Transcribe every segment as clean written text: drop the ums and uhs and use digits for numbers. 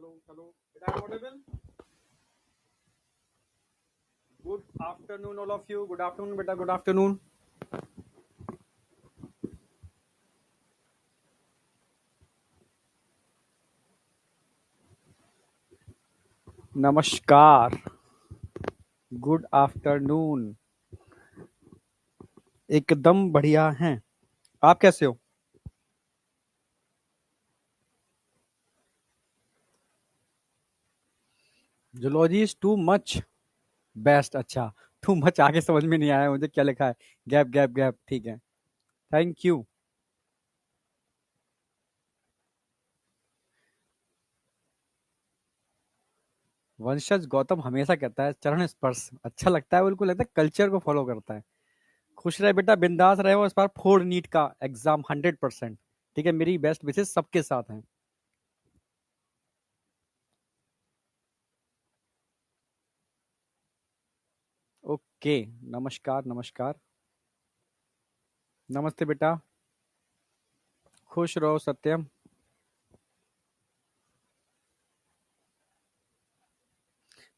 Hello. Am I audible? Good afternoon, all of you. Good afternoon, beta. Good afternoon. नमस्कार. Good afternoon. एकदम बढ़िया हैं. आप कैसे हो? Zoology is too much best. अच्छा, टू मच आगे समझ में नहीं आया मुझे क्या लिखा है. Gap gap gap. ठीक है. Thank you. वंशज गौतम हमेशा कहता है चरण स्पर्श अच्छा लगता है. बिल्कुल लगता है कल्चर को फॉलो करता है. खुश रहे बेटा, बिंदास रहे. और इस बार 4 नीट का एग्जाम 100%. ठीक है, मेरी बेस्ट विशेष सबके साथ हैं. ओके. नमस्कार नमस्कार. नमस्ते बेटा. खुश रहो सत्यम.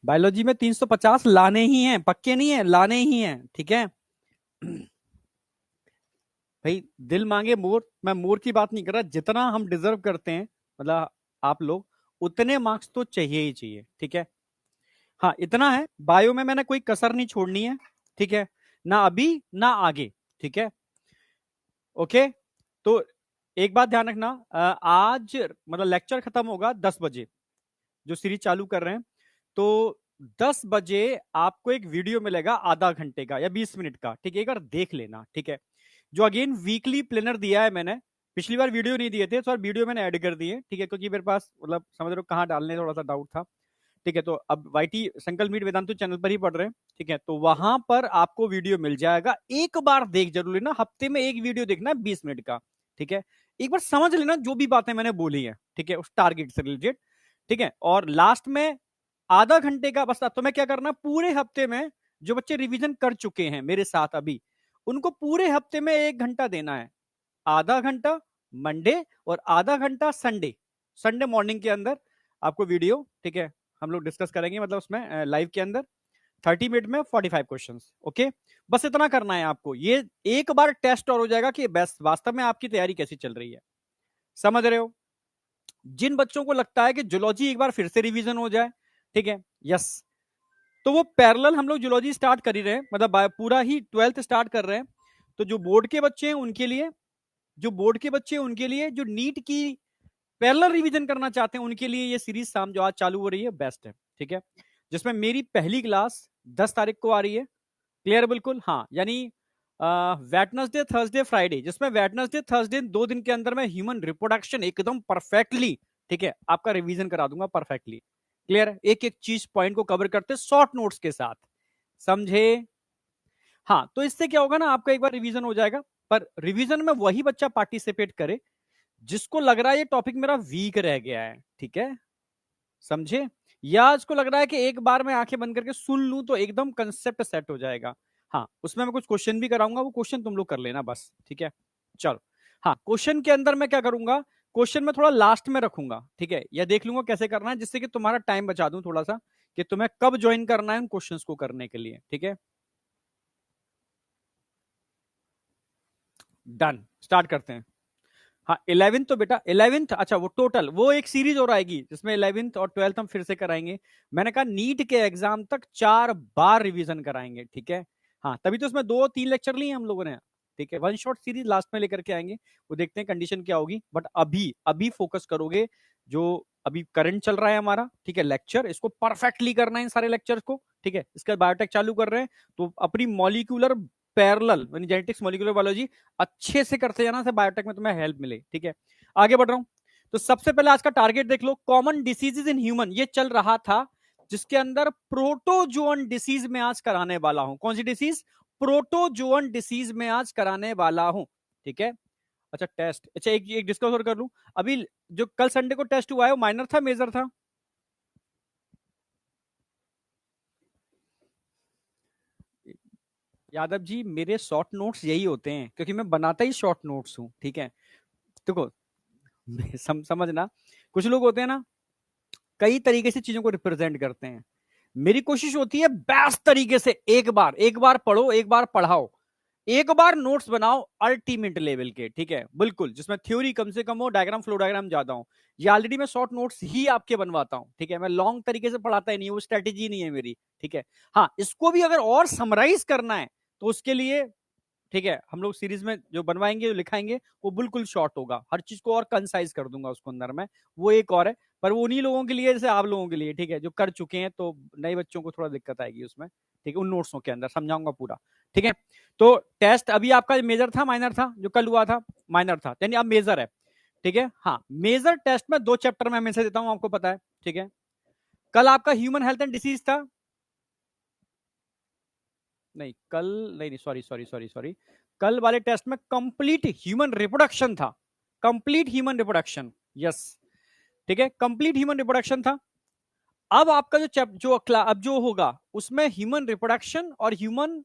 बायोलॉजी में 350 लाने ही हैं, पक्के नहीं है, लाने ही हैं. ठीक है भाई, दिल मांगे मोर. मैं मोर की बात नहीं कर रहा. जितना हम डिजर्व करते हैं, मतलब आप लोग, उतने मार्क्स तो चाहिए ही चाहिए. ठीक है. हाँ, इतना है. बायो में मैंने कोई कसर नहीं छोड़नी है. ठीक है. ना अभी ना आगे. ठीक है. ओके. तो एक बात ध्यान रखना. आज मतलब लेक्चर खत्म होगा 10 बजे, जो सीरीज चालू कर रहे हैं. तो 10 बजे आपको एक वीडियो मिलेगा आधा घंटे का या 20 मिनट का. ठीक है, एक बार देख लेना. ठीक है. जो अगेन वीकली प्लानर दिया है मैंने. पिछली बार वीडियो नहीं दिए थे, तो वीडियो मैंने ऐड कर दिए. ठीक है, क्योंकि मेरे पास मतलब समझ रहे हो कहाँ डालने थोड़ा सा डाउट था. ठीक है. तो अब वाईटी संकल्प मीट वेदांतु चैनल पर ही पढ़ रहे हैं. ठीक है. तो वहां पर आपको वीडियो मिल जाएगा. एक बार देख जरूर लेना. हफ्ते में एक वीडियो देखना है 20 मिनट का. ठीक है. एक बार समझ लेना जो भी बातें मैंने बोली है. ठीक है, उस टारगेट से रिलेटेड. ठीक है. और लास्ट में आधा घंटे का बस. तुम्हें क्या करना, पूरे हफ्ते में जो बच्चे रिवीजन कर चुके हैं मेरे साथ अभी, उनको पूरे हफ्ते में 1 घंटा देना है. आधा घंटा मंडे और आधा घंटा संडे. संडे मॉर्निंग के अंदर आपको वीडियो. ठीक है, हम लोग डिस्कस करेंगे, मतलब उसमें लाइव के अंदर 30 मिनट में 45 क्वेश्चंस. ओके. बस इतना करना है आपको. ये एक बार टेस्ट और हो जाएगा कि बस वास्तव में आपकी तैयारी कैसी चल रही है. समझ रहे हो? जिन बच्चों को लगता है कि जूलॉजी एक बार फिर से रिवीजन हो जाए, ठीक है, यस, तो वो पैरेलल हम लोग जूलॉजी स्टार्ट कर ही रहे हैं, मतलब पूरा ही 12th स्टार्ट कर रहे हैं. तो जो बोर्ड के बच्चे हैं उनके लिए, जो बोर्ड के बच्चे हैं उनके लिए, जो नीट की पैरेलल रिवीजन करना चाहते हैं उनके लिए ये सीरीज शाम जो आज चालू हो रही है बेस्ट है. ठीक है. जिसमें मेरी पहली क्लास 10 तारीख को आ रही है. क्लियर बिल्कुल. हाँ, यानी वेटनसडे थर्सडे फ्राइडे, जिसमें वेटनसडे थर्सडे 2 दिन के अंदर मैं ह्यूमन रिप्रोडक्शन एकदम परफेक्टली, ठीक है, आपका रिवीजन करा दूंगा परफेक्टली. क्लियर. एक एक चीज पॉइंट को कवर करते शॉर्ट नोट्स के साथ. समझे? हाँ, तो इससे क्या होगा ना, आपका एक बार रिवीजन हो जाएगा. पर रिवीजन में वही बच्चा पार्टिसिपेट करे जिसको लग रहा है ये टॉपिक मेरा वीक रह गया है. ठीक है, समझे? या इसको लग रहा है कि एक बार मैं आंखें बंद करके सुन लूं तो एकदम कंसेप्ट सेट हो जाएगा. हाँ, उसमें मैं कुछ क्वेश्चन भी कराऊंगा, वो क्वेश्चन तुम लोग कर लेना बस. ठीक है, चलो. हाँ, क्वेश्चन के अंदर मैं क्या करूंगा, क्वेश्चन में थोड़ा लास्ट में रखूंगा. ठीक है, या देख लूंगा कैसे करना है, जिससे कि तुम्हारा टाइम बचा दूं थोड़ा सा, कि तुम्हें कब ज्वाइन करना है उन क्वेश्चंस को करने के लिए. ठीक है, डन. स्टार्ट करते हैं. हाँ, 11th तो बेटा 11th, अच्छा वो टोटल वो एक सीरीज और आएगी जिसमें 11th और 12th हम फिर से कराएंगे. मैंने कहा नीट के एग्जाम तक 4 बार रिवीजन कराएंगे. ठीक है. हाँ, तभी तो इसमें 2-3 लेक्चर लिए हम लोगों ने. ठीक है, वन शॉट सीरीज लास्ट में लेकर के आएंगे. वो देखते हैं कंडीशन क्या होगी. बट अभी अभी फोकस करोगे जो अभी करंट चल रहा है हमारा. ठीक है, लेक्चर इसको परफेक्टली करना है इन सारे लेक्चर को. ठीक है, इसका बायोटेक चालू कर रहे हैं तो अपनी मॉलिक्यूलर पैरेलल यानी जेनेटिक्स मॉलिक्यूलर बायोलॉजी अच्छे से करते जाना से बायोटेक में तुम्हें हेल्प मिले. ठीक है, आगे बढ़ रहा हूं. तो सबसे पहले आज का टारगेट देख लो. कॉमन डिसीजेज इन ह्यूमन, ये चल रहा था, जिसके अंदर प्रोटोजोअन डिसीज में आज कराने वाला हूं. कौन सी डिसीज? प्रोटोजोअन डिसीज में आज कराने वाला हूं. ठीक है. अच्छा, टेस्ट. अच्छा, एक डिस्कस और कर लूं. अभी जो कल संडे को टेस्ट हुआ है वो माइनर था मेजर था? यादव जी, मेरे शॉर्ट नोट्स यही होते हैं क्योंकि मैं बनाता ही शॉर्ट नोट्स हूं. ठीक है. देखो, समझना, कुछ लोग होते हैं ना, कई तरीके से चीजों को रिप्रेजेंट करते हैं। मेरी कोशिश होती है बेस्ट तरीके से एक बार पढ़ो, एक बार पढ़ाओ, एक बार नोट्स बनाओ अल्टीमेट लेवल के, ठीक है, बिल्कुल, जिसमें थ्योरी कम से कम हो, डायग्राम फ्लो डायग्राम ज्यादा हो। ये ऑलरेडी मैं शॉर्ट नोट्स ही आपके बनवाता हूं, ठीक है, मैं लॉन्ग तरीके से पढ़ाता ही नहीं, वो स्ट्रेटेजी नहीं है मेरी, ठीक है। हाँ, इसको भी अगर और समराइज करना है तो उसके लिए, ठीक है, हम लोग सीरीज में जो बनवाएंगे, जो लिखाएंगे, वो बिल्कुल शॉर्ट होगा, हर चीज को और कंसाइज कर दूंगा उसको अंदर में, वो एक और है। पर वो उन्हीं लोगों के लिए जैसे आप लोगों के लिए, ठीक है, जो कर चुके हैं, तो नए बच्चों को थोड़ा दिक्कत आएगी उसमें, ठीक है, उन नोट्सों के अंदर समझाऊंगा पूरा, ठीक है। तो टेस्ट अभी आपका मेजर था माइनर था, जो कल हुआ था माइनर था, यानी अब मेजर है, ठीक है। हाँ, मेजर टेस्ट में 2 चैप्टर में हमेशा देता हूं, आपको पता है, ठीक है। कल आपका ह्यूमन हेल्थ एंड डिसीज था, नहीं कल, नहीं नहीं, सॉरी सॉरी सॉरी सॉरी, कल वाले टेस्ट में कंप्लीट ह्यूमन रिप्रोडक्शन था, कंप्लीट ह्यूमन रिप्रोडक्शन, यस, ठीक है, कंप्लीट ह्यूमन रिप्रोडक्शन था। अब आपका अब जो होगा उसमें ह्यूमन रिप्रोडक्शन और ह्यूमन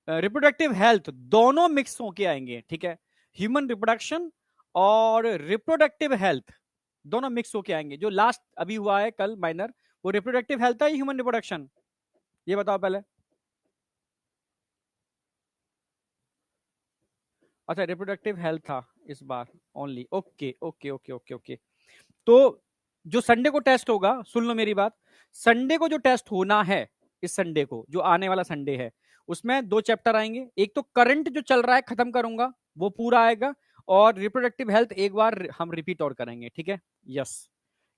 रिप्रोडक्टिव हेल्थ दोनों मिक्स होके आएंगे, ठीक है। ह्यूमन रिप्रोडक्शन और रिप्रोडक्टिव हेल्थ दोनों मिक्स होके आएंगे। जो लास्ट अभी हुआ है कल माइनर, वो रिप्रोडक्टिव हेल्थ है, ह्यूमन रिप्रोडक्शन, ये बताओ पहले। अच्छा, रिप्रोडक्टिव हेल्थ था इस बार only, okay okay okay okay okay. तो जो संडे को टेस्ट होगा, सुन लो मेरी बात, संडे को जो टेस्ट होना है, इस संडे को जो आने वाला संडे है, उसमें 2 चैप्टर आएंगे। एक तो करंट जो चल रहा है खत्म करूंगा, वो पूरा आएगा, और रिप्रोडक्टिव हेल्थ एक बार हम रिपीट और करेंगे, ठीक है, यस।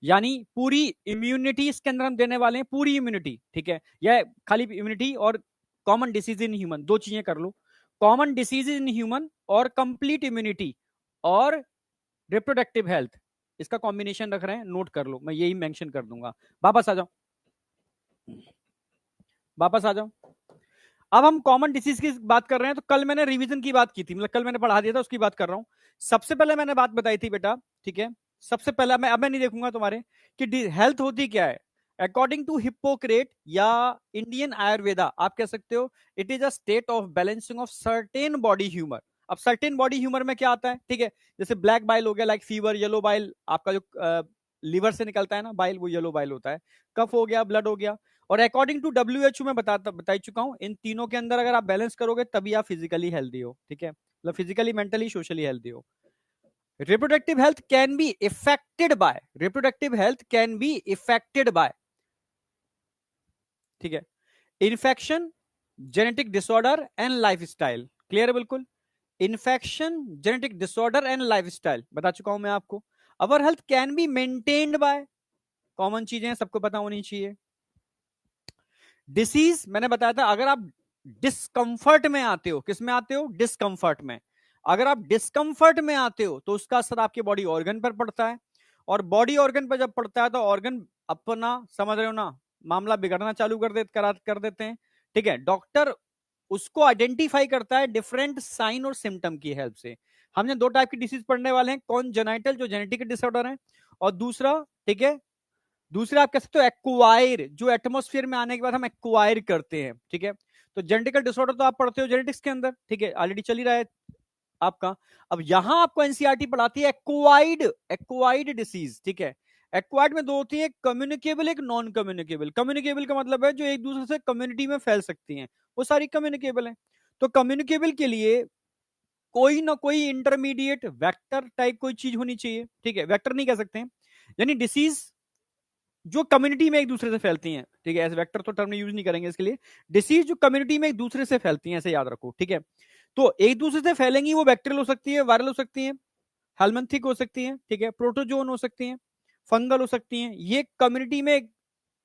यानी पूरी इम्यूनिटी इसके अंदर हम देने वाले हैं, पूरी इम्यूनिटी, ठीक है, या खाली इम्यूनिटी और कॉमन डिसीज इन ह्यूमन, 2 चीजें कर लो, कॉमन डिसीज इन ह्यूमन और कंप्लीट इम्यूनिटी और रिप्रोडक्टिव हेल्थ, इसका कॉम्बिनेशन रख रहे हैं, नोट कर लो, मैं यही मेंशन कर दूंगा। वापस आ जाओ, वापस आ जाओ। अब हम कॉमन डिसीज की बात कर रहे हैं, तो कल मैंने रिवीजन की बात की थी, मतलब कल मैंने पढ़ा दिया था, उसकी बात कर रहा हूं। सबसे पहले मैंने बात बताई थी बेटा, ठीक है, सबसे पहला मैं अब मैं नहीं देखूंगा तुम्हारे कि हेल्थ होती क्या है। अकॉर्डिंग टू हिप्पोक्रेट या इंडियन आयुर्वेदा, आप कह सकते हो it is a state of balancing of certain body humour. अब सर्टेन बॉडी ह्यूमर में क्या आता है, ठीक है, जैसे ब्लैक बाइल हो गया, लाइक फीवर, येलो बाइल, आपका जो लीवर से निकलता है ना बाइल, वो येलो बाइल होता है, कफ हो गया, ब्लड हो गया। और अकॉर्डिंग टू डब्ल्यूएचओ में बता चुका हूं, इन तीनों के अंदर अगर आप बैलेंस करोगे तभी आप फिजिकली हेल्दी हो, ठीक है, मतलब फिजिकली, मेंटली, सोशली हेल्दी हो। Reproductive health can be affected by, reproductive health can be affected by, ठीक है, infection, genetic disorder and lifestyle, clear है बिल्कुल। Infection, genetic disorder and lifestyle बता चुका हूं मैं आपको। Our health can be maintained by, common चीजें सबको पता होनी चाहिए। डिसीज मैंने बताया था, अगर आप डिस्कंफर्ट में आते हो, किस में आते हो, डिस्कंफर्ट में, अगर आप डिस्कंफर्ट में आते हो तो उसका असर आपके बॉडी ऑर्गन पर पड़ता है, और बॉडी ऑर्गन पर जब पड़ता है तो ऑर्गन अपना, समझ रहे हो ना, मामला बिगड़ना चालू कर देते हैं, ठीक है। डॉक्टर उसको आइडेंटिफाई करता है डिफरेंट साइन और सिम्टम की हेल्प से। हमने 2 टाइप की डिसीज पढ़ने वाले हैं, कौन जेनाइटल जो जेनेटिक डिसऑर्डर है, और दूसरा, ठीक है, दूसरे आप कह सकते हो एक्वायर, जो एटमोस्फियर में आने के बाद हम एक्वायर करते हैं, ठीक है। तो जेनेटिकल डिसऑर्डर तो आप पढ़ते हो जेनेटिक्स के अंदर, ठीक है, ऑलरेडी चल ही रहा है आपका। अब यहां आपको एनसीईआरटी पढ़ाती है एक्वाइड, एक्वाइड डिसीज, ठीक है। एक्वाइड में 2 होती है, कम्युनिकेबल, एक नॉन कम्युनिकेबल। कम्युनिकेबल का मतलब है जो एक दूसरे से कम्युनिटी में फैल सकती हैं, वो सारी कम्युनिकेबल है। तो कम्युनिकेबल के लिए कोई ना कोई इंटरमीडिएट वेक्टर टाइप कोई चीज होनी चाहिए, ठीक है, वेक्टर नहीं कह सकते हैं, यानी डिसीज जो कम्युनिटी में एक दूसरे से फैलती हैं, ठीक है, ऐसे वेक्टर तो टर्म यूज नहीं करेंगे इसके लिए। डिसीज जो कम्युनिटी में एक दूसरे से फैलती हैं, ऐसे याद रखो, ठीक है। तो एक दूसरे से फैलेंगी, वो बैक्टीरियल हो सकती है, वायरल हो सकती है, हेलमेंथिक हो सकती है, ठीक है, प्रोटोजोन हो सकती है, फंगल हो सकती है, ये कम्युनिटी में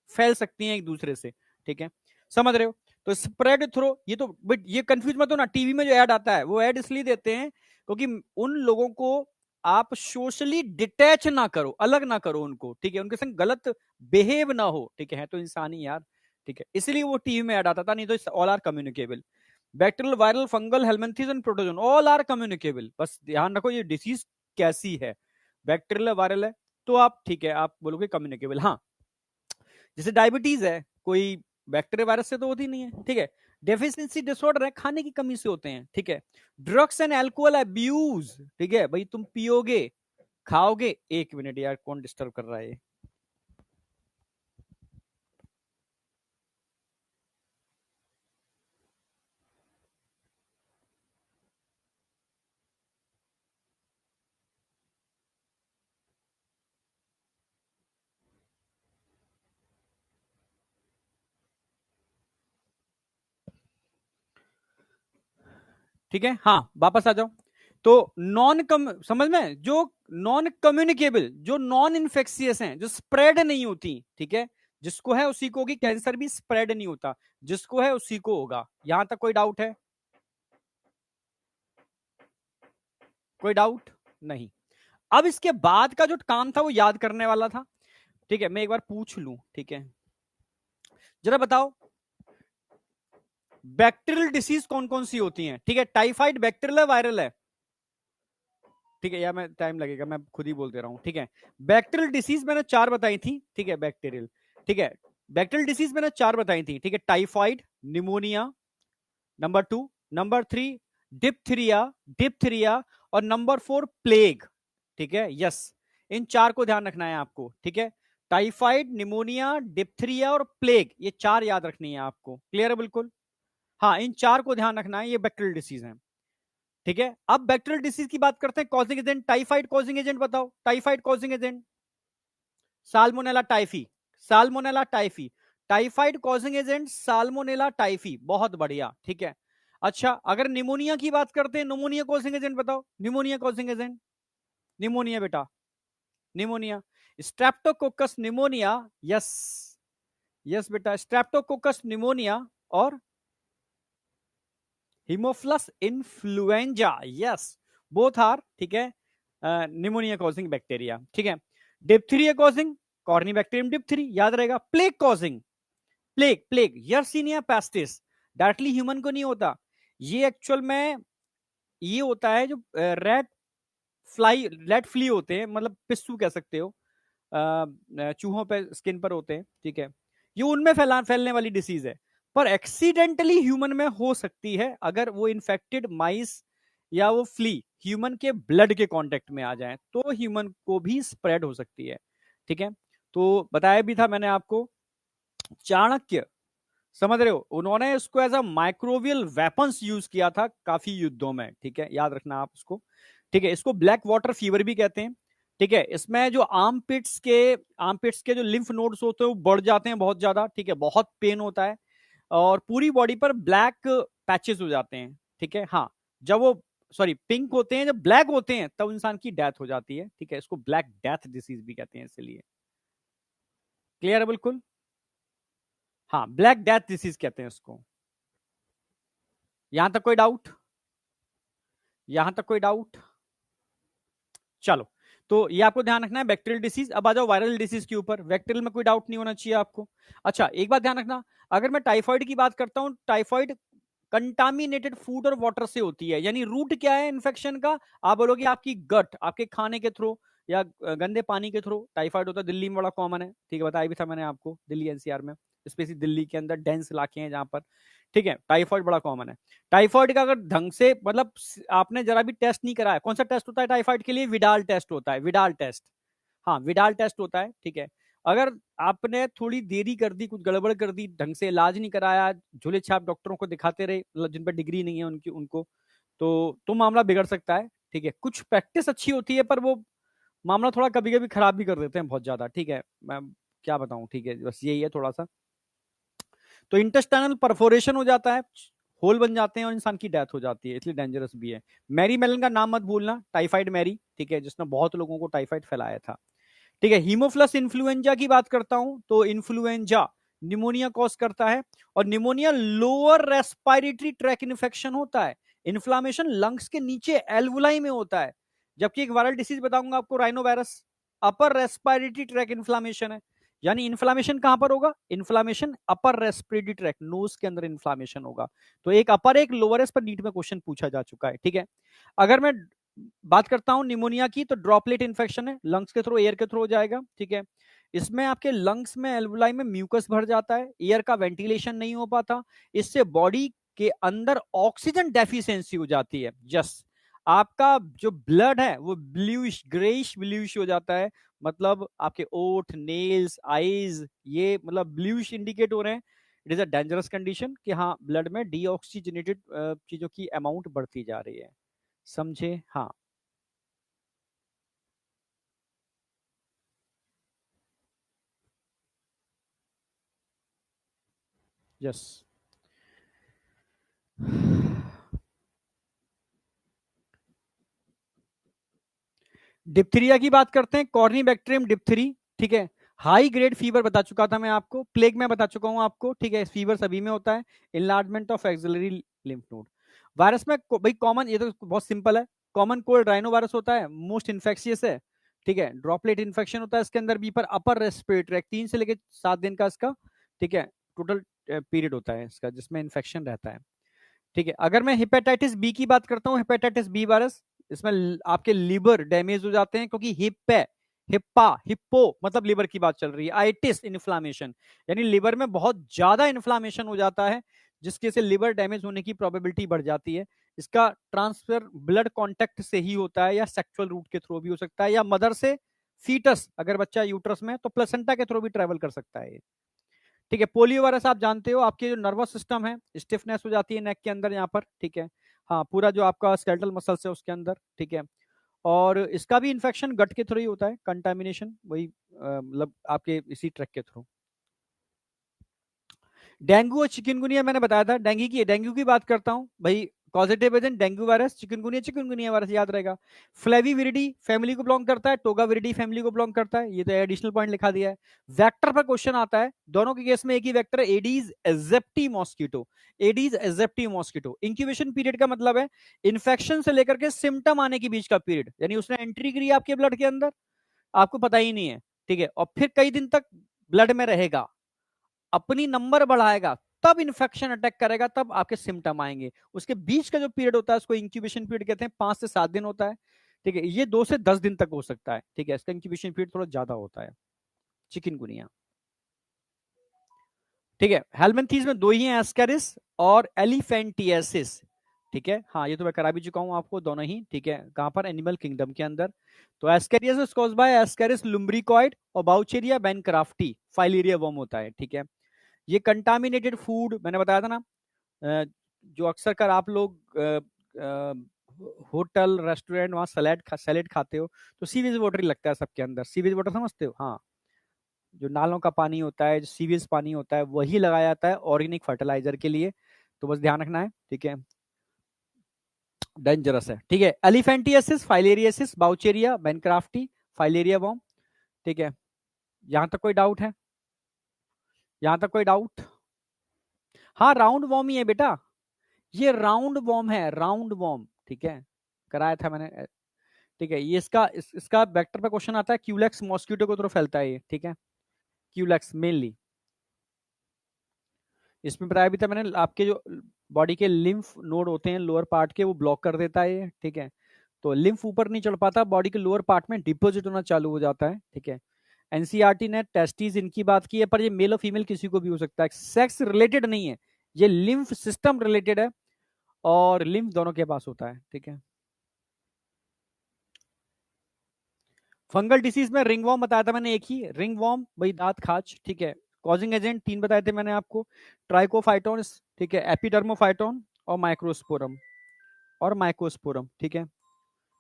फैल सकती हैं एक दूसरे से, ठीक है, समझ रहे हो। तो स्प्रेड थ्रो, ये तो बट ये कंफ्यूज मत हो ना, टीवी में जो ऐड आता है वो ऐड इसलिए देते हैं क्योंकि उन लोगों को आप सोशली डिटैच ना करो, अलग ना करो उनको, ठीक है, उनके संग गलत बिहेव ना हो, ठीक है तो इंसान ही यार, ठीक है, इसलिए वो टीवी में ऐड आता था, नहीं तो all are communicable. Bacterial, viral, fungal, helminths and protozoan all are communicable. बस ध्यान रखो ये डिसीज कैसी है, बैक्टीरियल वायरल है तो आप, ठीक है, आप बोलोगे कम्युनिकेबल। हाँ, जैसे डायबिटीज है, कोई बैक्टीरिया वायरस से तो होती नहीं है, ठीक है। डेफिशिएंसी डिसऑर्डर है, खाने की कमी से होते हैं, ठीक है। ड्रग्स एंड अल्कोहल अब्यूज, ठीक है, भाई तुम पियोगे, खाओगे, 1 मिनट यार, कौन डिस्टर्ब कर रहा है, ठीक है, हाँ वापस आ जाओ। तो समझ में, जो नॉन कम्युनिकेबल, जो नॉन इन्फेक्शियस हैं, जो स्प्रेड नहीं होती, ठीक है, जिसको है उसी को होगी। कैंसर भी स्प्रेड नहीं होता, जिसको है उसी को होगा। यहां तक कोई डाउट है? कोई डाउट नहीं। अब इसके बाद का जो काम था वो याद करने वाला था, ठीक है। मैं एक बार पूछ लूं, ठीक है, जरा बताओ बैक्टीरियल डिसीज कौन कौन सी होती हैं? ठीक है, टाइफाइड बैक्टीरियल है वायरल है? ठीक है, या मैं टाइम लगेगा, मैं खुद ही बोल दे रहा हूं, ठीक है। बैक्टीरियल डिसीज मैंने 4 बताई थी, ठीक है, बैक्टीरियल, ठीक है। बैक्टीरियल डिसीज मैंने 4 बताई थी, ठीक है। Typhoid, pneumonia, number 2, number 3 diphtheria, diphtheria, और नंबर 4 प्लेग, ठीक है। यस, इन 4 को ध्यान रखना है आपको, ठीक है। टाइफाइड, निमोनिया, डिप्थीरिया और प्लेग, ये 4 याद रखनी है आपको। क्लियर है बिल्कुल? हाँ, इन 4 को ध्यान रखना है, ये बैक्टीरियल डिसीज है, ठीक है। अब बैक्टीरियल डिसीज की बात करते हैं। Causing agent, typhoid causing agent बताओ, typhoid causing agent. Salmonella typhi, Salmonella typhi. Typhoid causing agent Salmonella typhi, बहुत बढ़िया, ठीक है। अच्छा, अगर निमोनिया की बात करते हैं, निमोनिया कॉजिंग एजेंट बताओ, निमोनिया कॉजिंग एजेंट। निमोनिया बेटा, pneumonia, streptococcus pneumoniae. Yes, yes बेटा, स्ट्रेप्टोकोकस निमोनिया और haemophilus influenzae. Yes, both are, ठीक है, निमोनिया कॉजिंग बैक्टीरिया, ठीक है। Diphtheria causing corynebacterium diphtheriae, याद रहेगा। Plague causing, plague, plague yersinia pestis, directly human को नहीं होता। ये एक्चुअल में ये होता है जो रेड फ्लाई, रेड फ्ली होते हैं, मतलब पिस्सू कह सकते हो, चूहों पे स्किन पर होते हैं, ठीक है। ये उनमें फैलने वाली डिसीज है, पर एक्सीडेंटली ह्यूमन में हो सकती है अगर वो इन्फेक्टेड माइस या वो फ्ली ह्यूमन के ब्लड के कांटेक्ट में आ जाए, तो ह्यूमन को भी स्प्रेड हो सकती है, ठीक है। तो बताया भी था मैंने आपको, चाणक्य, समझ रहे हो, उन्होंने इसको as a microbial weapons use किया था काफी युद्धों में, ठीक है, याद रखना आप इसको, ठीक है। इसको ब्लैक वाटर फीवर भी कहते हैं, ठीक है। इसमें जो आर्म पिट्स के जो लिम्फ नोड्स होते हैं वो बढ़ जाते हैं बहुत ज्यादा, ठीक है, बहुत पेन होता है, और पूरी बॉडी पर ब्लैक पैचेस हो जाते हैं, ठीक है। हाँ, जब वो, सॉरी, पिंक होते हैं, जब ब्लैक होते हैं तब इंसान की डेथ हो जाती है, ठीक है। इसको ब्लैक डेथ डिसीज भी कहते हैं इसलिए। क्लियर है बिल्कुल? हाँ, ब्लैक डेथ डिसीज कहते हैं इसको। यहां तक कोई डाउट? यहां तक कोई डाउट? चलो, तो ये आपको ध्यान रखना है बैक्टीरियल डिसीज। अब आ जाओ वायरल डिसीज के ऊपर। बैक्टीरियल में कोई डाउट नहीं होना चाहिए आपको। अच्छा, एक बात ध्यान रखना, अगर मैं टाइफाइड की बात करता हूं, टाइफाइड कंटामिनेटेड फूड और वाटर से होती है, यानी रूट क्या है इन्फेक्शन का? आप बोलोगे आपकी गट, आपके खाने के थ्रू या गंदे पानी के थ्रू टाइफाइड होता है। दिल्ली में बड़ा कॉमन है, ठीक है, बताया भी था मैंने आपको, दिल्ली एनसीआर में, स्पेशली दिल्ली के अंदर डेंस इलाके हैं जहां पर, ठीक है, टाइफाइड बड़ा कॉमन है। टाइफाइड का अगर ढंग से, मतलब आपने जरा भी टेस्ट नहीं कराया, कौन सा टेस्ट होता है टाइफाइड के लिए? विडाल टेस्ट होता है, विडाल टेस्ट। हाँ, विडाल टेस्ट होता है, ठीक है। अगर आपने थोड़ी देरी कर दी, कुछ गड़बड़ कर दी, ढंग से इलाज नहीं कराया, झोले छाप डॉक्टरों को दिखाते रहे, मतलब जिन पर डिग्री नहीं है उनकी, उनको, तो मामला बिगड़ सकता है, ठीक है। कुछ प्रैक्टिस अच्छी होती है, पर वो मामला थोड़ा कभी कभी खराब भी कर देते हैं बहुत ज्यादा, ठीक है। मैं क्या बताऊं, ठीक है, बस यही है थोड़ा सा। तो इंटेस्टाइनल परफोरेशन हो जाता है, होल बन जाते हैं और इंसान की डेथ हो जाती है, इसलिए डेंजरस भी है। मैरी मेलन का नाम मत भूलना, टाइफाइड मैरी, ठीक है, जिसने बहुत लोगों को टाइफाइड फैलाया था, ठीक है। हीमोफ्लस इन्फ्लुएंजा की बात करता हूं, तो इन्फ्लुएंजा निमोनिया कॉज करता है, और pneumonia lower respiratory tract infection होता है। इन्फ्लामेशन लंग्स के नीचे एल्वुलाई में होता है। जबकि एक वायरल डिसीज बताऊंगा आपको, rhinovirus, upper respiratory tract inflammation है। यानी इन्फ्लामेशन कहां पर होगा? Inflammation upper respiratory tract, nose के अंदर इन्फ्लामेशन होगा। तो एक अपर, एक लोअर, इस पर नीट में क्वेश्चन पूछा जा चुका है, ठीक है। अगर मैं बात करता हूं निमोनिया की, तो ड्रॉपलेट इन्फेक्शन है, लंग्स के थ्रू, एयर के थ्रू हो जाएगा, ठीक है। इसमें आपके लंग्स में, एल्वुलाई में म्यूकस भर जाता है, एयर का वेंटिलेशन नहीं हो पाता, इससे बॉडी के अंदर ऑक्सीजन डेफिशिएंसी हो जाती है। जस आपका जो ब्लड है वो ब्लूइश, ग्रेइश ब्लूइश हो जाता है, मतलब आपके ओठ, नेल्स, आईज, ये मतलब ब्लूइश इंडिकेट हो रहे हैं। It is a dangerous condition कि हाँ, ब्लड में डीऑक्सीजनेटेड चीजों की अमाउंट बढ़ती जा रही है, समझे? हाँ, यस। डिप्थीरिया की बात करते हैं, कॉर्निबैक्टीरियम डिप्थरी, ठीक है। हाई ग्रेड फीवर बता चुका था मैं आपको, प्लेग में बता चुका हूं आपको, ठीक है। फीवर सभी में होता है, enlargement of axillary lymph node. Virus में भाई कॉमन, ये तो बहुत सिंपल है, कॉमन कोल्ड राइनो वायरस होता है, मोस्ट इन्फेक्शियस है, ठीक है। ड्रॉपलेट इन्फेक्शन होता है इसके अंदर भी, पर अपर रेस्पिरेटरी ट्रैक्ट, 3 से लेकर 7 दिन का इसका, ठीक है, टोटल पीरियड होता है इसका जिसमें इन्फेक्शन रहता है, ठीक है। अगर मैं हेपेटाइटिस बी की बात करता हूँ, हेपेटाइटिस बी वायरस, इसमें आपके लीवर डैमेज हो जाते हैं, क्योंकि हिप्पो मतलब लीवर की बात चल रही है, आइटिस इन्फ्लामेशन, यानी लीवर में बहुत ज्यादा इन्फ्लामेशन हो जाता है, जिसके से लीवर डैमेज होने की प्रोबेबिलिटी बढ़ जाती है। इसका ट्रांसफर ब्लड कांटेक्ट से ही होता है, या सेक्सुअल रूट के थ्रू भी हो सकता है, या मदर से फीटस, अगर बच्चा यूट्रस में, तो प्लेसेंटा के थ्रू भी ट्रेवल कर सकता है, ठीक है। पोलियो वायरस आप जानते हो, आपके जो नर्वस सिस्टम है, स्टिफनेस हो जाती है नेक के अंदर यहाँ पर, ठीक है। हाँ, पूरा जो आपका स्केलेटल मसल्स है उसके अंदर, ठीक है। और इसका भी इन्फेक्शन गट के थ्रू ही होता है, कंटामिनेशन वही मतलब आपके इसी ट्रैक के थ्रू। डेंगू और चिकनगुनिया मैंने बताया था, डेंगू की बात करता हूं भाई, positive agent dengue virus, chikungunya virus याद रहेगा। फ्लेविविरिडी फैमिली को बिलोंग करता है, टोगाविरिडी फैमिली को बिलोंग करता है, ये तो एडिशनल पॉइंट लिखा दिया है। वेक्टर पर क्वेश्चन आता है, दोनों के केस में एक ही वेक्टर है, Aedes aegypti mosquito, Aedes aegypti mosquito. Incubation period का मतलब है इन्फेक्शन से लेकर के सिम्टम आने के बीच का पीरियड, यानी उसने एंट्री करी आपके ब्लड के अंदर, आपको पता ही नहीं है, ठीक है, और फिर कई दिन तक ब्लड में रहेगा, अपनी नंबर बढ़ाएगा, तब इन्फेक्शन अटैक करेगा, तब आपके सिम्टम आएंगे। उसके बीच का जो पीरियड होता है उसको इंक्यूबेशन पीरियड कहते हैं, 5 से 7 दिन होता है, ठीक है। ये 2 से 10 दिन तक हो सकता है, ठीक है, इसका इंक्यूबेशन पीरियड थोड़ा ज्यादा होता है। चिकनगुनिया, ठीक है। हेलमिंथीज में 2 ही हैं, एस्केरिस और एलिफेंटियासिस, ठीक है। हाँ, ये तो मैं करा भी चुका हूं आपको, दोनों ही, ठीक है। कहां पर? एनिमल किंगडम के अंदर। तो एस्केरियस कॉज्ड बाय एस्केरिस लुम्ब्रिकॉइड, और बाउचेरिया बेनक्राफ्टी फाइलेरिया वर्म होता है, ठीक है। ये कंटामिनेटेड फूड मैंने बताया था ना, जो अक्सर कर आप लोग होटल रेस्टोरेंट वहां सैलेड खाते हो, तो सीवेज वाटर ही लगता है सबके अंदर। सीवेज वाटर समझते हो? हाँ, जो नालों का पानी होता है, जो सीवेज पानी होता है, वही लगाया जाता है ऑर्गेनिक फर्टिलाइजर के लिए, तो बस ध्यान रखना है, ठीक है। डेंजरस है, ठीक है। एलिफेंटियासिस, फाइलेरियासिस, बाउचेरिया बेनक्राफ्टी, फाइलेरिया वॉर्म, ठीक है। यहां तक कोई डाउट है? यहां तक कोई डाउट? हाँ, राउंड वॉर्म ही है बेटा, ये राउंड वॉर्म है, राउंड वॉर्म, ठीक है, कराया था मैंने, ठीक है। ये इसका वेक्टर पे क्वेश्चन आता है, क्यूलेक्स मॉस्किटो को थ्रू फैलता है ये, ठीक है, क्यूलेक्स मेनली। इसमें बताया भी था मैंने, आपके जो बॉडी के लिम्फ नोड होते हैं लोअर पार्ट के, वो ब्लॉक कर देता है ये, ठीक है। तो लिम्फ ऊपर नहीं चढ़ पाता, बॉडी के लोअर पार्ट में डिपोजिट होना चालू हो जाता है, ठीक है। एनसीईआरटी ने टेस्टिस इनकी बात की है, पर ये मेल और फीमेल किसी को भी हो सकता है, सेक्स रिलेटेड नहीं है, ये लिम्फ सिस्टम रिलेटेड है, और लिम्फ दोनों के पास होता है, ठीक है। फंगल डिसीज में रिंगवॉर्म बताया था मैंने, एक ही रिंगवॉर्म, वही दांत खाज, ठीक है। कॉजिंग एजेंट 3 बताए थे मैंने आपको, ट्राइकोफाइटोन, ठीक है, एपिडर्मोफाइटोन और माइक्रोस्पोरम, ठीक है।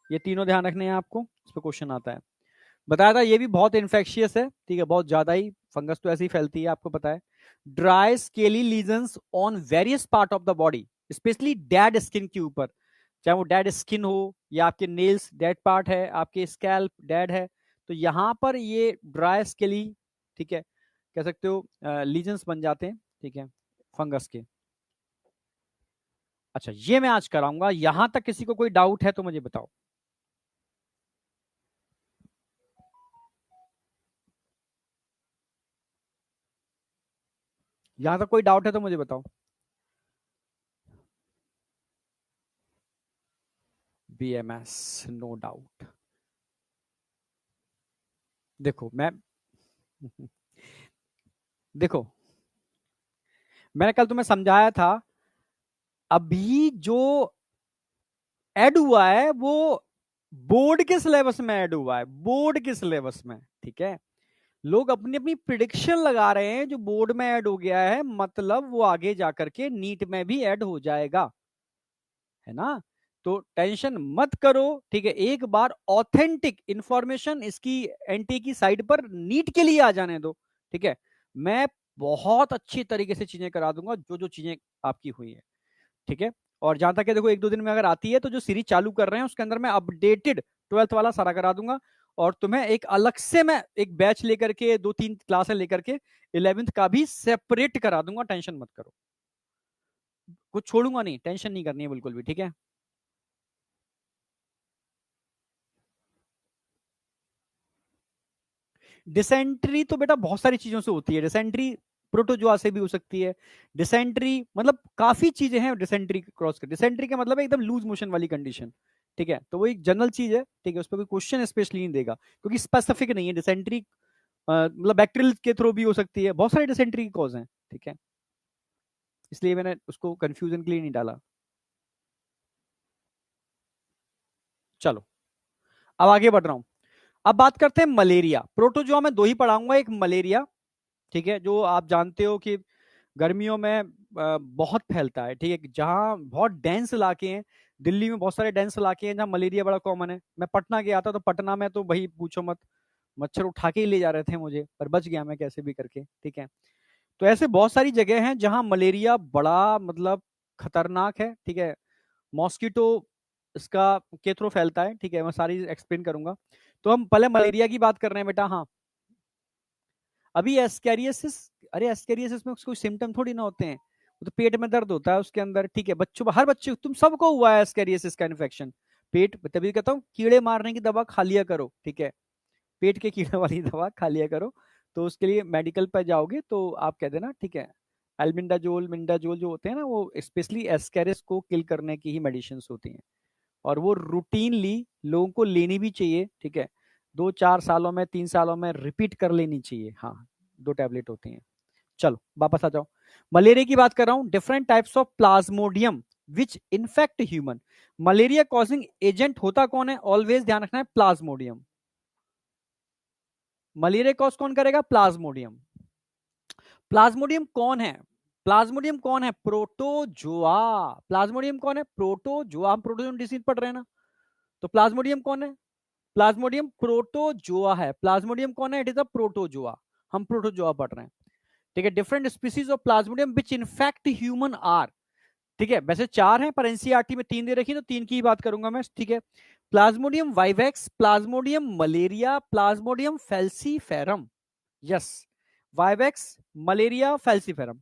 ये तीनों ध्यान रखने हैं आपको, इस पर क्वेश्चन आता है। बताया था ये भी बहुत इन्फेक्शियस है, ठीक है, बहुत ज्यादा ही, फंगस तो ऐसी ही फैलती है, आपको पता है। Dry scaly lesions on various part of the body, specially dead skin के ऊपर, चाहे वो डेड स्किन हो, या आपके नेल्स डेड पार्ट है, आपके स्कैल्प डेड है, तो यहां पर ये ड्राई स्केली, ठीक है, कह सकते हो लीजन्स बन जाते हैं, ठीक है, फंगस के। अच्छा, ये मैं आज कराऊंगा, यहां तक किसी को कोई डाउट है तो मुझे बताओ। यहां तक कोई डाउट है तो मुझे बताओ। BMS, no doubt. देखो मैं देखो, मैंने कल तुम्हें समझाया था, अभी जो ऐड हुआ है वो बोर्ड के सिलेबस में ऐड हुआ है, बोर्ड के सिलेबस में, ठीक है। लोग अपनी अपनी प्रिडिक्शन लगा रहे हैं, जो बोर्ड में ऐड हो गया है मतलब वो आगे जाकर के नीट में भी ऐड हो जाएगा, है ना। तो टेंशन मत करो, ठीक है। एक बार ऑथेंटिक इंफॉर्मेशन इसकी एनटी की साइड पर नीट के लिए आ जाने दो, ठीक है। मैं बहुत अच्छी तरीके से चीजें करा दूंगा, जो जो चीजें आपकी हुई है, ठीक है। और जहां तक है देखो 1-2 दिन में अगर आती है तो जो सीरीज चालू कर रहे हैं उसके अंदर मैं अपडेटेड 12th वाला सारा करा दूंगा, और तुम्हें एक अलग से मैं एक बैच लेकर के 2-3 क्लासें लेकर के 11th का भी सेपरेट करा दूंगा, टेंशन मत करो, कुछ छोड़ूंगा नहीं, टेंशन नहीं करनी है बिल्कुल भी, ठीक है। डिसेंट्री तो बेटा बहुत सारी चीजों से होती है, डिसेंट्री प्रोटोजोआ से भी हो सकती है। डिसेंट्री मतलब काफी चीजें हैं डिसेंट्री क्रॉस कर, डिसेंट्री का मतलब है एकदम लूज मोशन वाली कंडीशन, ठीक है, तो वो एक जनरल चीज है, ठीक है, उस पर कोई क्वेश्चन स्पेशली नहीं देगा क्योंकि स्पेसिफिक नहीं है डिसेंट्री, मतलब बैक्टीरियल के थ्रू भी हो सकती है, बहुत सारे डिसेंट्री की कॉज हैं, ठीक है, इसलिए मैंने उसको कंफ्यूजन के लिए नहीं डाला। चलो अब आगे बढ़ रहा हूं, अब बात करते हैं मलेरिया। प्रोटोजोआ में दो ही पढ़ाऊंगा, एक मलेरिया, ठीक है, जो आप जानते हो कि गर्मियों में बहुत फैलता है, ठीक है, जहाँ बहुत डेंस इलाके हैं, दिल्ली में बहुत सारे डेंस इलाके हैं जहाँ मलेरिया बड़ा कॉमन है। मैं पटना गया था तो पटना में तो भाई पूछो मत, मच्छर उठा के ही ले जा रहे थे मुझे, पर बच गया मैं कैसे भी करके, ठीक है। तो ऐसे बहुत सारी जगह हैं जहाँ मलेरिया बड़ा मतलब खतरनाक है, ठीक है, मॉस्किटो इसका के थ्रू फैलता है, ठीक है, मैं सारी एक्सप्लेन करूंगा। तो हम पहले मलेरिया की बात कर रहे हैं बेटा, हाँ। अभी एस्कैरियोसिस, अरे एस्कैरियोसिस में कोई सिम्टम थोड़ी ना होते हैं, वो तो पेट में दर्द होता है उसके अंदर, ठीक है, बच्चों, हर बच्चे, तुम सबको हुआ है एस्कैरियोसिस का इन्फेक्शन, पेट, तभी कहता हूँ कीड़े मारने की दवा खा लिया करो, ठीक है, पेट के कीड़े वाली दवा खा लिया करो, तो उसके लिए मेडिकल पर जाओगे तो आप कह देना, ठीक है, एल्बिंडाजोल मिंडाजोल जो होते हैं ना, वो स्पेशली एस्कैरिस को किल करने की ही मेडिसिन होती हैं, और वो रूटीनली लोगों को लेनी भी चाहिए, ठीक है, 2-4 सालों में 3 सालों में रिपीट कर लेनी चाहिए, हाँ, 2 टैबलेट होती हैं। चलो वापस आ जाओ, मलेरिया की बात कर रहा हूं, different types of plasmodium which infect human. Malaria causing agent होता कौन है, ऑलवेज ध्यान रखना है, प्लाज्मोडियम। मलेरिया कॉज कौन करेगा, प्लाज्मोडियम। प्लाज्मोडियम कौन है, प्लाज्मोडियम कौन है, प्रोटोजोआ। प्लाज्मोडियम कौन है, प्रोटोजोआ, हम प्रोटोजोन डिसीज पढ़ रहे हैं ना, तो प्लाज्मोडियम कौन है, प्लाज्मोडियम प्रोटोजोआ है, प्लाज्मोडियम कौन है, इट इज अ प्रोटोजोआ, हम प्रोटोजोआ पढ़ रहे हैं, ठीक है। Different species of plasmodium which infect human are, ठीक है, वैसे 4 हैं पर एनसीईआरटी में 3 दे रखी, तो 3 की ही बात करूंगा मैं, ठीक है। Plasmodium vivax, Plasmodium malariae, Plasmodium falciparum, yes, vivax, malariae, falciparum.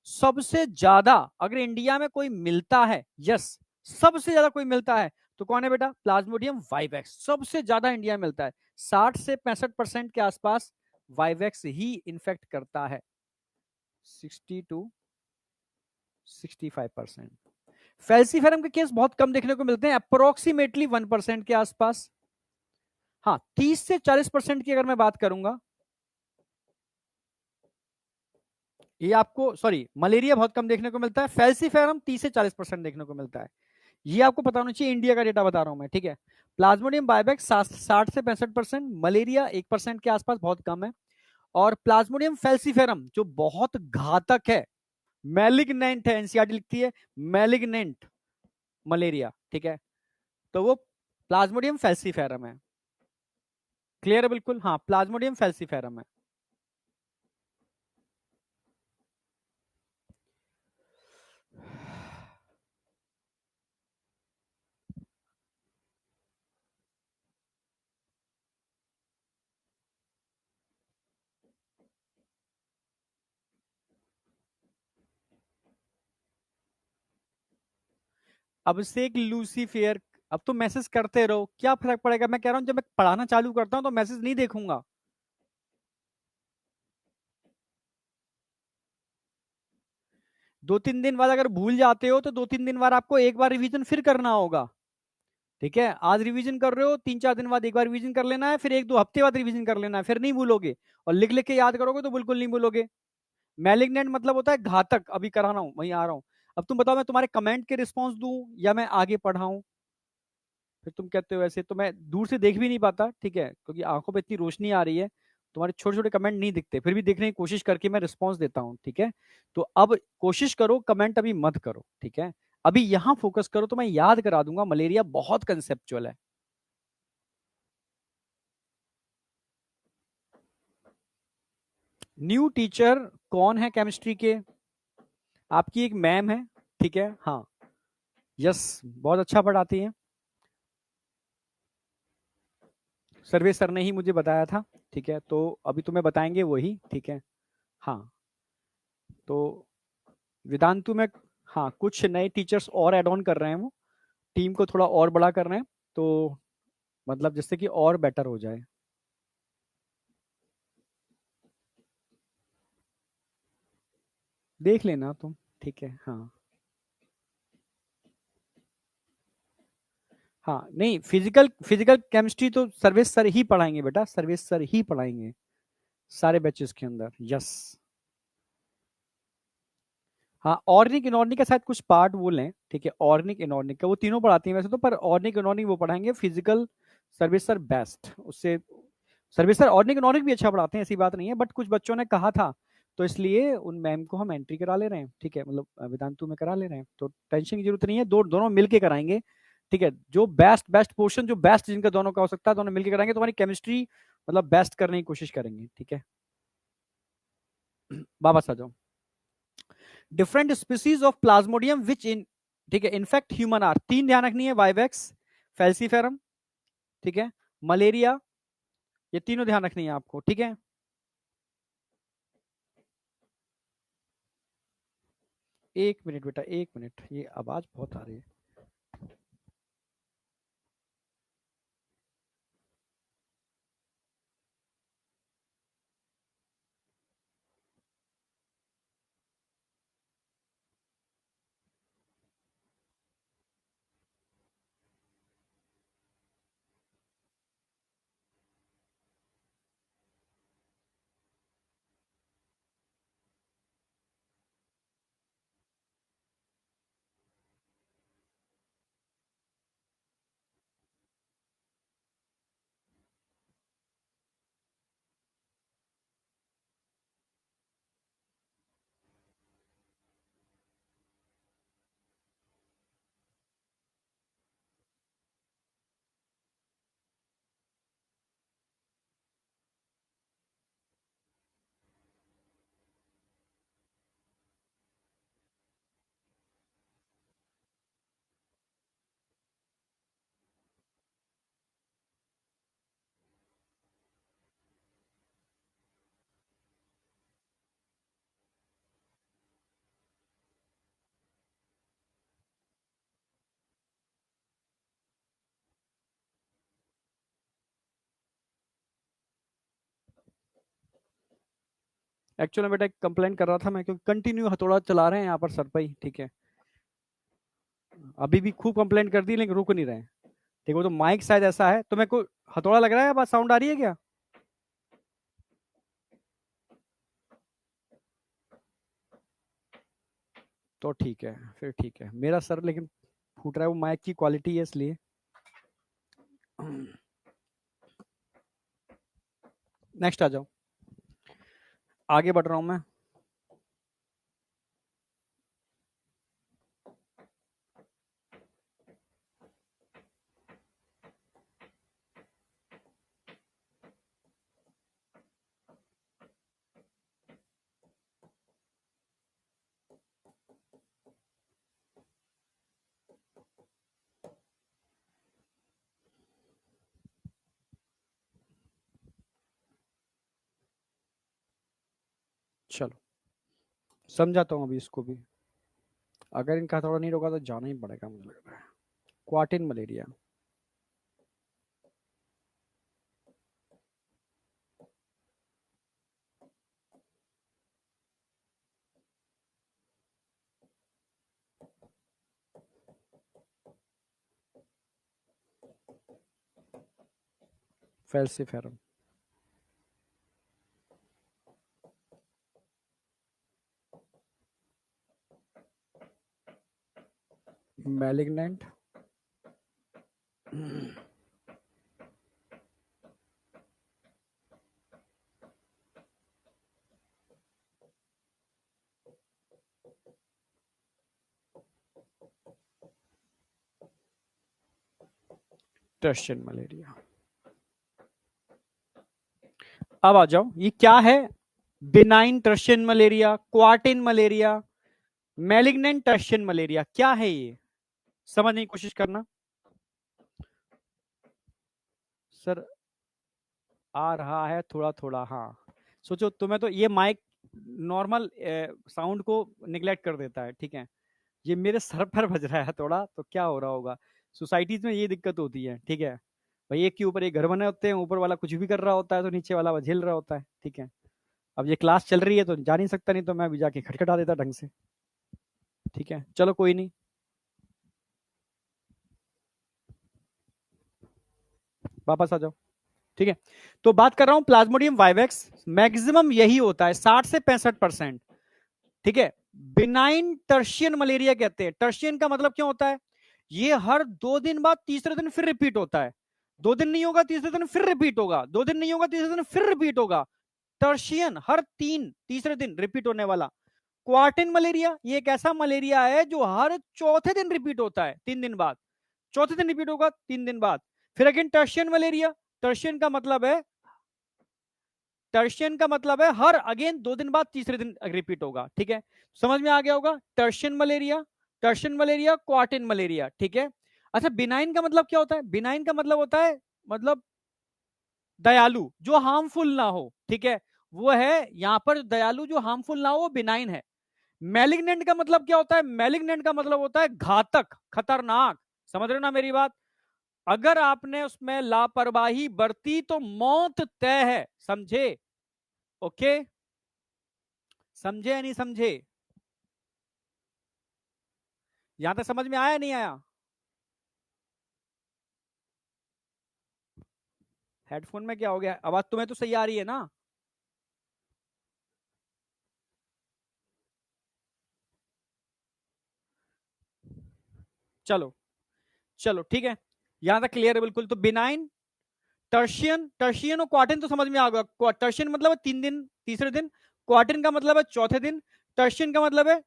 सबसे ज्यादा अगर इंडिया में कोई मिलता है, यस, सबसे ज्यादा कोई मिलता है तो कौन है बेटा, प्लाज्मोडियम वाइवेक्स, सबसे ज्यादा इंडिया में मिलता है, 60 से 65% के आसपास वाइवेक्स ही इन्फेक्ट करता है, 60 to 65%। फेल्सीफेरम के केस बहुत कम देखने को मिलते हैं, अप्रोक्सीमेटली 1% के आसपास। हाँ, 30 से 40% की अगर मैं बात करूंगा, ये आपको, सॉरी, मलेरिया बहुत कम देखने को मिलता है, फेल्सीफेरम 30 से 40% देखने को मिलता है, ये आपको पता होना चाहिए, इंडिया का डेटा बता रहा हूं मैं, ठीक है। प्लाज्मोडियम बायबैक 60 से 65%, मलेरिया 1% के आसपास, बहुत कम है। और प्लाज्मोडियम फेल्सीफेरम जो बहुत घातक है, मैलिग्नेंट है, एनसीईआरटी लिखती है मैलिग्नेंट मलेरिया, ठीक है, तो वो प्लाज्मोडियम फेल्सीफेरम है। क्लियर है बिल्कुल, हाँ, प्लाज्मोडियम फेल्सीफेरम है। अब से एक लूसीफियर, अब तो मैसेज करते रहो, क्या फर्क पड़ेगा, मैं कह रहा हूं जब मैं पढ़ाना चालू करता हूं तो मैसेज नहीं देखूंगा, 2-3 दिन बाद अगर भूल जाते हो तो 2-3 दिन बाद आपको एक बार रिवीजन फिर करना होगा, ठीक है, आज रिवीजन कर रहे हो, 3-4 दिन बाद एक बार रिवीजन कर लेना है, फिर 1-2 हफ्ते बाद रिवीजन कर लेना है, फिर नहीं भूलोगे, और लिख लिख के याद करोगे तो बिल्कुल नहीं भूलोगे। मैलिग्नेंट मतलब होता है घातक, अभी करा रहा हूं, वहीं आ रहा हूं। अब तुम बताओ मैं तुम्हारे कमेंट के रिस्पॉन्स दूं या मैं आगे पढ़ाऊं, फिर तुम कहते हो ऐसे तो मैं दूर से देख भी नहीं पाता, ठीक है, क्योंकि आंखों पे इतनी रोशनी आ रही है, तुम्हारे छोटे छोटे कमेंट नहीं दिखते, फिर भी देखने की कोशिश करके मैं रिस्पॉन्स देता हूँ, ठीक है। तो अब कोशिश करो, कमेंट अभी मत करो, ठीक है, अभी यहां फोकस करो, तो मैं याद करा दूंगा, मलेरिया बहुत कंसेप्चुअल है। न्यू टीचर कौन है केमिस्ट्री के, आपकी एक मैम है, ठीक है, हाँ, यस, बहुत अच्छा पढ़ाती हैं। सर्वेश सर ने ही मुझे बताया था, ठीक है, तो अभी तुम्हें बताएंगे वही, ठीक है। हाँ, तो वेदांतु में, हाँ, कुछ नए टीचर्स और ऐड ऑन कर रहे हैं वो, टीम को थोड़ा और बड़ा कर रहे हैं, तो मतलब जिससे कि और बेटर हो जाए। देख लेना तुम, ठीक है, हाँ। हाँ, नहीं, फिजिकल फिजिकल केमिस्ट्री तो सर्वेश सर ही पढ़ाएंगे बेटा, सर्वेश सर ही पढ़ाएंगे सारे बैचेस के अंदर। यस। हाँ, ऑर्निक इनऑर्निक का शायद कुछ पार्ट वो लें, ठीक है, ऑर्निक इनऑर्निक का वो तीनों पढ़ाती हैं वैसे तो, पर ऑर्निक इनऑर्निक वो पढ़ाएंगे, फिजिकल सर्विस सर बेस्ट उससे। सर्विस सर ऑर्निक इनऑर्निक भी अच्छा पढ़ाते हैं, ऐसी बात नहीं है, बट कुछ बच्चों ने कहा था, तो इसलिए उन मैम को हम एंट्री करा ले रहे हैं, ठीक है, मतलब वेदांतु में करा ले रहे हैं, तो टेंशन की जरूरत नहीं है, दोनों मिलके कराएंगे, ठीक है। जो बेस्ट बेस्ट पोर्शन, जो बेस्ट जिनका दोनों का हो सकता है, दोनों मिलके कराएंगे, तुम्हारी केमिस्ट्री मतलब बेस्ट करने की कोशिश करेंगे, ठीक है। वापस आ जाओ। डिफरेंट स्पीसीज ऑफ प्लाज्मोडियम विच इन, ठीक है, इनफेक्ट ह्यूमन आर, तीन ध्यान रखनी है, वाइवेक्स, फेल्सीफेरम, ठीक है, मलेरिया, ये तीनों ध्यान रखनी है आपको, ठीक है। एक मिनट बेटा, एक मिनट, ये आवाज बहुत आ रही है। एक्चुअली बेटा कंप्लेन कर रहा था मैं, क्योंकि कंटिन्यू हथौड़ा चला रहे हैं यहाँ पर सर पे ही, ठीक है। अभी भी खूब कंप्लेंट कर दी, लेकिन रुक नहीं रहे हैं, ठीक है, वो तो माइक शायद ऐसा है, तो मेरे को हथौड़ा लग रहा है, बात साउंड आ रही है क्या? तो ठीक है, फिर ठीक है, मेरा सर लेकिन फूट रहा है, वो माइक की क्वालिटी है इसलिए। नेक्स्ट आ जाओ, आगे बढ़ रहा हूं मैं। चलो, समझाता हूँ अभी इसको भी, अगर इनका हथौड़ा नहीं रोका तो जाना ही पड़ेगा मुझे लग रहा है। Quartan malaria, falciparum, malignant, tertian malaria. अब आ जाओ, ये क्या है? Benign tertian malaria, quartan malaria, malignant tertian malaria, क्या है ये? समझने की कोशिश करना। सर आ रहा है थोड़ा थोड़ा, हाँ। सोचो तुम्हें तो ये माइक नॉर्मल साउंड को निगलेक्ट कर देता है, ठीक है। ये मेरे सर पर बज रहा है थोड़ा, तो क्या हो रहा होगा। सोसाइटीज में ये दिक्कत होती है, ठीक है। भाई एक के ऊपर एक घर बने होते हैं, ऊपर वाला कुछ भी कर रहा होता है तो नीचे वाला झेल रहा होता है, ठीक है। अब ये क्लास चल रही है तो जा नहीं सकता, नहीं तो मैं भी जाके खटखटा देता ढंग से, ठीक है। चलो कोई नहीं, वापस आ जाओ, ठीक है। तो बात कर रहा हूं प्लाज्मोडियम वाइवेक्स, मैक्सिमम यही होता है 60 से 65%, ठीक है। बिनाइन टर्शियन मलेरिया कहते हैं। टर्शियन का मतलब क्या होता है, ये हर 2 दिन बाद तीसरे दिन फिर रिपीट होता है। 2 दिन नहीं होगा तीसरे दिन फिर रिपीट होगा, 2 दिन नहीं होगा तीसरे दिन फिर रिपीट होगा। टर्शियन हर तीसरे दिन रिपीट होने वाला। क्वार्टिन मलेरिया ये एक ऐसा मलेरिया है जो हर चौथे दिन रिपीट होता है, 3 दिन बाद। चौथे दिन रिपीट होगा 3 दिन बाद। फिर अगेन टर्शियन मलेरिया, टर्शियन का मतलब है, टर्शियन का मतलब है हर अगेन 2 दिन बाद तीसरे दिन रिपीट होगा, ठीक है। समझ में आ गया होगा, tertian malaria, tertian malaria, quartan malaria, ठीक है। अच्छा बिनाइन का मतलब क्या होता है, बिनाइन का मतलब होता है, मतलब दयालु, जो हार्मफुल ना हो, ठीक है। वो है यहां पर दयालु जो हार्मफुल ना हो, वो बिनाइन है। मैलिग्नेंट का मतलब क्या होता है, मैलिग्नेंट का मतलब होता है घातक, खतरनाक। समझ रहे हो ना मेरी बात। अगर आपने उसमें लापरवाही बरती तो मौत तय है, समझे। ओके, समझे या नहीं समझे। यहां तक समझ में आया नहीं आया। हेडफोन में क्या हो गया, आवाज तुम्हें तो सही आ रही है ना। चलो, चलो ठीक है, यहां तक क्लियर है बिल्कुल। तो बिनाइन, टर्शियन, टर्शियन और क्वार्टिन तो समझ में आ गया। टर्शियन मतलब है 3 दिन तीसरे दिन, क्वार्टिन का मतलब है चौथे दिन, टर्शियन का मतलब है,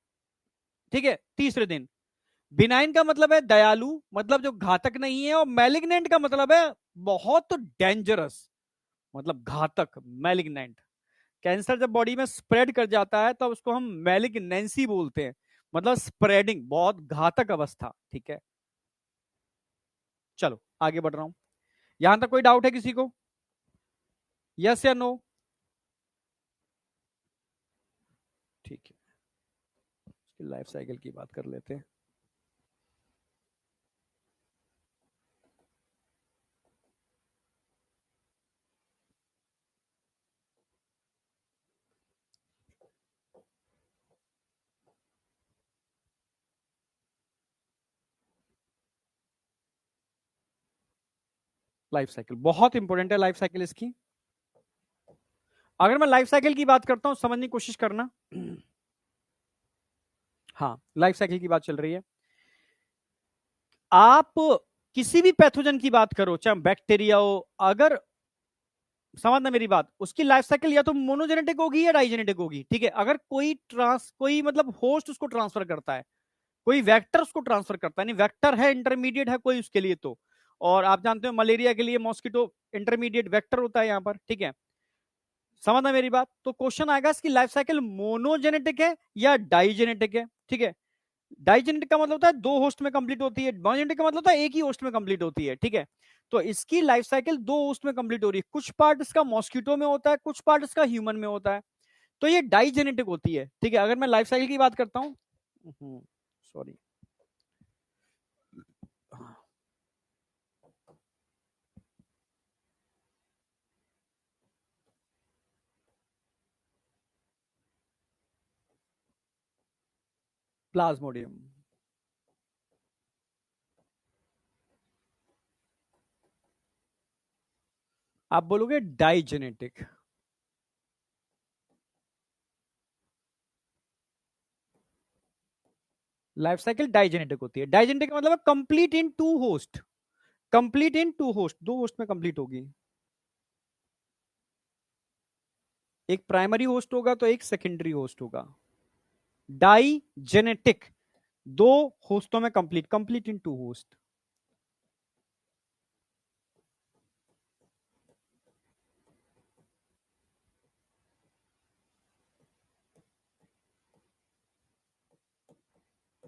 ठीक है, तीसरे दिन। बिनाइन का मतलब है दयालु, मतलब जो घातक नहीं है। और मैलिग्नेंट का मतलब है बहुत डेंजरस, मतलब घातक, मैलिग्नेंट। कैंसर जब बॉडी में स्प्रेड कर जाता है तब उसको हम मैलिग्नेंसी बोलते हैं, मतलब स्प्रेडिंग, बहुत घातक अवस्था, ठीक है। चलो आगे बढ़ रहा हूं। यहां तक कोई डाउट है किसी को, यस या नो। ठीक है, इसकी लाइफ साइकिल की बात कर लेते हैं। लाइफ साइकिल बहुत इंपॉर्टेंट है, लाइफ साइकिल इसकी। अगर मैं लाइफ साइकिल की बात करता हूं, समझने की कोशिश करना। हाँ, लाइफ साइकिल की बात चल रही है। आप किसी भी पैथोजन की बात करो, चाहे बैक्टीरिया हो, अगर, समझना मेरी बात, उसकी लाइफ साइकिल या तो मोनोजेनेटिक होगी या डाइजेनेटिक होगी, ठीक है। अगर कोई मतलब होस्ट उसको ट्रांसफर करता है, कोई वेक्टर उसको ट्रांसफर करता है, नहीं वेक्टर है, इंटरमीडिएट है कोई उसके लिए तो। और आप जानते हो मलेरिया के लिए मॉस्किटो इंटरमीडिएट वेक्टर होता है यहां पर, ठीक है। समझना मेरी बात। तो क्वेश्चन आएगा इसकी लाइफ साइकिल मोनोजेनेटिक है या डाइजेनेटिक है, ठीक है। डाइजेनेटिक का मतलब होता है 2 होस्ट में कंप्लीट होती है, मोनोजेनेटिक का मतलब होता है एक ही होस्ट में कंप्लीट होती है, ठीक है। तो इसकी लाइफ साइकिल 2 होस्ट में कंप्लीट हो रही है, कुछ पार्ट इसका मॉस्किटो में होता है, कुछ पार्ट इसका ह्यूमन में होता है। तो ये डाइजेनेटिक होती है, ठीक है। अगर मैं लाइफ साइकिल की बात करता हूं, सॉरी, प्लाज्मोडियम, आप बोलोगे डाइजेनेटिक। लाइफ साइकिल डाइजेनेटिक होती है। डाइजेनेटिक का मतलब है complete in 2 host, complete in 2 host, 2 host में कंप्लीट होगी। एक प्राइमरी होस्ट होगा तो एक सेकेंडरी होस्ट होगा। डाइजेनेटिक, 2 होस्टों में complete, complete in 2 host.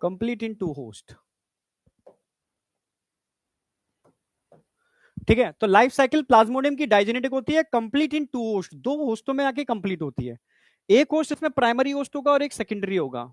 Complete in 2 host. ठीक है, तो लाइफ साइकिल प्लाज्मोडियम की डाइजेनेटिक होती है, कंप्लीट इन टू होस्ट, दो होस्टों में आके कंप्लीट होती है। एक होस्ट इसमें प्राइमरी होस्ट होगा और एक सेकेंडरी होगा।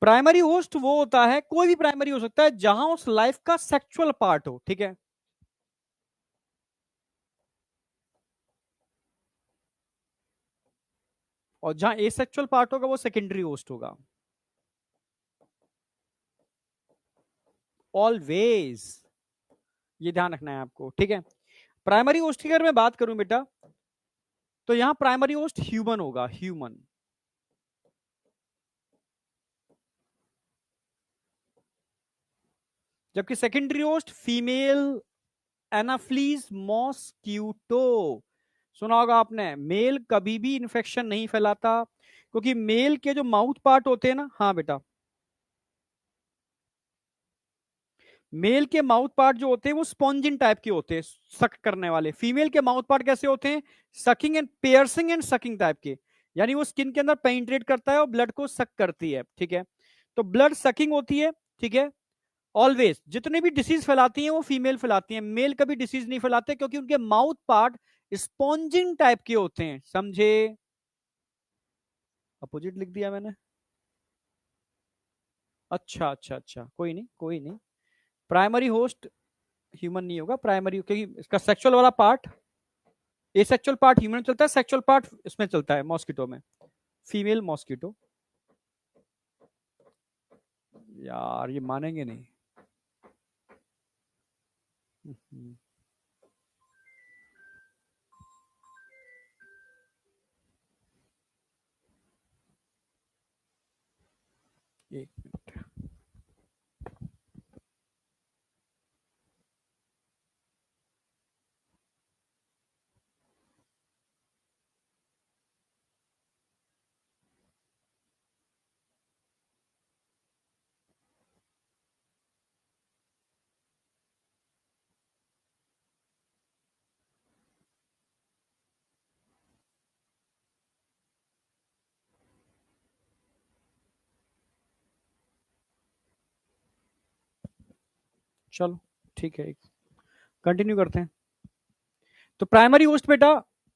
प्राइमरी होस्ट वो होता है, कोई भी प्राइमरी हो सकता है जहां उस लाइफ का सेक्सुअल पार्ट हो, ठीक है। और जहां एसेक्सुअल पार्ट होगा वो सेकेंडरी होस्ट होगा। ऑलवेज, ये ध्यान रखना है आपको, ठीक है। प्राइमरी होस्ट की अगर मैं बात करूं बेटा, तो यहां प्राइमरी होस्ट ह्यूमन होगा, ह्यूमन। जबकि secondary host female Anopheles mosquito. सुना होगा आपने, मेल कभी भी इंफेक्शन नहीं फैलाता, क्योंकि मेल के जो माउथ पार्ट होते हैं ना, हाँ बेटा, मेल के माउथ पार्ट जो होते हैं वो स्पॉन्जिन टाइप के होते हैं, सक करने वाले। फीमेल के माउथ पार्ट कैसे होते हैं? Sucking and piercing and sucking type के, यानी वो स्किन के अंदर पेनिट्रेट करता है और ब्लड को सक करती है, ठीक है। तो ब्लड सकिंग होती है, ठीक है। ऑलवेज जितने भी डिसीज फैलाती हैं वो फीमेल फैलाती हैं, मेल कभी डिसीज नहीं फैलाते, क्योंकि उनके माउथ पार्ट स्पॉन्जिंग टाइप के होते हैं, समझे? अपोजिट लिख दिया मैंने। अच्छा अच्छा अच्छा, कोई नहीं कोई नहीं। प्राइमरी होस्ट ह्यूमन नहीं होगा प्राइमरी, क्योंकि इसका सेक्सुअल वाला पार्ट, एसेक्सुअल पार्ट ह्यूमन में चलता है, सेक्सुअल पार्ट इसमें चलता है मॉस्किटो में, फीमेल मॉस्किटो। यार ये मानेंगे नहीं। हम्म, एक मिनट। चलो ठीक है, कंटिन्यू करते हैं। तो प्राइमरी होस्ट बेटा,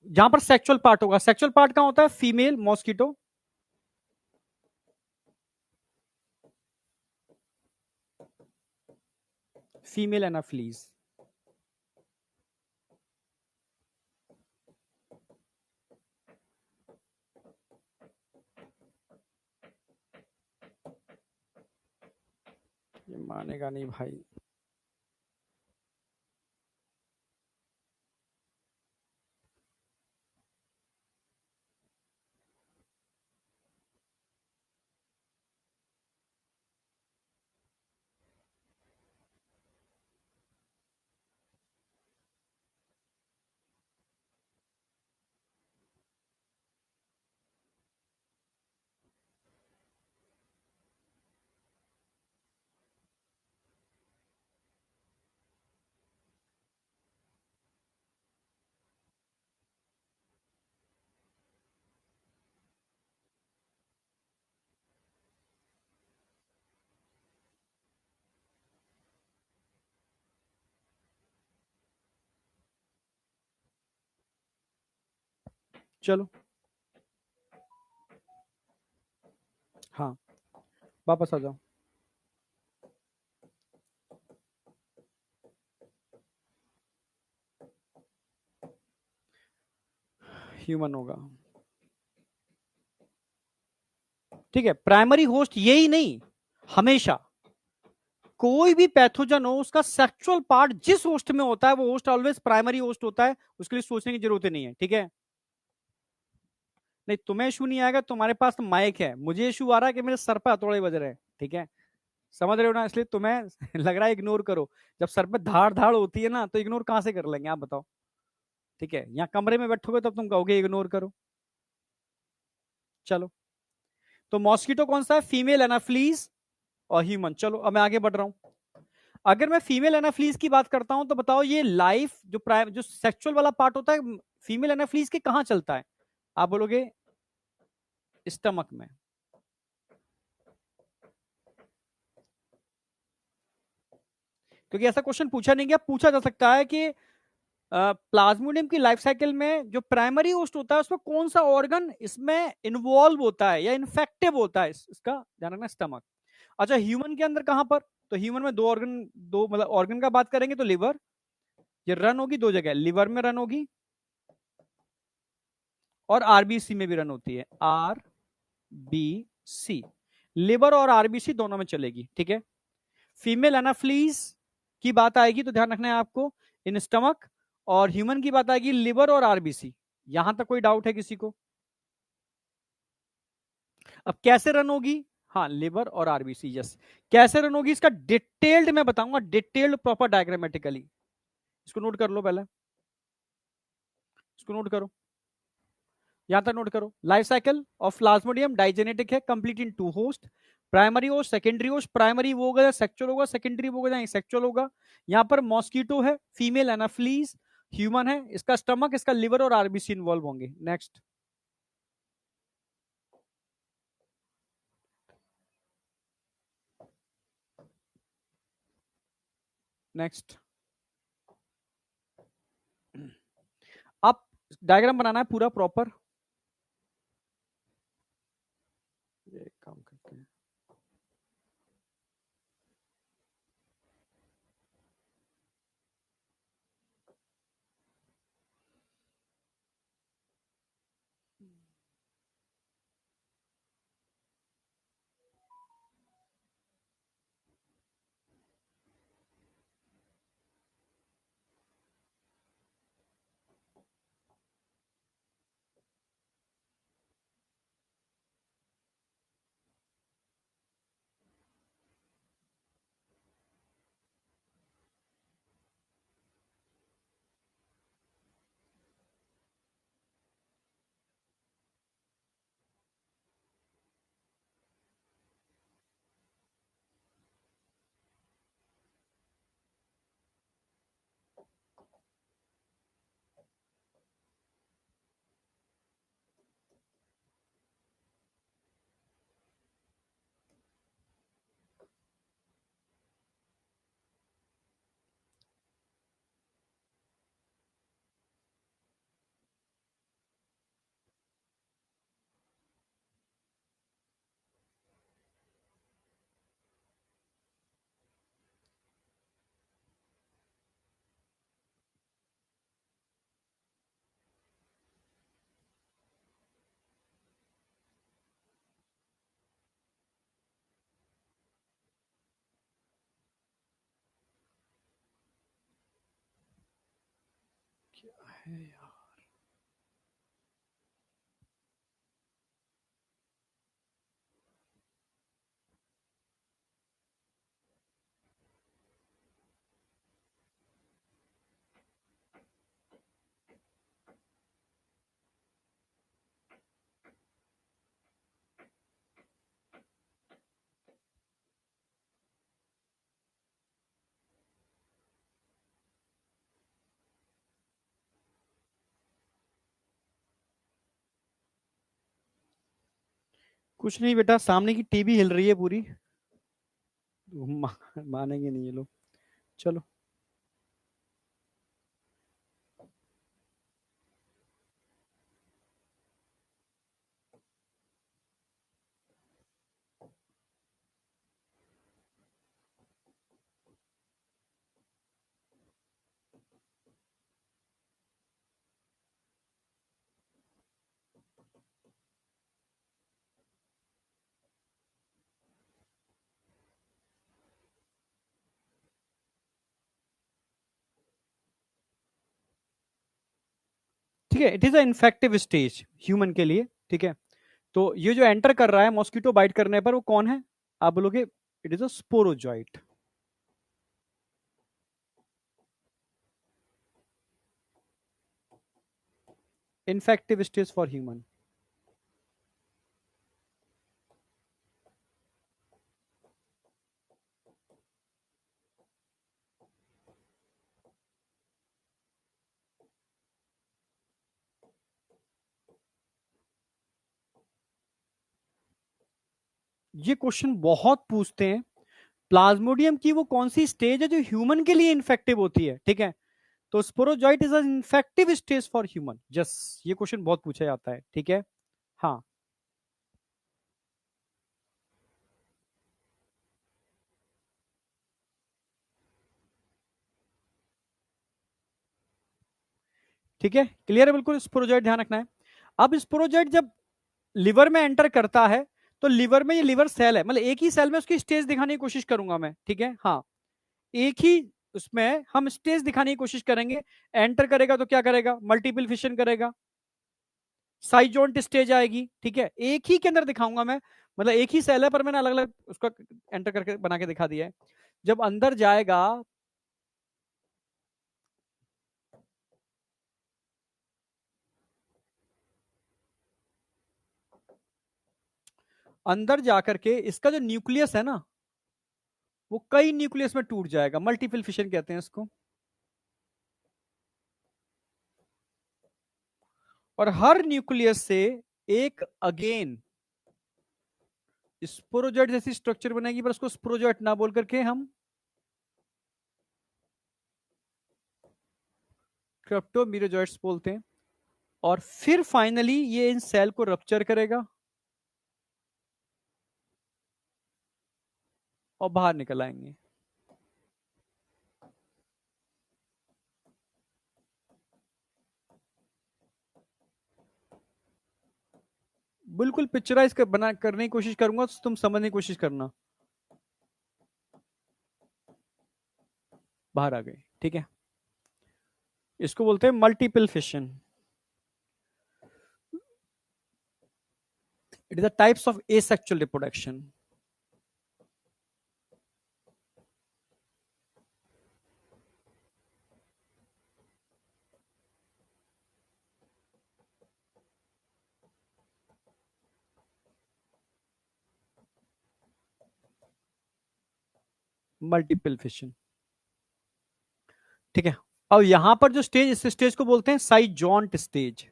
जहां पर सेक्सुअल पार्ट होगा, सेक्सुअल पार्ट कहां होता है? Female mosquito, female Anopheles. ये मानेगा नहीं भाई। चलो हाँ, वापस आ जाओ। ह्यूमन होगा, ठीक है। प्राइमरी होस्ट यही नहीं, हमेशा कोई भी पैथोजन हो, उसका सेक्सुअल पार्ट जिस होस्ट में होता है वो होस्ट ऑलवेज प्राइमरी होस्ट होता है, उसके लिए सोचने की जरूरत ही नहीं है, ठीक है। नहीं, तुम्हें इशू नहीं आएगा, तुम्हारे पास तो माइक है, मुझे इशू आ रहा है कि मेरे सर पे हथौड़े बज रहे हैं, ठीक है। समझ रहे हो ना, इसलिए तुम्हें लग रहा है इग्नोर करो। जब सर पे धाड़ धाड़ होती है ना, तो इग्नोर कहां से कर लेंगे आप बताओ? ठीक है, यहाँ कमरे में बैठोगे तब तुम कहोगे इग्नोर करो। चलो, तो मॉस्किटो कौन सा है? फीमेल एनाफ्लीज और ह्यूमन। चलो अब मैं आगे बढ़ रहा हूं। अगर मैं फीमेल एनाफ्लीज की बात करता हूं तो बताओ ये लाइफ जो सेक्सुअल वाला पार्ट होता है फीमेल एनाफ्लीज के कहां चलता है? आप बोलोगे स्टमक में। क्योंकि ऐसा क्वेश्चन पूछा नहीं गया, पूछा जा सकता है कि प्लाज्मोडियम की लाइफ साइकिल में जो प्राइमरी होस्ट होता है उसमें कौन सा ऑर्गन इसमें इन्वॉल्व होता है या इन्फेक्टिव होता है, इसका ध्यान रखना स्टमक। अच्छा ह्यूमन के अंदर कहां पर? तो ह्यूमन में दो ऑर्गन, दो मतलब ऑर्गन का बात करेंगे तो लिवर, ये रन होगी दो जगह, लिवर में रन होगी और आरबीसी में भी रन होती है, आरबीसी। लिवर और आरबीसी दोनों में चलेगी, ठीक है। फीमेल एनाफ्लीज की बात आएगी तो ध्यान रखना है आपको इन स्टमक, और ह्यूमन की बात आएगी लिवर और आरबीसी। यहां तक कोई डाउट है किसी को? अब कैसे रन होगी? हाँ लिवर और आरबीसी, यस। कैसे रन होगी इसका डिटेल्ड मैं बताऊंगा, डिटेल्ड प्रॉपर डायग्रामेटिकली। इसको नोट कर लो पहले, इसको नोट करो, यहां तक नोट करो। Life cycle of Plasmodium digenetic है, complete in two host, primary host secondary host. Primary वो होगा सेक्चुअल होगा, सेकेंडरी वो होगा सेक्चुअल होगा। यहां पर मॉस्किटो है, फीमेल एनाफ्लीज, ह्यूमन है, इसका स्टमक, इसका लिवर और आरबीसी इन्वॉल्व होंगे। Next, next. आप डायग्राम बनाना है पूरा प्रॉपर। ये काम करते हैं। क्या है यार? कुछ नहीं बेटा, सामने की टीवी हिल रही है पूरी। मानेंगे नहीं ये लोग। चलो, ठीक है। It is a infective stage human के लिए, ठीक है। तो ये जो एंटर कर रहा है मॉस्किटो बाइट करने पर, वो कौन है? आप बोलोगे it is a sporozoite. Infective stage for human. ये क्वेश्चन बहुत पूछते हैं। प्लाज्मोडियम की वो कौन सी स्टेज है जो ह्यूमन के लिए इन्फेक्टिव होती है, ठीक है? तो sporozoite is an infective stage for human. जस ये क्वेश्चन बहुत पूछा जाता है, ठीक है? हाँ, ठीक है, क्लियर है बिल्कुल। स्पोरोजॉइट ध्यान रखना है। अब स्पोरोजॉइट जब लिवर में एंटर करता है, तो लिवर में ये लिवर सेल है, मतलब एक ही सेल में उसकी स्टेज दिखाने की कोशिश करूंगा मैं, ठीक है? हाँ, एक ही उसमें हम स्टेज दिखाने की कोशिश करेंगे। एंटर करेगा तो क्या करेगा? मल्टीपल फिशन करेगा, साइजोंट स्टेज आएगी, ठीक है? एक ही के अंदर दिखाऊंगा मैं, मतलब एक ही सेल है पर मैंने अलग अलग उसका एंटर करके बना के दिखा दिया है। जब अंदर जाएगा, अंदर जाकर के इसका जो न्यूक्लियस है ना, वो कई न्यूक्लियस में टूट जाएगा, मल्टीपल फिशन कहते हैं इसको। और हर न्यूक्लियस से एक अगेन स्पोरोजोइट जैसी स्ट्रक्चर बनेगी, पर उसको स्पोरोजोइट ना बोल करके हम क्रिप्टोमीरोजोइट्स बोलते हैं। और फिर फाइनली ये इन सेल को रप्चर करेगा और बाहर निकल आएंगे। बिल्कुल पिक्चराइज कर बना करने की कोशिश करूंगा तो तुम समझने की कोशिश करना। बाहर आ गए, ठीक है? इसको बोलते हैं multiple fission. It is the types of asexual reproduction. Multiple fission, ठीक है? अब यहां पर जो स्टेज, इस स्टेज को बोलते हैं साइजॉन्ट स्टेज।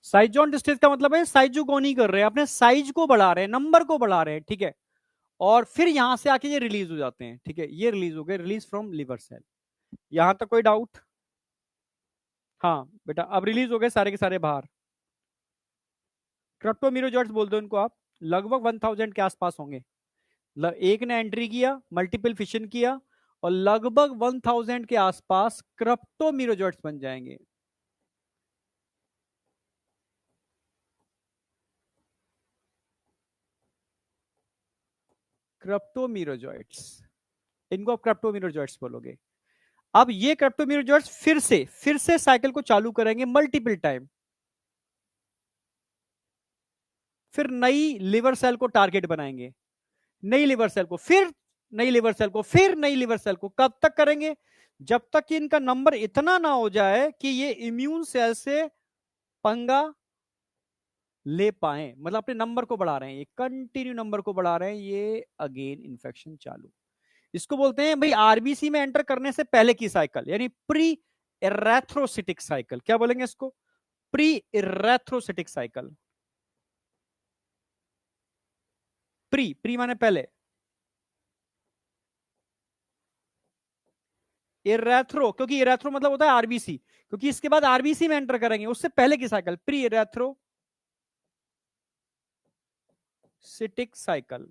साइजॉन्ट स्टेज का मतलब है साइजोगोनी कर रहे हैं, अपने साइज को बढ़ा रहे हैं, नंबर को बढ़ा रहे हैं, ठीक है? और फिर यहां से आके ये रिलीज हो जाते हैं, ठीक है? ये रिलीज हो गए, रिलीज फ्रॉम लिवर सेल। यहां तक कोई डाउट? हाँ बेटा, अब रिलीज हो गए सारे के सारे बाहर। क्रिप्टोमीरोजॉइट्स बोल दो इनको आप। लगभग 1000 के आसपास होंगे। एक ने एंट्री किया, मल्टीपल फिशन किया, और लगभग 1000 के आसपास क्रिप्टोमीरोजॉइट्स बन जाएंगे। क्रिप्टोमीरोजॉइट्स, इनको आप क्रिप्टोमीरोजॉइट्स बोलोगे। अब ये क्रिप्टोमीरोजॉइट्स फिर से साइकिल को चालू करेंगे मल्टीपल टाइम। फिर नई लिवर सेल को टारगेट बनाएंगे, नई लिवर सेल को, फिर नई लिवर सेल को, फिर नई लिवर सेल को। कब तक करेंगे? जब तक कि इनका नंबर इतना ना हो जाए कि ये इम्यून सेल से पंगा ले पाए। मतलब अपने नंबर को बढ़ा रहे हैं, ये कंटिन्यू नंबर को बढ़ा रहे हैं, ये अगेन इंफेक्शन चालू। इसको बोलते हैं भाई आरबीसी में एंटर करने से पहले की साइकिल, यानी प्री इरेथ्रोसिटिक साइकिल। क्या बोलेंगे इसको? Pre erythrocytic cycle. Pre pre माने पहले, इरेथ्रो क्योंकि इरेथ्रो मतलब होता है आरबीसी, क्योंकि इसके बाद आरबीसी में एंटर करेंगे, उससे पहले की cycle pre erythrocytic cycle.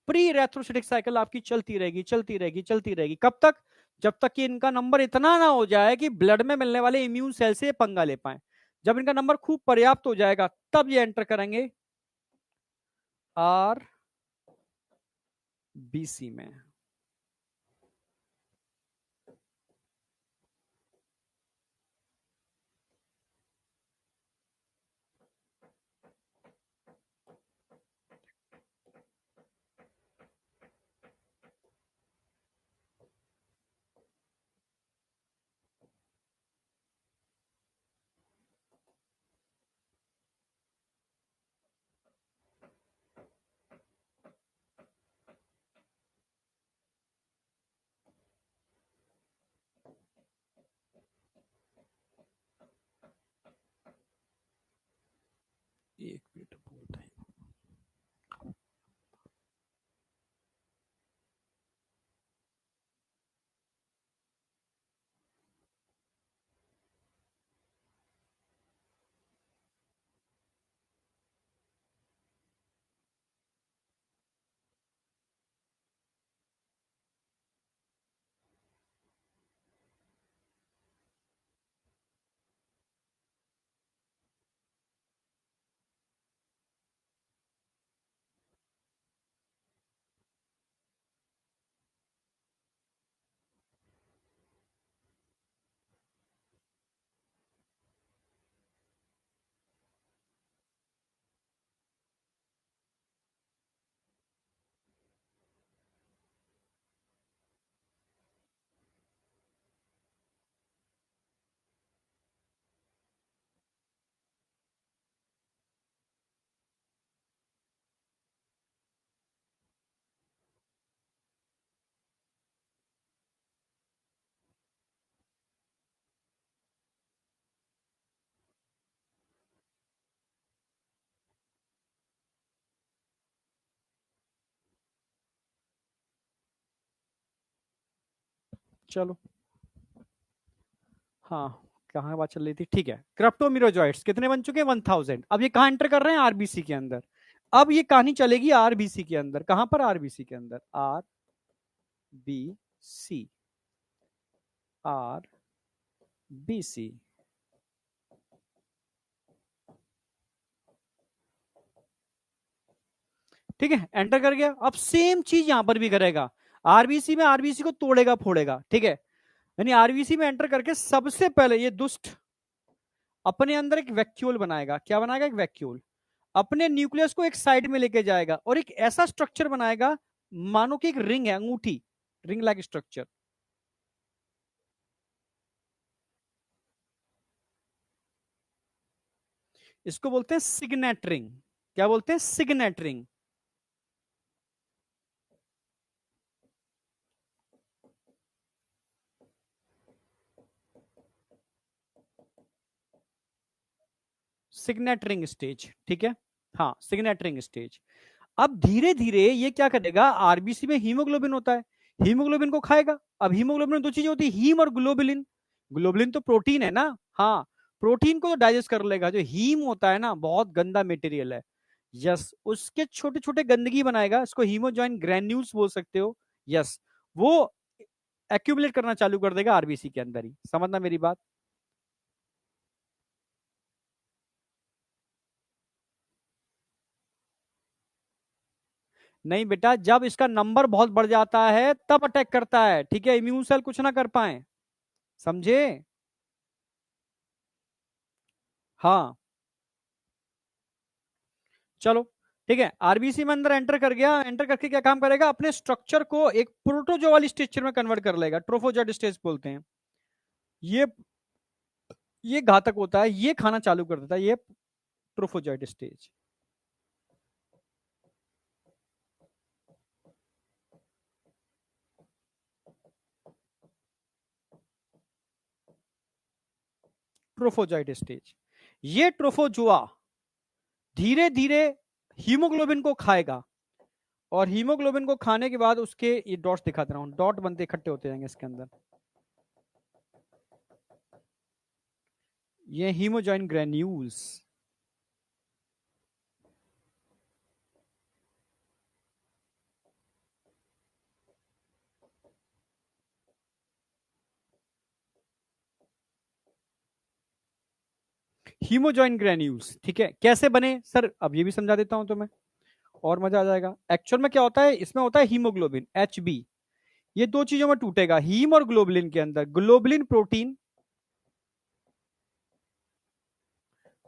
Pre erythrocytic cycle आपकी चलती रहेगी, चलती रहेगी, चलती रहेगी। कब तक? जब तक कि इनका नंबर इतना ना हो जाए कि ब्लड में मिलने वाले इम्यून सेल से पंगा ले पाए। जब इनका नंबर खूब पर्याप्त हो जाएगा, तब ये एंटर करेंगे आर बीसी में। चलो, हाँ, कहाँ बात चल रही थी, ठीक है। क्रिप्टोमिरोजॉइट्स कितने बन चुके हैं? 1000। अब ये कहाँ एंटर कर रहे हैं? आरबीसी के अंदर। अब ये कहानी चलेगी आरबीसी के अंदर। कहां पर? आरबीसी के अंदर। R B C, R B C. ठीक है, एंटर कर गया। अब सेम चीज यहां पर भी करेगा। आरबीसी में आरबीसी को तोड़ेगा फोड़ेगा, ठीक है। यानी आरबीसी में एंटर करके सबसे पहले ये दुष्ट अपने अंदर एक वैक्यूल बनाएगा। क्या बनाएगा? एक वैक्यूल। अपने न्यूक्लियस को एक साइड में लेके जाएगा और एक ऐसा स्ट्रक्चर बनाएगा मानो कि एक रिंग है, अंगूठी, रिंग लाइक स्ट्रक्चर। इसको बोलते हैं सिग्नेट रिंग। क्या बोलते हैं? Signet ring. Signet ring stage, ठीक है। हाँ, सिग्नेट रिंग स्टेज। अब धीरे धीरे ये क्या करेगा? आरबीसी में हीमोग्लोबिन होता है, हीमोग्लोबिन को खाएगा। अब हीमोग्लोबिन में दो चीजें होती है, हीम और ग्लोबुलिन। ग्लोबुलिन तो प्रोटीन है ना, हाँ, प्रोटीन को तो डाइजेस्ट कर लेगा। जो हीम होता है ना, बहुत गंदा मटेरियल है। यस, उसके छोटे छोटे गंदगी बनाएगा, इसको हीमोजॉइन ग्रैन्यूल्स बोल सकते हो। यस, वो एक्यूमुलेट करना चालू कर देगा आरबीसी के अंदर ही। समझना मेरी बात। नहीं बेटा, जब इसका नंबर बहुत बढ़ जाता है तब अटैक करता है, ठीक है। इम्यून सेल कुछ ना कर पाए, समझे? हाँ, चलो, ठीक है। आरबीसी में अंदर एंटर कर गया। एंटर करके क्या काम करेगा? अपने स्ट्रक्चर को एक प्रोटोजोअल स्ट्रक्चर में कन्वर्ट कर लेगा, ट्रोफोजोइट स्टेज बोलते हैं। ये ये घातक होता है, ये खाना चालू कर देता है, ये ट्रोफोजोइट स्टेज। Trophozoite stage. ये ट्रोफोजोआ धीरे धीरे हीमोग्लोबिन को खाएगा, और हीमोग्लोबिन को खाने के बाद उसके ये डॉट्स दिखाते रहा हूं, डॉट बनते इकट्ठे होते जाएंगे इसके अंदर। ये हीमोजॉइन ग्रेन्यूल्स। हीमोजॉइन ग्रेन्यूल्स, ठीक है। कैसे बने सर? अब ये भी समझा देता हूं तुम्हें, और मजा आ जाएगा। एक्चुअल में क्या होता है? इसमें होता है हीमोग्लोबिन, एचबी। ये दो चीजों में टूटेगा, हीम और ग्लोबुलिन के अंदर। ग्लोबुलिन प्रोटीन,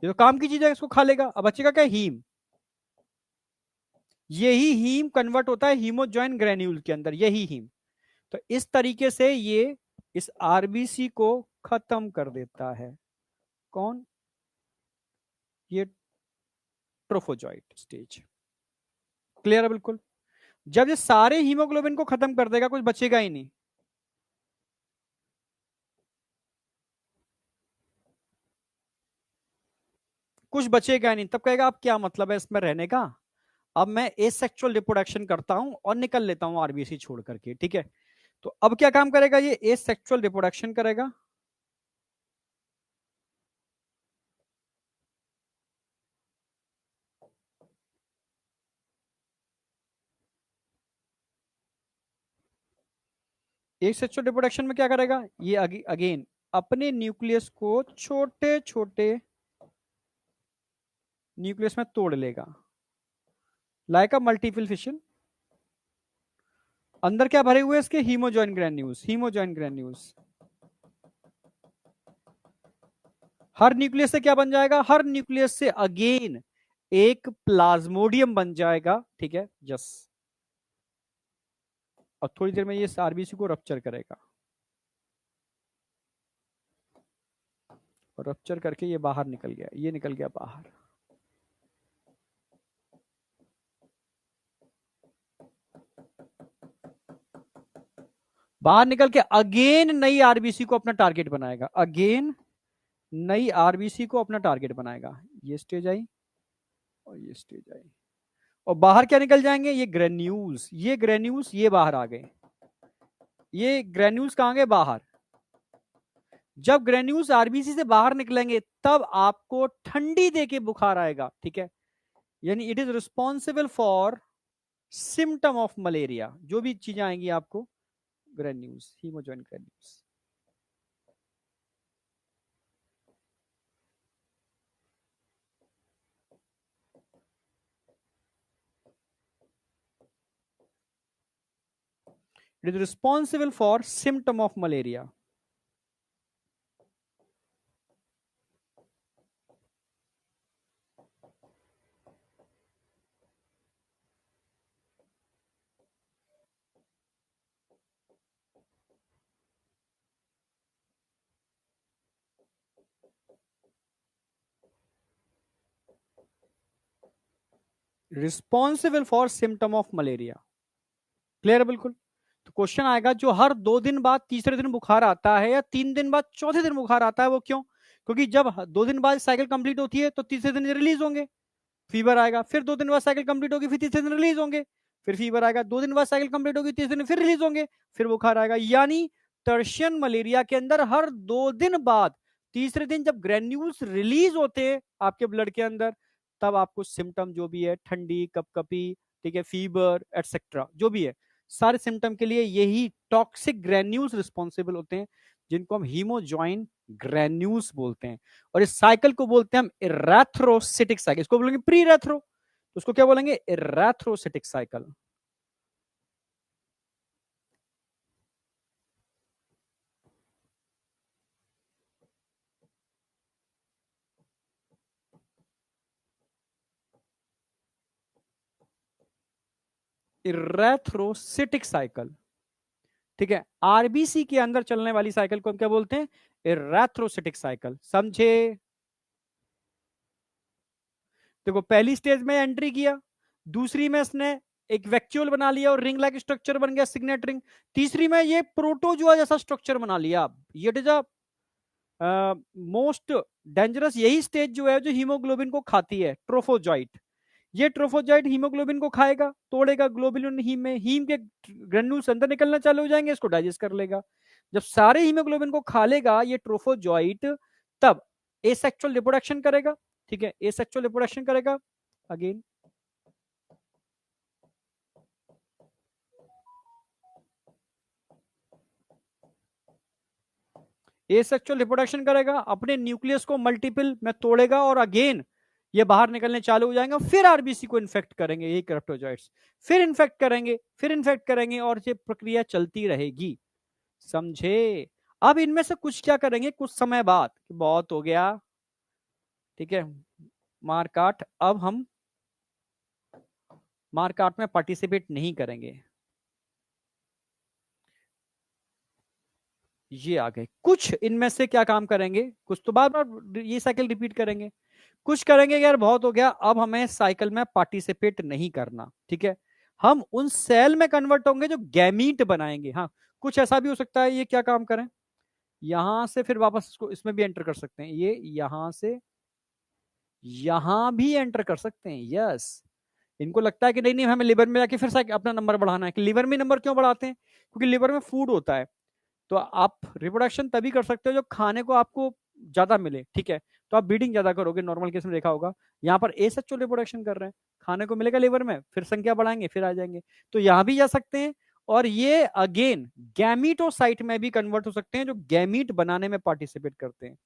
ये तो काम की चीज है, इसको खा लेगा। अब बचेगा क्या? हीम। यही हीम कन्वर्ट होता है हीमोजॉइन ग्रेन्यूल के अंदर, यही हीम। तो इस तरीके से ये इस आरबीसी को खत्म कर देता है। कौन? ये ट्रोफोजॉइट स्टेज। क्लियर है बिल्कुल? जब ये सारे हीमोग्लोबिन को खत्म कर देगा, कुछ बचेगा ही नहीं। कुछ बचेगा ही नहीं। तब कहेगा अब क्या मतलब है इसमें रहने का? अब मैं एसेक्सुअल रिप्रोडक्शन करता हूं और निकल लेता हूं आरबीसी छोड़ करके, ठीक है। तो अब क्या काम करेगा? ये एसेक्सुअल रिप्रोडक्शन करेगा। एसेक्सुअल रिप्रोडक्शन में क्या करेगा? ये अगेन अपने न्यूक्लियस को छोटे छोटे न्यूक्लियस में तोड़ लेगा, लाइक अ मल्टीपल फिशन। अंदर क्या भरे हुए इसके? हीमोजॉइन ग्रेन्यूल्स, हीमोजॉइन ग्रेन्यूल्स। हर न्यूक्लियस से क्या बन जाएगा? हर न्यूक्लियस से अगेन एक प्लाज्मोडियम बन जाएगा, ठीक है। जस, और थोड़ी देर में ये आरबीसी को रप्चर करेगा, और रप्चर करके ये बाहर निकल गया, ये निकल गया बाहर। बाहर निकल के अगेन नई आरबीसी को अपना टारगेट बनाएगा, अगेन नई आरबीसी को अपना टारगेट बनाएगा। ये स्टेज आई और ये स्टेज आई, और बाहर क्या निकल जाएंगे? ये ग्रेन्यूल्स, ये ग्रेन्यूल्स ये बाहर आ गए। ये ग्रेन्यूल्स कहां गए? बाहर। जब ग्रेन्यूल्स आरबीसी से बाहर निकलेंगे तब आपको ठंडी देके बुखार आएगा, ठीक है। यानी it is responsible for symptom of malaria. जो भी चीजें आएंगी आपको, granules, haemozoin granules. It is responsible for symptom of malaria. Responsible for symptom of malaria. Clear है बिल्कुल। तो क्वेश्चन आएगा, जो हर 2 दिन बाद तीसरे दिन बुखार आता है या 3 दिन बाद चौथे दिन बुखार आता है, वो क्यों? क्योंकि जब 2 दिन बाद साइकिल कंप्लीट होती है तो तीसरे दिन रिलीज होंगे, फीवर आएगा। फिर 2 दिन बाद साइकिल कंप्लीट होगी, फिर तीसरे दिन रिलीज होंगे, फिर फीवर आएगा। 2 दिन बाद साइकिल कंप्लीट होगी, तीसरे दिन फिर रिलीज होंगे, फिर बुखार आएगा। यानी टर्शियन मलेरिया के अंदर हर 2 दिन बाद तीसरे दिन जब ग्रेन्यूल्स रिलीज होते हैं आपके ब्लड के अंदर, तब आपको सिम्टम जो भी है, ठंडी, कपकपी, ठीक है, फीवर एटसेट्रा, जो भी है, सारे सिम्टम के लिए यही टॉक्सिक ग्रेन्यूल्स रिस्पॉन्सिबल होते हैं, जिनको हम हीमोजॉइन ग्रेन्यूल्स बोलते हैं। और इस साइकिल को बोलते हैं हम इरेथ्रोसिटिक साइकिल। इसको बोलेंगे प्री रेथ्रो, तो उसको क्या बोलेंगे? इरेथ्रोसिटिक साइकिल। इरेथ्रोसिटिक साइकिल, ठीक है। आरबीसी के अंदर चलने वाली साइकिल को हम क्या बोलते हैं? इरेथ्रोसिटिक साइकिल। समझे? देखो, पहली स्टेज में एंट्री किया, दूसरी में इसने एक वैक्यूल बना लिया और रिंग लाइक स्ट्रक्चर बन गया, सिग्नेट रिंग। तीसरी में ये प्रोटोजुआ जैसा स्ट्रक्चर बना लिया। ये इज अ मोस्ट डेंजरस यही स्टेज जो है जो हीमोग्लोबिन को खाती है, ट्रोफोजॉइट। ये ट्रोफोजॉइट हीमोग्लोबिन को खाएगा, तोड़ेगा, ग्लोबिन हीम में, हीम के ग्रेन्यूल्स अंदर निकलना चालू हो जाएंगे, इसको डाइजेस्ट कर लेगा। जब सारे हीमोग्लोबिन को खा लेगा ये ट्रोफोजॉइट, तब एसेक्सुअल रिप्रोडक्शन करेगा, ठीक है, एसेक्सुअल रिप्रोडक्शन करेगा। अगेन एसेक्सुअल रिप्रोडक्शन करेगा, अपने न्यूक्लियस को मल्टीपल में तोड़ेगा और अगेन ये बाहर निकलने चालू हो जाएगा। फिर आरबीसी को इन्फेक्ट करेंगे ये क्रिप्टोजॉइट्स, फिर इन्फेक्ट करेंगे, फिर इन्फेक्ट करेंगे, और ये प्रक्रिया चलती रहेगी। समझे? अब इनमें से कुछ क्या करेंगे कुछ समय बाद कि बहुत हो गया, ठीक है, मारकाट, अब हम मारकाट में पार्टिसिपेट नहीं करेंगे। ये आ गए कुछ इनमें से क्या काम करेंगे, कुछ तो बार बार ये साइकिल रिपीट करेंगे, कुछ करेंगे यार बहुत हो गया, अब हमें साइकिल में पार्टिसिपेट नहीं करना, ठीक है। हम उन सेल में कन्वर्ट होंगे जो गैमीट बनाएंगे। हाँ, कुछ ऐसा भी हो सकता है ये क्या काम करें, यहां से फिर वापस इसको इसमें भी एंटर कर सकते हैं, ये यहां से यहां भी एंटर कर सकते हैं। यस, इनको लगता है कि नहीं नहीं हमें लिवर में जाके फिर से अपना नंबर बढ़ाना है। कि लिवर में नंबर क्यों बढ़ाते हैं? क्योंकि लिवर में फूड होता है। तो आप रिप्रोडक्शन तभी कर सकते हो जो खाने को आपको ज्यादा मिले, ठीक है। तो आप ब्रीडिंग ज्यादा करोगे, नॉर्मल केस में देखा होगा। यहाँ पर एसेक्सुअल रिप्रोडक्शन कर रहे हैं, खाने को मिलेगा लिवर में, फिर संख्या बढ़ाएंगे, फिर आ जाएंगे। तो यहाँ भी जा सकते हैं, और ये अगेन गैमीटोसाइट में भी कन्वर्ट हो सकते हैं जो गैमीट बनाने में पार्टिसिपेट करते हैं।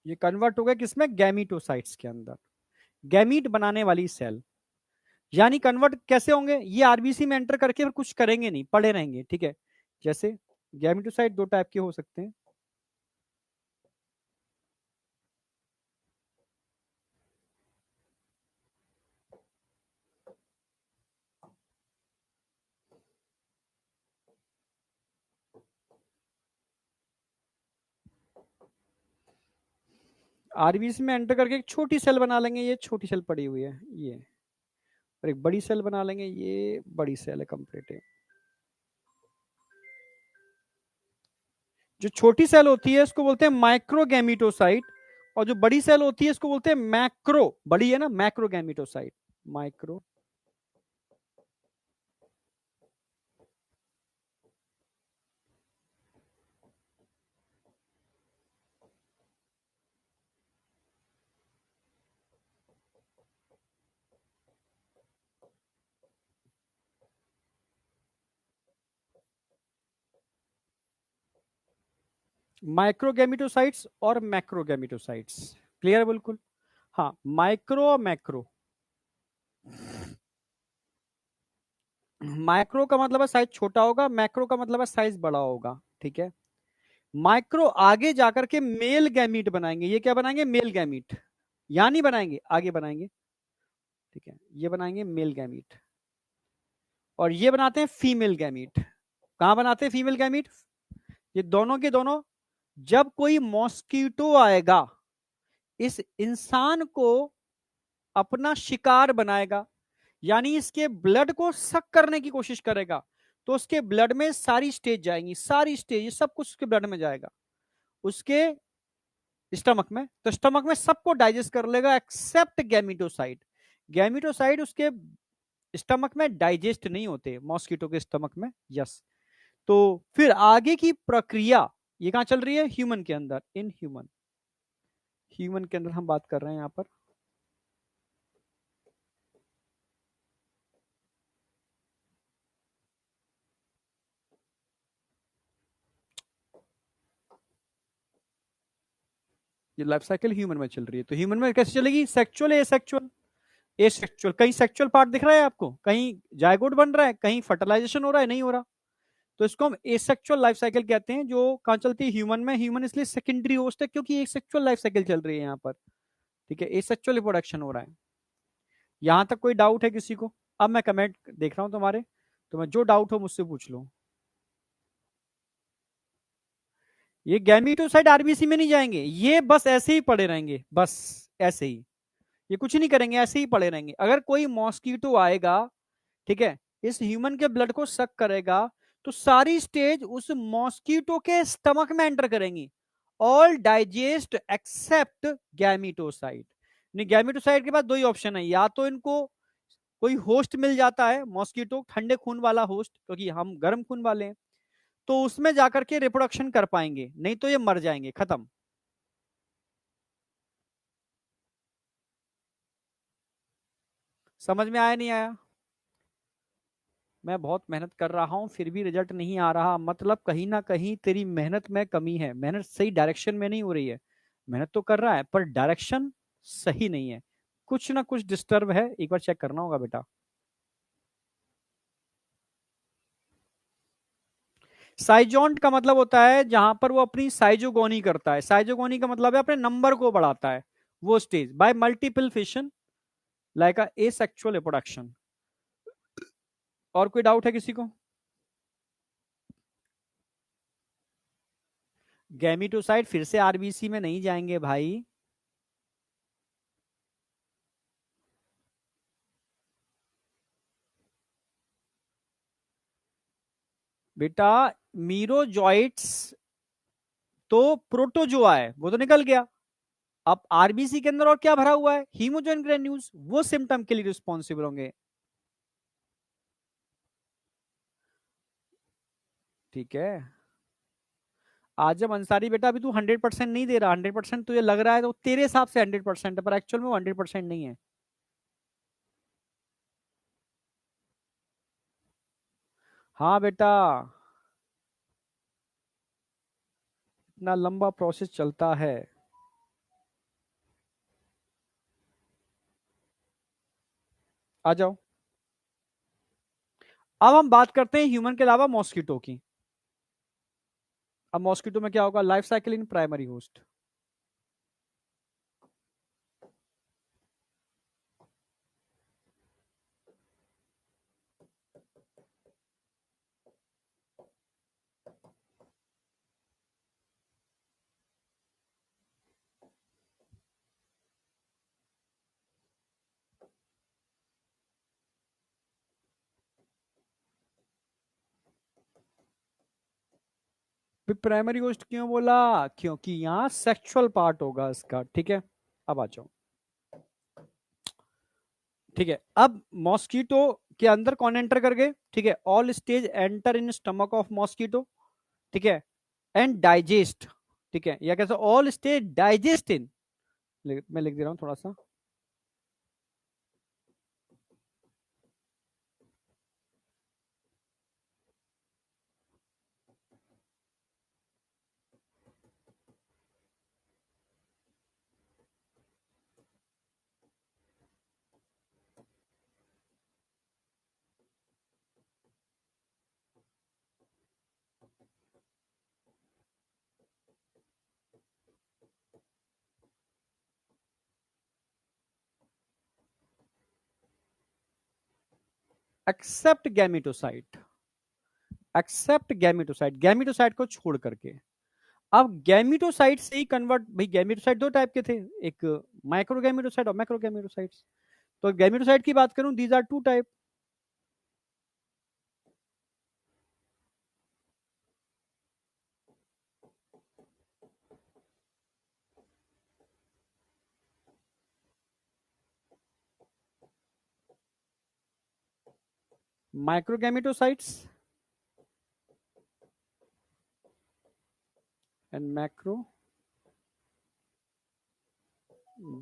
ये कन्वर्ट हो गया किसमें? गैमीटोसाइट्स के अंदर, गैमीट बनाने वाली सेल। यानी कन्वर्ट कैसे होंगे? ये आरबीसी में एंटर करके फिर कुछ करेंगे नहीं, पड़े रहेंगे, ठीक है। जैसे गैमेटोसाइट दो टाइप के हो सकते हैं। आरबीसी में एंटर करके एक छोटी सेल बना लेंगे, ये छोटी सेल पड़ी हुई है ये, और एक बड़ी सेल बना लेंगे, ये बड़ी सेल है कंप्लीट है। जो छोटी सेल होती है इसको बोलते हैं माइक्रोगैमिटोसाइट, और जो बड़ी सेल होती है इसको बोलते हैं मैक्रो, बड़ी है ना, मैक्रोगैमिटोसाइट। माइक्रो माइक्रोगैमिटोसाइट्स और मैक्रोगैमिटोसाइट्स, क्लियर है बिल्कुल। हाँ, माइक्रो और मैक्रो। माइक्रो का मतलब है साइज छोटा होगा, मैक्रो का मतलब है साइज बड़ा होगा, ठीक है। माइक्रो आगे जाकर के मेल गैमीट बनाएंगे, ये क्या बनाएंगे, मेल गैमीट, या नहीं बनाएंगे, आगे बनाएंगे, ठीक है, ये बनाएंगे मेल गैमीट। और ये बनाते हैं फीमेल गैमीट। कहां बनाते हैं फीमेल गैमीट, ये दोनों के दोनों। जब कोई मॉस्किटो आएगा, इस इंसान को अपना शिकार बनाएगा, यानी इसके ब्लड को सक करने की कोशिश करेगा, तो उसके ब्लड में सारी स्टेज जाएंगी, सारी स्टेज, ये सब कुछ उसके ब्लड में जाएगा, उसके स्टमक में। तो स्टमक में सबको डाइजेस्ट कर लेगा एक्सेप्ट गैमिटोसाइट। गैमिटोसाइट उसके स्टमक में डाइजेस्ट नहीं होते, मॉस्किटो के स्टमक में, यस। तो फिर आगे की प्रक्रिया ये कहां चल रही है, ह्यूमन के अंदर, इन ह्यूमन, ह्यूमन के अंदर हम बात कर रहे हैं यहां पर। ये लाइफ साइकिल ह्यूमन में चल रही है, तो ह्यूमन में कैसे चलेगी, सेक्चुअल एसेक्चुअल। एसेक्चुअल, कहीं सेक्चुअल पार्ट दिख रहा है आपको, कहीं जायगोट बन रहा है, कहीं फर्टिलाइजेशन हो रहा है, नहीं हो रहा, तो इसको हम एसेक्चुअल लाइफ साइकिल कहते हैं। जो कहां चलती है, ह्यूमन में। ह्यूमन इसलिए सेकेंडरी होस्ट है क्योंकि एसेक्चुअल लाइफ साइकिल चल रही है यहाँ पर, ठीक है, एसेक्चुअल रिप्रोडक्शन हो रहा है। यहां तक कोई डाउट है किसी को? अब मैं कमेंट देख रहा हूं तुम्हारे, तो मैं जो डाउट हो मुझसे पूछ लो। ये गैमीटोसाइट आरबीसी में नहीं जाएंगे, ये बस ऐसे ही पड़े रहेंगे, बस ऐसे ही, ये कुछ नहीं करेंगे, ऐसे ही पड़े रहेंगे। अगर कोई मॉस्किटो आएगा, ठीक है, इस ह्यूमन के ब्लड को सक करेगा, तो सारी स्टेज उस मॉस्किटो के स्टमक में एंटर करेंगी, ऑल डाइजेस्ट एक्सेप्ट गैमिटोसाइट। नहीं, गैमिटोसाइट के पास दो ही ऑप्शन है, या तो इनको कोई होस्ट मिल जाता है, मॉस्किटो ठंडे खून वाला होस्ट, क्योंकि हम गर्म खून वाले हैं, तो उसमें जाकर के रिप्रोडक्शन कर पाएंगे, नहीं तो ये मर जाएंगे, खत्म। समझ में आया नहीं आया? मैं बहुत मेहनत कर रहा हूं फिर भी रिजल्ट नहीं आ रहा, मतलब कहीं ना कहीं तेरी मेहनत में कमी है, मेहनत सही डायरेक्शन में नहीं हो रही है। मेहनत तो कर रहा है पर डायरेक्शन सही नहीं है, कुछ ना कुछ डिस्टर्ब है, एक बार चेक करना होगा बेटा। साइजोंट का मतलब होता है जहां पर वो अपनी साइजोगोनी करता है, साइजोगोनी का मतलब है अपने नंबर को बढ़ाता है, वो stage by multiple fission, like a asexual reproduction. और कोई डाउट है किसी को? गैमिटोसाइट फिर से आरबीसी में नहीं जाएंगे भाई। बेटा मीरोजॉइट्स तो प्रोटोजोआ है, वो तो निकल गया। अब आरबीसी के अंदर और क्या भरा हुआ है, हीमोजोइन ग्रेन्यूल्स, वो सिम्टम के लिए रिस्पॉन्सिबल होंगे, ठीक है। आजम अंसारी बेटा, अभी तू 100% नहीं दे रहा, 100% तुझे लग रहा है तो तेरे हिसाब से 100% है, पर एक्चुअल में वो 100% नहीं है। हाँ बेटा, इतना लंबा प्रोसेस चलता है। आ जाओ, अब हम बात करते हैं ह्यूमन के अलावा मॉस्किटो की। अब मॉस्किटो में क्या होगा, life cycle in primary host. Primary host क्यों बोला? क्योंकि यहाँ सेक्सुअल पार्ट होगा इसका, ठीक है। अब आ जाओ, ठीक है। अब मॉस्किटो के अंदर कौन एंटर कर गए? ठीक है, all stage enter in stomach of mosquito, ठीक है, एंड डाइजेस्ट, ठीक है, या कैसे ऑल स्टेज डाइजेस्ट इन, मैं लिख दे रहा हूं थोड़ा सा। Except gametocyte, except gametocyte, gametocyte को छोड़ करके। अब गैमिटोसाइट से ही कन्वर्ट, भाई गैमिटोसाइट दो टाइप के थे, एक माइक्रो गैमिटोसाइट और मैक्रो गैमिटोसाइट्स। तो गैमिटोसाइट की बात करूं, these are two type. Micro gametocytes and macro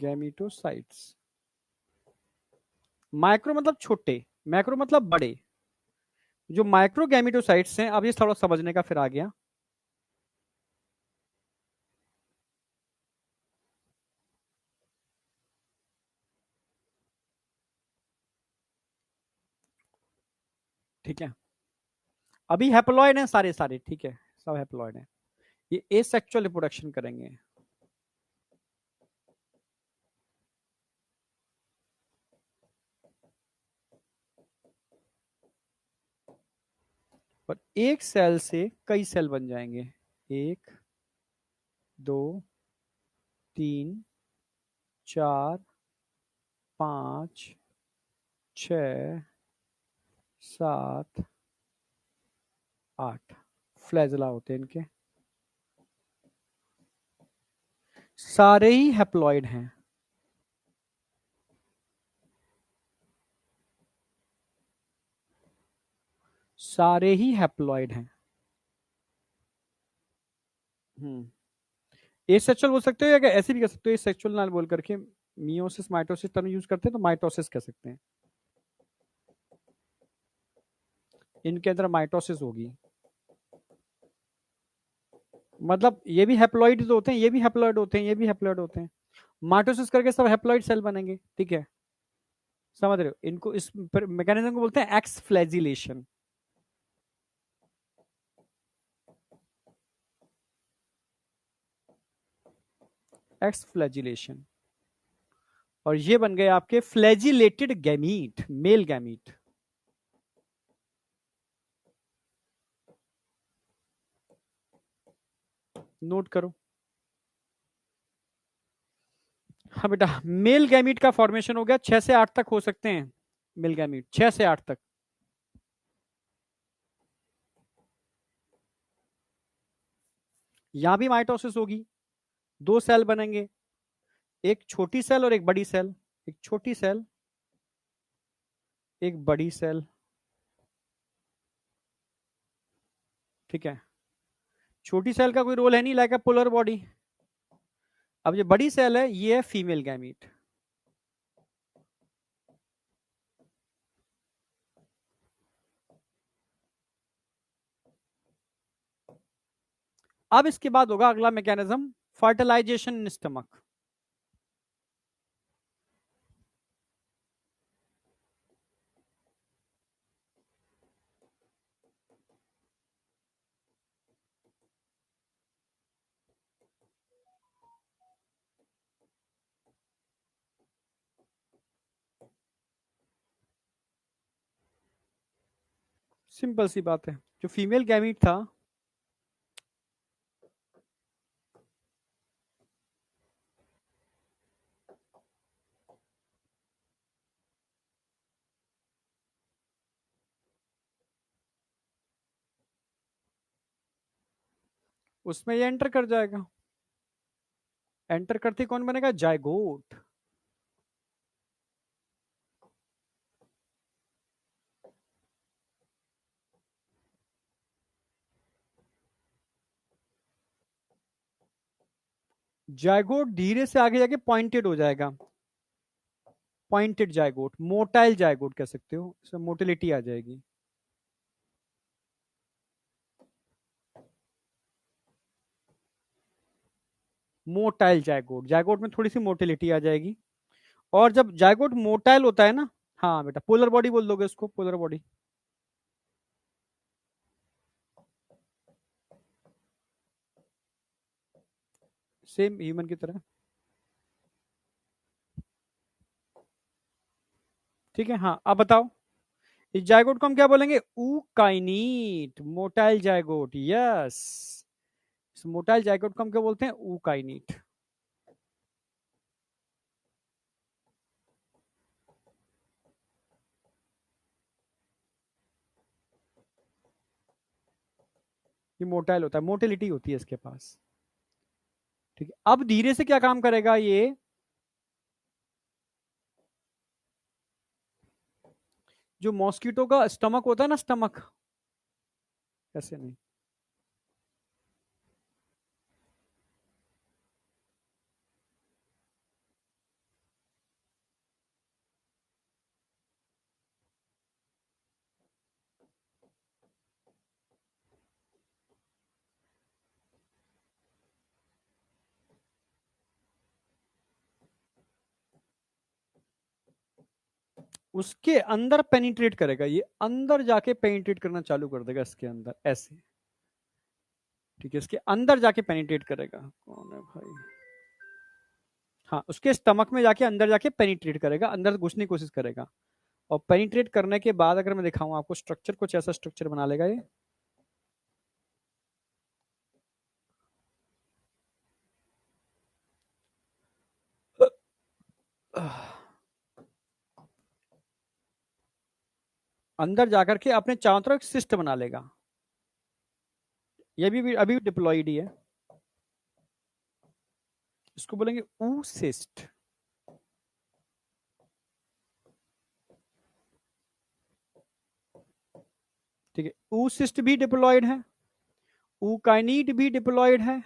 gametocytes. Micro मतलब छोटे, मैक्रो मतलब बड़े। जो माइक्रो गैमिटोसाइट्स हैं, अब ये थोड़ा समझने का फिर आ गया। ठीक है, अभी हैप्लॉइड हैं सारे सारे, ठीक है, सब हैप्लॉइड हैं। ये एसेक्सुअल रिप्रोडक्शन करेंगे। और एक सेल से कई सेल बन जाएंगे, एक, दो, तीन, चार, पांच, छ, सात, आठ, फ्लैजला होते हैं इनके। सारे ही हैप्लॉइड हैं। सारे ही हैप्लॉइड हैं। हम्म, एसेक्सुअल बोल सकते हो या ऐसे भी कह सकते हो, एसेक्सुअल ना बोल करके मियोसिस माइटोसिस टर्म यूज करते हैं तो माइटोसिस कह सकते हैं। इनके अंदर माइटोसिस होगी। मतलब ये भी हैप्लॉइड होते हैं, ये भी हैप्लॉइड होते हैं, ये भी हैप्लॉइड होते हैं। माइटोसिस करके सब हैप्लॉइड सेल बनेंगे, ठीक है। समझ रहे हो? इनको, इस मैकेनिज्म को बोलते हैं एक्स फ्लैजिलेशन। X flagellation. और ये बन गए आपके flagellated gamete, male gamete. Note करो। हाँ बेटा, मेल गैमीट का फॉर्मेशन हो गया, 6 से 8 तक हो सकते हैं मेल गैमीट, 6 से 8 तक। यहां भी माइटोसिस होगी, दो सेल बनेंगे, एक छोटी सेल और एक बड़ी सेल। एक छोटी सेल, एक बड़ी सेल, ठीक है। छोटी सेल का कोई रोल है नहीं, लाइक अ पोलर बॉडी। अब जो बड़ी सेल है, ये है फीमेल गैमीट। अब इसके बाद होगा अगला mechanism, fertilisation in stomach. Simple सी बात है, जो फीमेल गैमीट था, उसमें ये एंटर कर जाएगा। एंटर करते ही कौन बनेगा? जायगोट। जायगोट धीरे से आगे जाके पॉइंटेड हो जाएगा। पॉइंटेड जायगोट, मोटाइल जायगोट कह सकते हो, इसमें मोटिलिटी आ जाएगी। मोटाइल जायगोट, जायगोट में थोड़ी सी मोटिलिटी आ जाएगी। और जब जायगोट मोटाइल होता है ना, हाँ बेटा, पोलर बॉडी बोल दोगे उसको, पोलर बॉडी। सेम ह्यूमन की तरह। ठीक है, हाँ अब बताओ, इस जायगोट को हम क्या बोलेंगे? ऊकाइनीट, मोटाइल जायगोट, यस। इस मोटाइल जायगोट को हम क्या बोलते हैं? ऊकाइनीट। ये मोटाइल होता है, मोटिलिटी होती है इसके पास। ठीक है, अब धीरे से क्या काम करेगा ये? जो मॉस्किटो का स्टमक होता है ना, स्टमक, ऐसे नहीं, उसके अंदर पेनिट्रेट करेगा, ये अंदर जाके पेनिट्रेट करना चालू कर देगा इसके अंदर, ऐसे। ठीक है, इसके अंदर जाके पेनिट्रेट करेगा। कौन है भाई? हाँ, उसके स्टमक में जाके अंदर जाके पेनिट्रेट करेगा, अंदर घुसने की कोशिश करेगा। और पेनिट्रेट करने के बाद अगर मैं दिखाऊं आपको स्ट्रक्चर, कुछ ऐसा स्ट्रक्चर बना लेगा ये। अंदर जाकर के अपने चारों तरफ सिस्ट बना लेगा। ये भी अभी डिप्लॉयड ही है। इसको बोलेंगे ऊसिस्ट। ठीक है, ऊसिस्ट भी डिप्लॉयड है, ऊकाइनीड भी डिप्लॉयड है,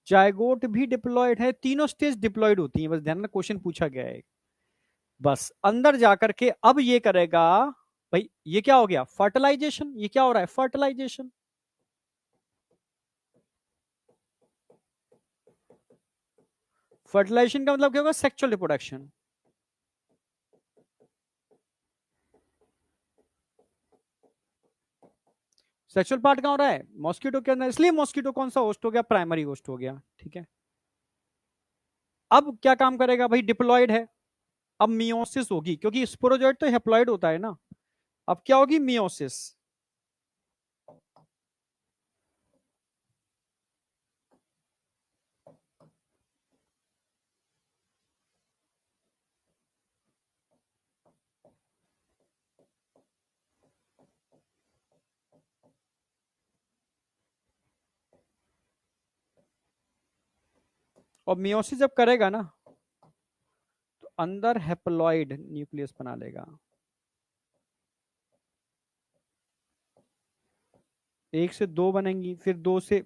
जायगोट भी डिप्लॉयड है। तीनों स्टेज डिप्लॉयड होती हैं, बस ध्यान में क्वेश्चन पूछा गया है। बस अंदर जाकर के अब ये करेगा, भाई ये क्या हो गया? फर्टिलाइजेशन। ये क्या हो रहा है? फर्टिलाइजेशन। फर्टिलाइजेशन का मतलब क्या होगा? Sexual reproduction. सेक्सुअल पार्ट कहां हो रहा है? मॉस्किटो के अंदर, इसलिए मॉस्किटो कौन सा होस्ट हो गया? प्राइमरी होस्ट हो गया। ठीक है, अब क्या काम करेगा भाई? डिप्लॉयड है, अब मियोसिस होगी, क्योंकि स्पोरोजोइट तो हेप्लॉइड होता है ना। अब क्या होगी? मियोसिस। और मियोसिस जब करेगा ना, तो अंदर हेप्लॉइड न्यूक्लियस बना लेगा। एक से दो बनेंगी, फिर दो से,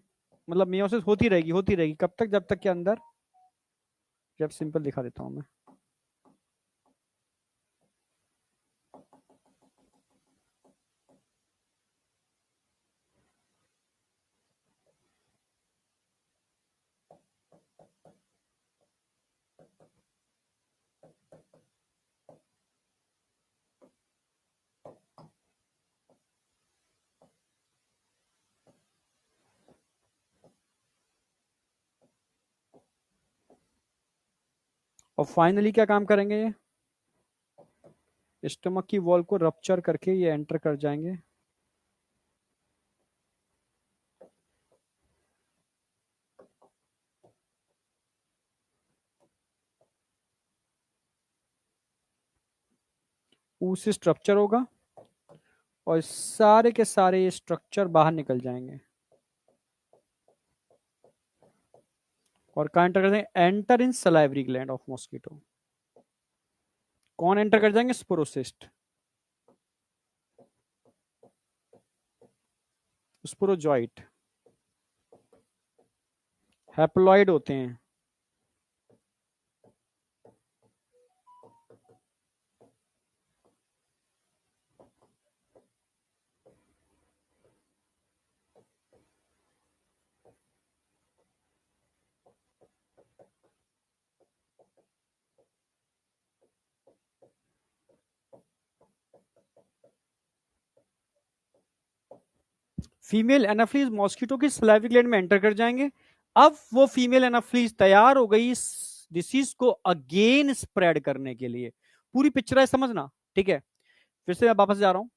मतलब मियोसिस होती रहेगी कब तक? जब तक के अंदर, जब सिंपल दिखा देता हूं मैं। और फाइनली क्या काम करेंगे ये? स्टमक की वॉल को रप्चर करके ये एंटर कर जाएंगे। उस स्ट्रक्चर होगा, और सारे के सारे ये स्ट्रक्चर बाहर निकल जाएंगे। और कहाँ एंटर कर जाएंगे? Enter in salivary gland of mosquito. कौन एंटर कर जाएंगे? स्पोरोसिस्ट, स्पोरोजॉइट, हैप्लॉइड होते हैं। फीमेल एनाफ्लीज मॉस्किटो की सलाइवरी ग्लैंड में एंटर कर जाएंगे। अब वो फीमेल एनाफ्लीज तैयार हो गई इस डिसीज को अगेन स्प्रेड करने के लिए। पूरी पिक्चर है, समझना, ठीक है। फिर से मैं वापस जा रहा हूं।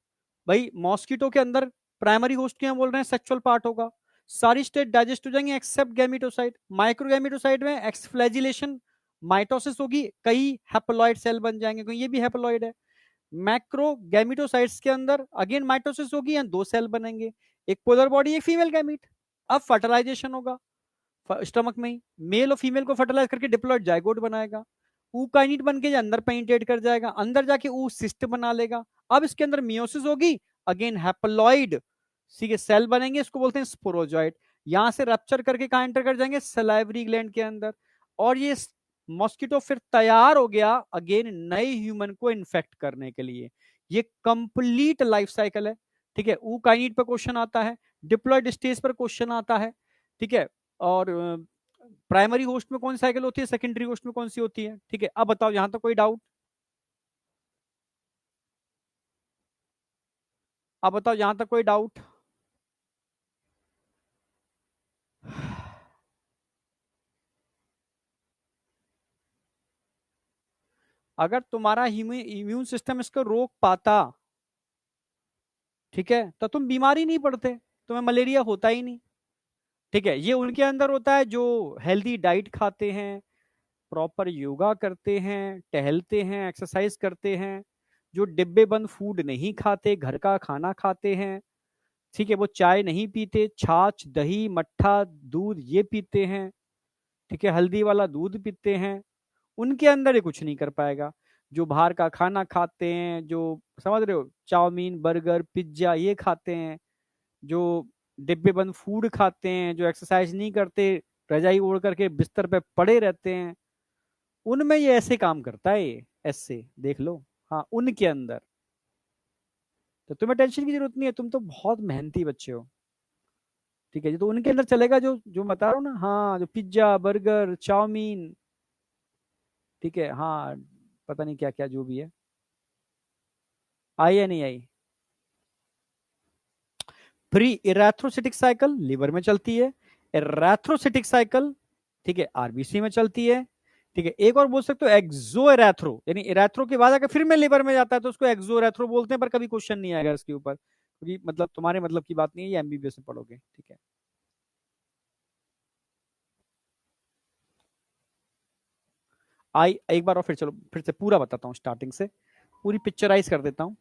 भाई मॉस्किटो के अंदर प्राइमरी होस्ट क्या बोल रहे हैं? सेक्सुअल पार्ट होगा। सारी स्टेट डाइजेस्ट हो जाएंगे एक्सेप्ट गैमेटोसाइट। माइक्रोगैमेटोसाइट में एक्सफ्लैजिलेशन, माइटोसिस होगी, कई हैप्लॉइड सेल बन जाएंगे, क्योंकि ये भी हैप्लॉइड है। मैक्रोगैमेटोसाइट्स के अंदर अगेन माइटोसिस होगी या दो सेल बनेंगे, एक पोलर बॉडी एक फीमेल गैमीट। अब फर्टिलाइजेशन होगा स्टमक में ही, मेल और फीमेल को फर्टिलाइज करके डिप्लॉइड जाइगोट बनाएगा। ऊकाइनिट बन के अंदर पेनिट्रेट कर जाएगा, अंदर जाके ऊ सिस्ट बना लेगा। अब इसके अंदर मियोसिस होगी, अगेन हैप्लॉइड सी के सेल बनेंगे, इसको बोलते हैं स्पोरोजॉइट। यहां से रप्चर करके कहां एंटर कर जाएंगे? सलाइवरी ग्लैंड के अंदर। और ये मॉस्किटो फिर तैयार हो गया अगेन नए ह्यूमन को इन्फेक्ट करने के लिए। ये कंप्लीट लाइफ साइकिल है, ठीक है। ऊकाइनिट पर क्वेश्चन आता है, डिप्लॉयड स्टेज पर क्वेश्चन आता है, ठीक है। और प्राइमरी होस्ट में कौन सी साइकिल होती है, सेकेंडरी होस्ट में कौन सी होती है, ठीक है। अब बताओ यहां तक कोई डाउट? अब बताओ यहां तक कोई डाउट? अगर तुम्हारा इम्यून सिस्टम इसको रोक पाता, ठीक है, तो तुम बीमार ही नहीं पड़ते, तुम्हें मलेरिया होता ही नहीं, ठीक है। ये उनके अंदर होता है जो हेल्दी डाइट खाते हैं, प्रॉपर योगा करते हैं, टहलते हैं, एक्सरसाइज करते हैं, जो डिब्बे बंद फूड नहीं खाते, घर का खाना खाते हैं, ठीक है। वो चाय नहीं पीते, छाछ दही मट्ठा दूध ये पीते हैं, ठीक है, हल्दी वाला दूध पीते हैं। उनके अंदर ये कुछ नहीं कर पाएगा। जो बाहर का खाना खाते हैं, जो समझ रहे हो, चाउमीन बर्गर पिज्जा ये खाते हैं, जो डिब्बे बंद फूड खाते हैं, जो एक्सरसाइज नहीं करते, रजाई ओढ़ करके बिस्तर पे पड़े रहते हैं, उनमें ये ऐसे काम करता है, ये ऐसे देख लो। हाँ, उनके अंदर तो तुम्हें टेंशन की जरूरत नहीं है, तुम तो बहुत मेहनती बच्चे हो, ठीक है। ये तो उनके अंदर चलेगा जो जो बता रहा हूँ ना, हाँ, जो पिज्जा बर्गर चाउमीन, ठीक है, हाँ, पता नहीं क्या क्या जो भी है। आई या नहीं आई? प्री इरेथ्रोसिटिक साइकिल लिवर में चलती है, इरेथ्रोसिटिक साइकिल, ठीक है, आरबीसी में चलती है, ठीक है। एक और बोल सकते हो एक्सो इरेथ्रो, यानी इरेथ्रो के बाद अगर फिर में लिवर में जाता है तो उसको एक्सो इरेथ्रो बोलते हैं, पर कभी क्वेश्चन नहीं आएगा इसके ऊपर, क्योंकि मतलब तुम्हारे मतलब की बात नहीं है, ये एमबीबीएस में पढ़ोगे, ठीक है। आई एक बार और फिर चलो फिर से पूरा बताता हूँ स्टार्टिंग से, पूरी पिक्चराइज कर देता हूँ,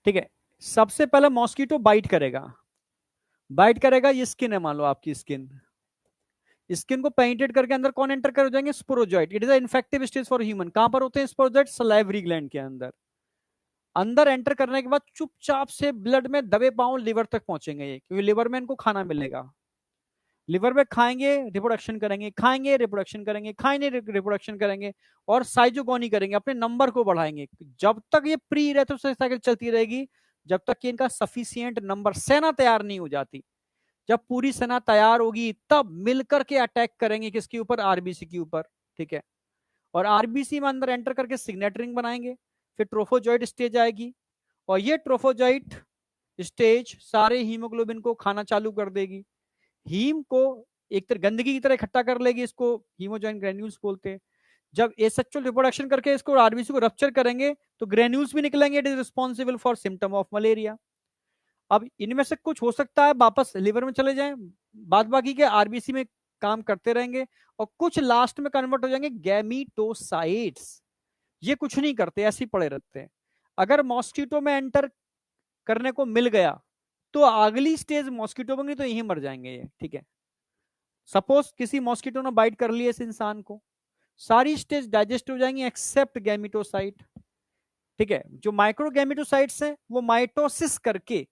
ठीक है। सबसे पहले मॉस्किटो बाइट करेगा, बाइट करेगा, ये स्किन है मान लो आपकी स्किन, स्किन को पेनिट्रेट करके अंदर कौन एंटर कर जाएंगे? Sporozoite. It is infective stage for human. कहां पर होते हैं स्पोरोजॉइट? सलाइवरी ग्लैंड के अंदर। अंदर एंटर करने के बाद चुपचाप से ब्लड में दबे पांव लिवर तक पहुंचेंगे ये, क्योंकि लिवर में इनको खाना मिलेगा। लिवर में खाएंगे रिप्रोडक्शन करेंगे, खाएंगे रिप्रोडक्शन करेंगे, खाएंगे रिप्रोडक्शन करेंगे, और साइजोगोनी करेंगे, अपने नंबर को बढ़ाएंगे। जब तक ये प्री इरेथ्रोसिस साइकिल चलती रहेगी, जब तक कि इनका सफिशियंट नंबर सेना तैयार नहीं हो जाती। जब पूरी सेना तैयार होगी तब मिलकर के अटैक करेंगे किसके ऊपर? आरबीसी के ऊपर, ठीक है। और आरबीसी में अंदर एंटर करके सिग्नेट रिंग बनाएंगे, फिर ट्रोफोजॉइट स्टेज आएगी, और ये ट्रोफोजॉइट स्टेज सारे हीमोग्लोबिन को खाना चालू कर देगी। हीम को एक तरह गंदगी की तरह इकट्ठा कर लेगी, इसको हीमोजॉइन ग्रेन्यूल्स बोलते हैं। जब एसेक्सुअल रिप्रोडक्शन करके इसको आरबीसी को रप्चर करेंगे तो ग्रेन्यूल्स भी निकलेंगे, it is responsible for symptom of malaria. अब इनमें से कुछ हो सकता है वापस लिवर में चले जाएं, बाद बाकी के आरबीसी में काम करते रहेंगे, और कुछ लास्ट में कन्वर्ट हो जाएंगे गैमीटोसाइट्स। ये कुछ नहीं करते, ऐसे ही पड़े रहते हैं। अगर मॉस्किटो में एंटर करने को मिल गया तो अगली स्टेज मॉस्किटो में नहीं तो यहीं मर जाएंगे ये, ठीक है। सपोज किसी मॉस्किटो ने बाइट कर लिया इस इंसान को, सारी स्टेज डाइजेस्ट हो जाएंगी एक्सेप्ट गैमिटोसाइट। ठीक है, जो माइक्रो गैमिटोसाइट्स हैं वो माइटोसिस करके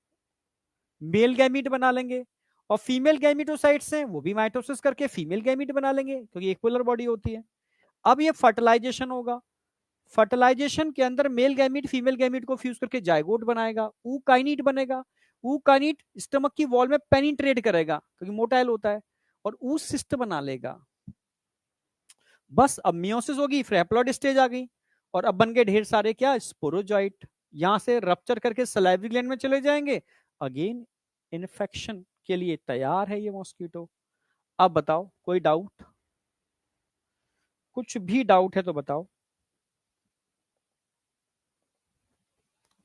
मेल गैमीट बना लेंगे, और फीमेल गैमिटोसाइट्स हैं वो भी माइटोसिस करके फीमेल गैमीट बना लेंगे, क्योंकि एक पोलर बॉडी होती है। अब ये फर्टिलाइजेशन होगा, फर्टिलाइजेशन के अंदर मेल गैमीट फीमेल गैमीट को फ्यूज करके जाइगोट बनाएगा, ऊकाइनिट बनेगा। ऊकाइनिट स्टमक की वॉल में पेनिट्रेट करेगा क्योंकि मोटाइल होता है, और ऊ सिस्ट बना लेगा। बस अब मियोसिस होगी, फिर हैप्लॉइड स्टेज आ गई, और अब बन गए ढेर सारे क्या, स्पोरोजॉइट। यहां से रप्चर करके सलाइवरी ग्लैंड में चले जाएंगे, अगेन इन्फेक्शन के लिए तैयार है ये मॉस्किटो। अब बताओ कोई डाउट, कुछ भी डाउट है तो बताओ।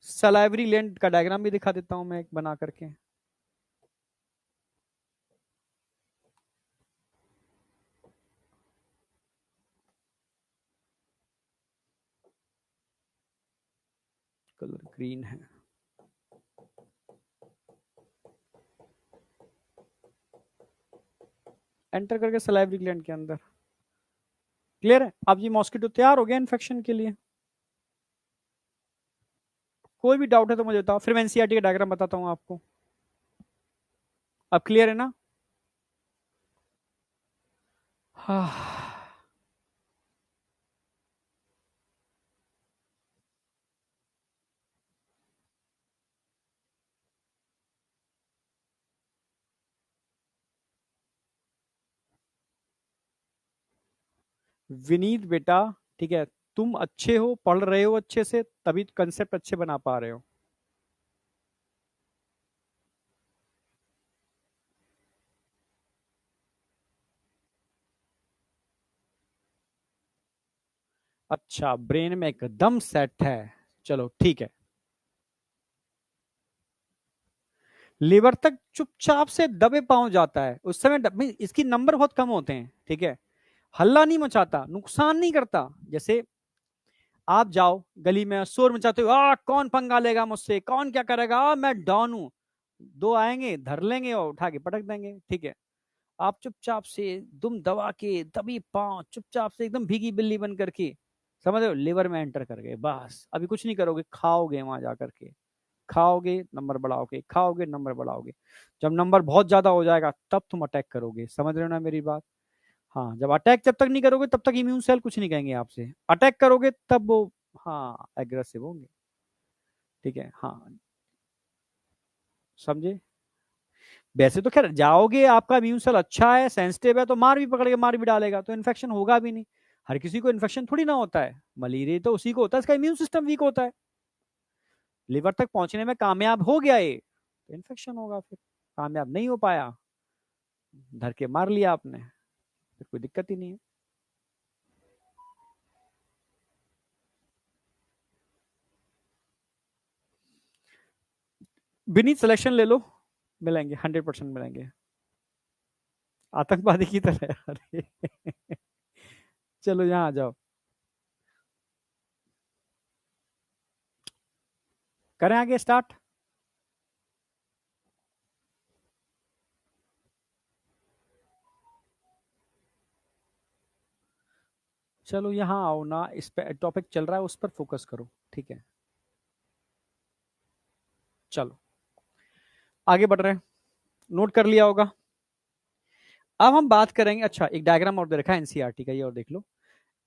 सलाइवरी ग्लैंड का डायग्राम भी दिखा देता हूं मैं एक बना करके। कलर ग्रीन है। एंटर करके सलाइवरी ग्लैंड के अंदर। क्लियर है, अब ये मॉस्किटो तैयार हो गया इन्फेक्शन के लिए। कोई भी डाउट है तो मुझे बताओ, फिर मैं एनसीईआरटी का डायग्राम बताता हूं आपको। अब क्लियर है ना? हाँ। विनीत बेटा, ठीक है, तुम अच्छे हो, पढ़ रहे हो अच्छे से, तभी कंसेप्ट अच्छे बना पा रहे हो। अच्छा, ब्रेन में एकदम सेट है, चलो ठीक है। लिवर तक चुपचाप से दबे पांव जाता है, उस समय इसकी नंबर बहुत कम होते हैं, ठीक है। हल्ला नहीं मचाता, नुकसान नहीं करता। जैसे आप जाओ गली में शोर मचाते हो, कौन पंगा लेगा मुझसे, कौन क्या करेगा, मैं डॉन हूं, दो आएंगे धर लेंगे और उठा के पटक देंगे, ठीक है। आप चुपचाप से दुम दबा के दबी पांव चुपचाप से एकदम भीगी बिल्ली बन करके, समझ रहे हो, लिवर में एंटर कर गए, बस अभी कुछ नहीं करोगे, खाओगे वहां जा करके, खाओगे नंबर बढ़ाओगे, खाओगे नंबर बढ़ाओगे। जब नंबर बहुत ज्यादा हो जाएगा तब तुम अटैक करोगे, समझ रहे हो ना मेरी बात? हाँ, जब अटैक जब तक नहीं करोगे तब तक इम्यून सेल कुछ नहीं कहेंगे आपसे, अटैक करोगे तब वो, हाँ, एग्रेसिव होंगे। ठीक है, हाँ, समझे? वैसे तो खैर जाओगे, आपका इम्यून सेल अच्छा है, सेंसिटिव है, तो मार भी पकड़ के मार भी डालेगा, तो इन्फेक्शन होगा भी नहीं। हर किसी को इन्फेक्शन थोड़ी ना होता है, मलेरिया तो उसी को होता है, इसका इम्यून सिस्टम वीक होता है। लिवर तक पहुंचने में कामयाब हो गया ये, तो इन्फेक्शन होगा। फिर कामयाब नहीं हो पाया, धर के मार लिया आपने, फिर कोई दिक्कत ही नहीं है। बिनी सिलेक्शन ले लो, मिलेंगे, 100% मिलेंगे। आतंकवादी की तरह, अरे चलो यहाँ आ जाओ, करें आगे स्टार्ट। चलो यहाँ आओ ना, इस पे टॉपिक चल रहा है, उस पर फोकस करो, ठीक है। चलो आगे बढ़ रहे हैं, नोट कर लिया होगा। अब हम बात करेंगे, अच्छा एक डायग्राम और दे रखा है एनसीईआरटी का, ये और देख लो।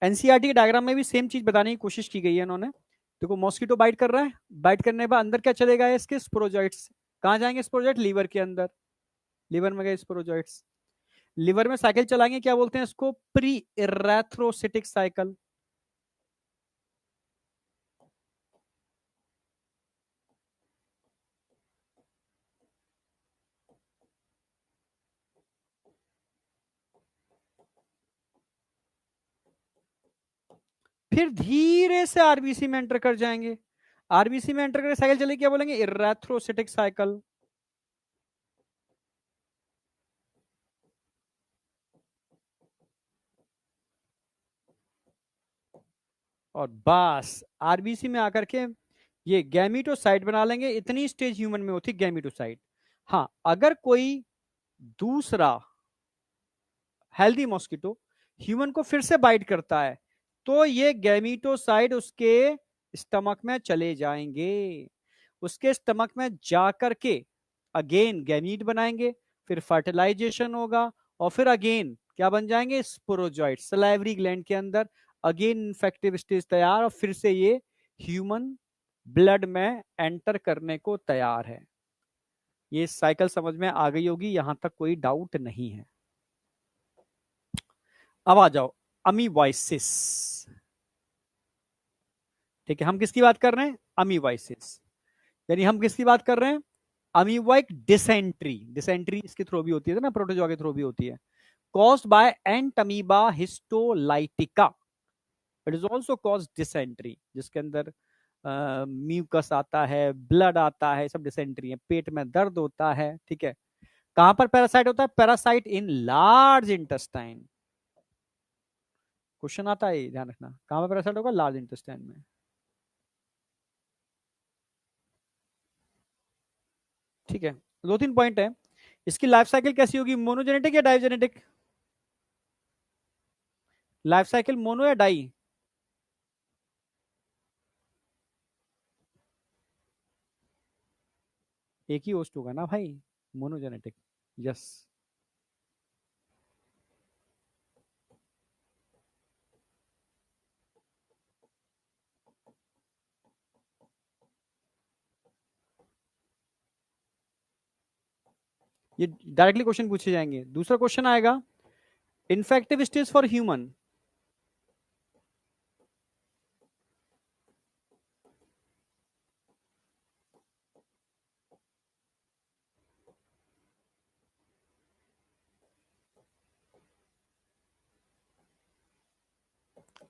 एनसीईआरटी के डायग्राम में भी सेम चीज बताने की कोशिश की गई है इन्होंने। देखो मॉस्किटो बाइट कर रहा है, बाइट करने के बाद अंदर क्या चलेगा, इसके स्पोरोजॉइट्स। कहाँ जाएंगे स्पोरोजॉइट, लीवर के अंदर, लीवर में गए स्पोरोजॉइट्स। लिवर में साइकिल चलाएंगे, क्या बोलते हैं इसको, प्री इरेथ्रोसिटिक साइकिल। फिर धीरे से आरबीसी में एंटर कर जाएंगे, आरबीसी में एंटर करके साइकिल चलेगी, क्या बोलेंगे, इरेथ्रोसिटिक साइकिल। और बस आरबीसी में आकर के ये गैमीटोसाइट बना लेंगे, इतनी स्टेज ह्यूमन में होती है गैमीटोसाइट। हाँ, अगर कोई दूसरा हेल्दी मॉस्किटो ह्यूमन को फिर से बाइट करता है, तो ये गैमीटोसाइड उसके स्टमक में चले जाएंगे। उसके स्टमक में जाकर के अगेन गैमीट बनाएंगे, फिर फर्टिलाइजेशन होगा, और फिर अगेन क्या बन जाएंगे, स्पोरोजॉइट सलाइवरी ग्लैंड के अंदर, अगेन इन्फेक्टिव स्टेज तैयार, और फिर से ये ह्यूमन ब्लड में एंटर करने को तैयार है। ये साइकिल समझ में आ गई होगी, यहां तक कोई डाउट नहीं है। अब आ जाओ अमीबाइसिस। ठीक है, हम किसकी बात कर रहे हैं, अमीबाइसिस, यानी हम किसकी बात कर रहे हैं, अमीबाइक डिसेंट्री। डिसेंट्री इसके थ्रू भी होती है ना, प्रोटोजोआ के थ्रू भी होती है, caused by Entamoeba histolytica. It is also cause dysentery, जिसके अंदर म्यूकस आता है, ब्लड आता है, सब डिसेंट्री है, पेट में दर्द होता है। ठीक है, कहां पर पैरासाइट होता है, parasite in large intestine. Question आता है, ध्यान रखना, कहां पर पैरासाइट होगा, लार्ज इंटेस्टाइन में। ठीक है, दो तीन पॉइंट है। इसकी लाइफ साइकिल कैसी होगी, मोनोजेनेटिक या डाइजेनेटिक, लाइफ साइकिल मोनो या डाई, एक ही होस्ट होगा ना भाई, मोनोजेनेटिक। यस। ये डायरेक्टली क्वेश्चन पूछे जाएंगे। दूसरा क्वेश्चन आएगा, इन्फेक्टिव स्टेज फॉर ह्यूमन।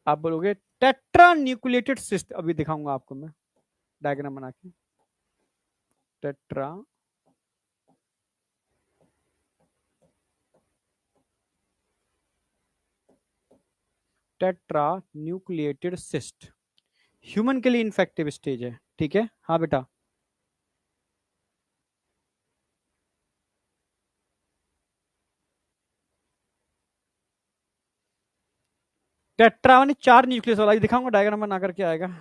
आप बोलोगे टेट्रा न्यूक्लिएटेड सिस्ट, अभी दिखाऊंगा आपको मैं डायग्राम बना के। Tetra tetra nucleated cyst human के लिए इन्फेक्टिव स्टेज है। ठीक है, हाँ बेटा। टेट्रा यानी चार न्यूक्लियस वाला, ये दिखाऊंगा डायग्राम बना करके आएगा।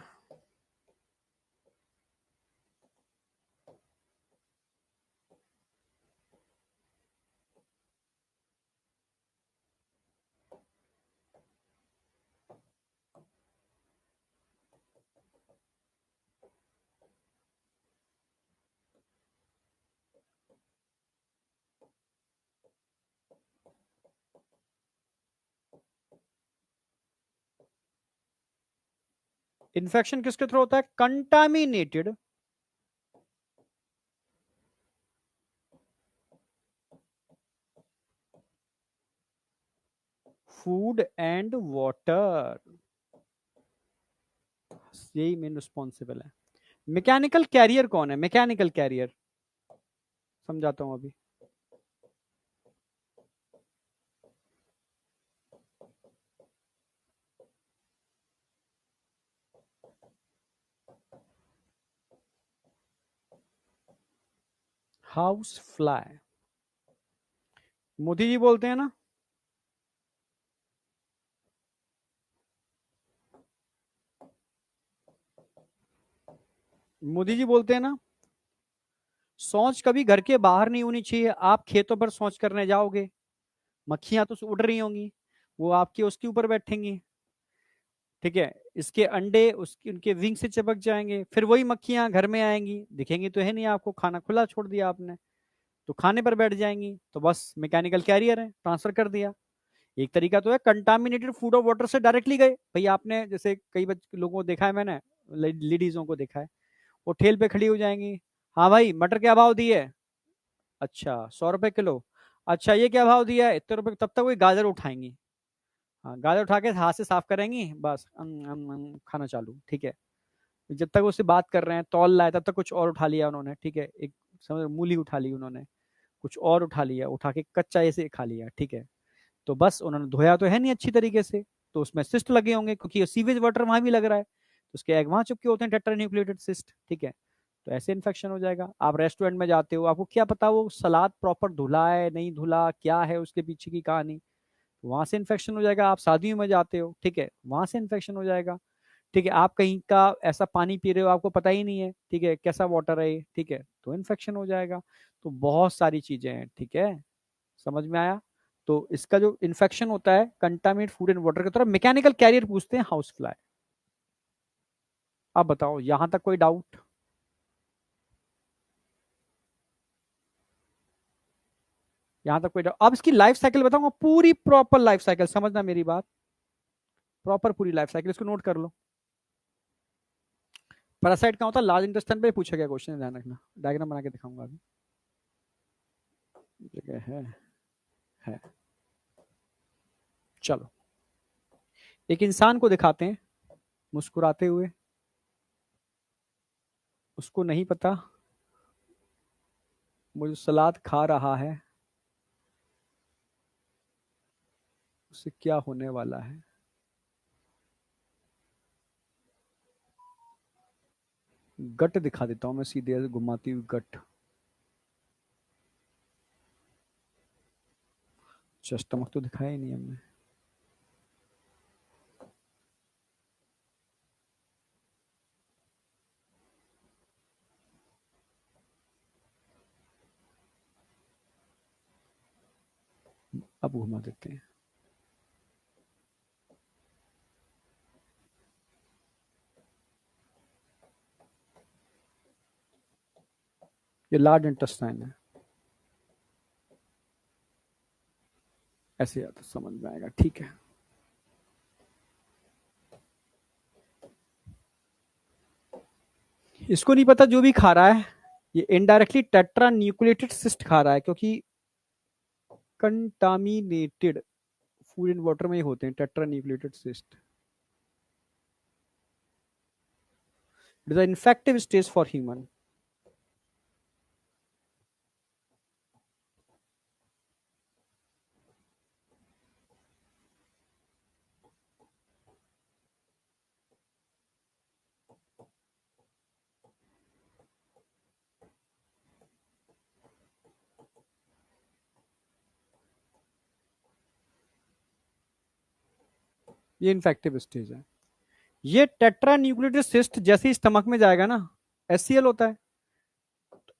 इन्फेक्शन किसके थ्रू होता है, कंटामिनेटेड फूड एंड वाटर, यही मेन रिस्पॉन्सिबल है। मैकेनिकल कैरियर कौन है, मैकेनिकल कैरियर समझाता हूं अभी। हाउस फ्लाई, मोदी जी बोलते हैं ना, मोदी जी बोलते हैं ना, सोच कभी घर के बाहर नहीं होनी चाहिए। आप खेतों पर सोच करने जाओगे, मक्खियां तो उड़ रही होंगी, वो आपके उसके ऊपर बैठेंगी। ठीक है, इसके अंडे उसके उनके विंग से चिपक जाएंगे, फिर वही मक्खियां घर में आएंगी, दिखेंगी तो है नहीं आपको, खाना खुला छोड़ दिया आपने, तो खाने पर बैठ जाएंगी, तो बस मैकेनिकल कैरियर है, ट्रांसफर कर दिया। एक तरीका तो है कंटामिनेटेड फूड और वाटर से डायरेक्टली गए भाई। आपने जैसे कई लोगों को देखा है मैंने, लेडीजों को देखा है, वो ठेल पे खड़ी हो जाएंगी, हाँ भाई मटर क्या भाव दिए, अच्छा 100 रुपए किलो, अच्छा ये क्या भाव दिया है, इतने रुपए, तब तक वही गाजर उठाएंगी, हाँ गाजर उठा के हाथ से साफ करेंगी, बस खाना चालू। ठीक है, जब तक उससे बात कर रहे हैं, तौल लाए, तब तक कुछ और उठा लिया उन्होंने। ठीक है, एक समझ मूली उठा ली उन्होंने, कुछ और उठा लिया, उठा के कच्चा ऐसे खा लिया। ठीक है, तो बस उन्होंने धोया तो है नहीं अच्छी तरीके से, तो उसमें सिस्ट लगे होंगे, क्योंकि सीवेज वाटर वहां भी लग रहा है, तो उसके एग वहां चिपके होते हैं, टेट्रा न्यूक्लिएटेड सिस्ट। ठीक है, तो ऐसे इन्फेक्शन हो जाएगा। आप रेस्टोरेंट में जाते हो, आपको क्या पता वो सलाद प्रॉपर धुला है नहीं धुला, क्या है उसके पीछे की कहानी, वहां से इन्फेक्शन हो जाएगा। आप शादियों में जाते हो, ठीक है, वहां से इन्फेक्शन हो जाएगा। ठीक है, आप कहीं का ऐसा पानी पी रहे हो, आपको पता ही नहीं है, ठीक है, कैसा वाटर है ये, ठीक है, तो इन्फेक्शन हो जाएगा। तो बहुत सारी चीजें हैं, ठीक है, समझ में आया। तो इसका जो इन्फेक्शन होता है कंटामिनेट फूड एंड वाटर की तरह। मैकेनिकल कैरियर पूछते हैं हाउस फ्लाई। आप बताओ, यहां तक कोई डाउट? यहां तक कोई डाउट? अब इसकी लाइफ साइकिल बताऊंगा, पूरी प्रॉपर लाइफ साइकिल, समझना मेरी बात, प्रॉपर पूरी लाइफ साइकिल, इसको नोट कर लो। पैरासाइट कहाँ होता है? लार्ज इंटेस्टाइन पे पूछा गया क्वेश्चन, ध्यान रखना, डायग्राम बना के दिखाऊंगा अभी। जगह है। चलो, एक इंसान को दिखाते हैं मुस्कुराते हुए। उसको नहीं पता वो जो सलाद खा रहा है उससे क्या होने वाला है। गट दिखा देता हूं मैं, सीधे ऐसे घुमाती हुई गट। स्टमक तो दिखाया ही नहीं हमने। अब घुमा देते हैं। ये लार्ज इंटेस्टाइन है। ऐसे या तो समझ में आएगा, ठीक है। इसको नहीं पता जो भी खा रहा है, ये इनडायरेक्टली टेट्रा न्यूक्लिएटेड सिस्ट खा रहा है, क्योंकि कंटामिनेटेड फूड एंड वाटर में ही होते हैं tetra nucleated cyst. It is a infective stage for human. ये इन्फेक्टिव स्टेज है। ये टेट्रा न्यूक्लिएटेड सिस्ट जैसे ही स्टमक में जाएगा ना, एचसीएल होता है,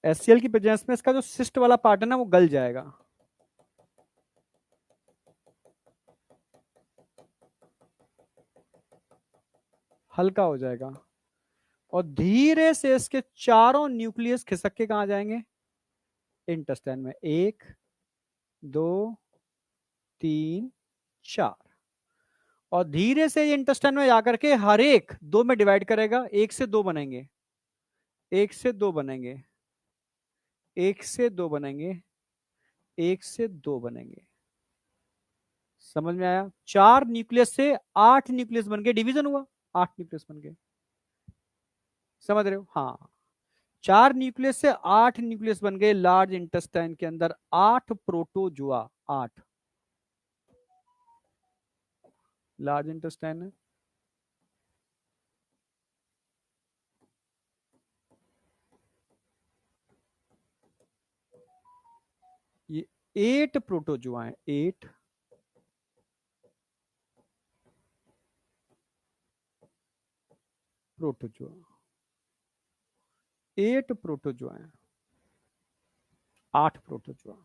एचसीएल की प्रेजेंस में इसका जो सिस्ट वाला पार्ट है ना वो गल जाएगा। हल्का हो जाएगा और धीरे से इसके चारों न्यूक्लियस खिसक के कहा जाएंगे? इंटेस्टाइन में। एक, दो, तीन, चार। और धीरे से ये इंटेस्टाइन में जाकर के हर एक दो में डिवाइड करेगा। एक से दो बनेंगे, एक से दो बनेंगे, एक से दो बनेंगे, एक से दो बनेंगे। समझ में आया? चार न्यूक्लियस से आठ न्यूक्लियस बन गए, डिवीजन हुआ, आठ न्यूक्लियस बन गए। समझ रहे हो? हाँ, चार न्यूक्लियस से आठ न्यूक्लियस बन गए लार्ज इंटेस्टाइन के अंदर। आठ प्रोटोजुआ, आठ लार्ज इंटेस्टाइन है। ये एट प्रोटोजुआ है, एट प्रोटोजुआ, एट प्रोटोजुआ है, आठ प्रोटोजुआ।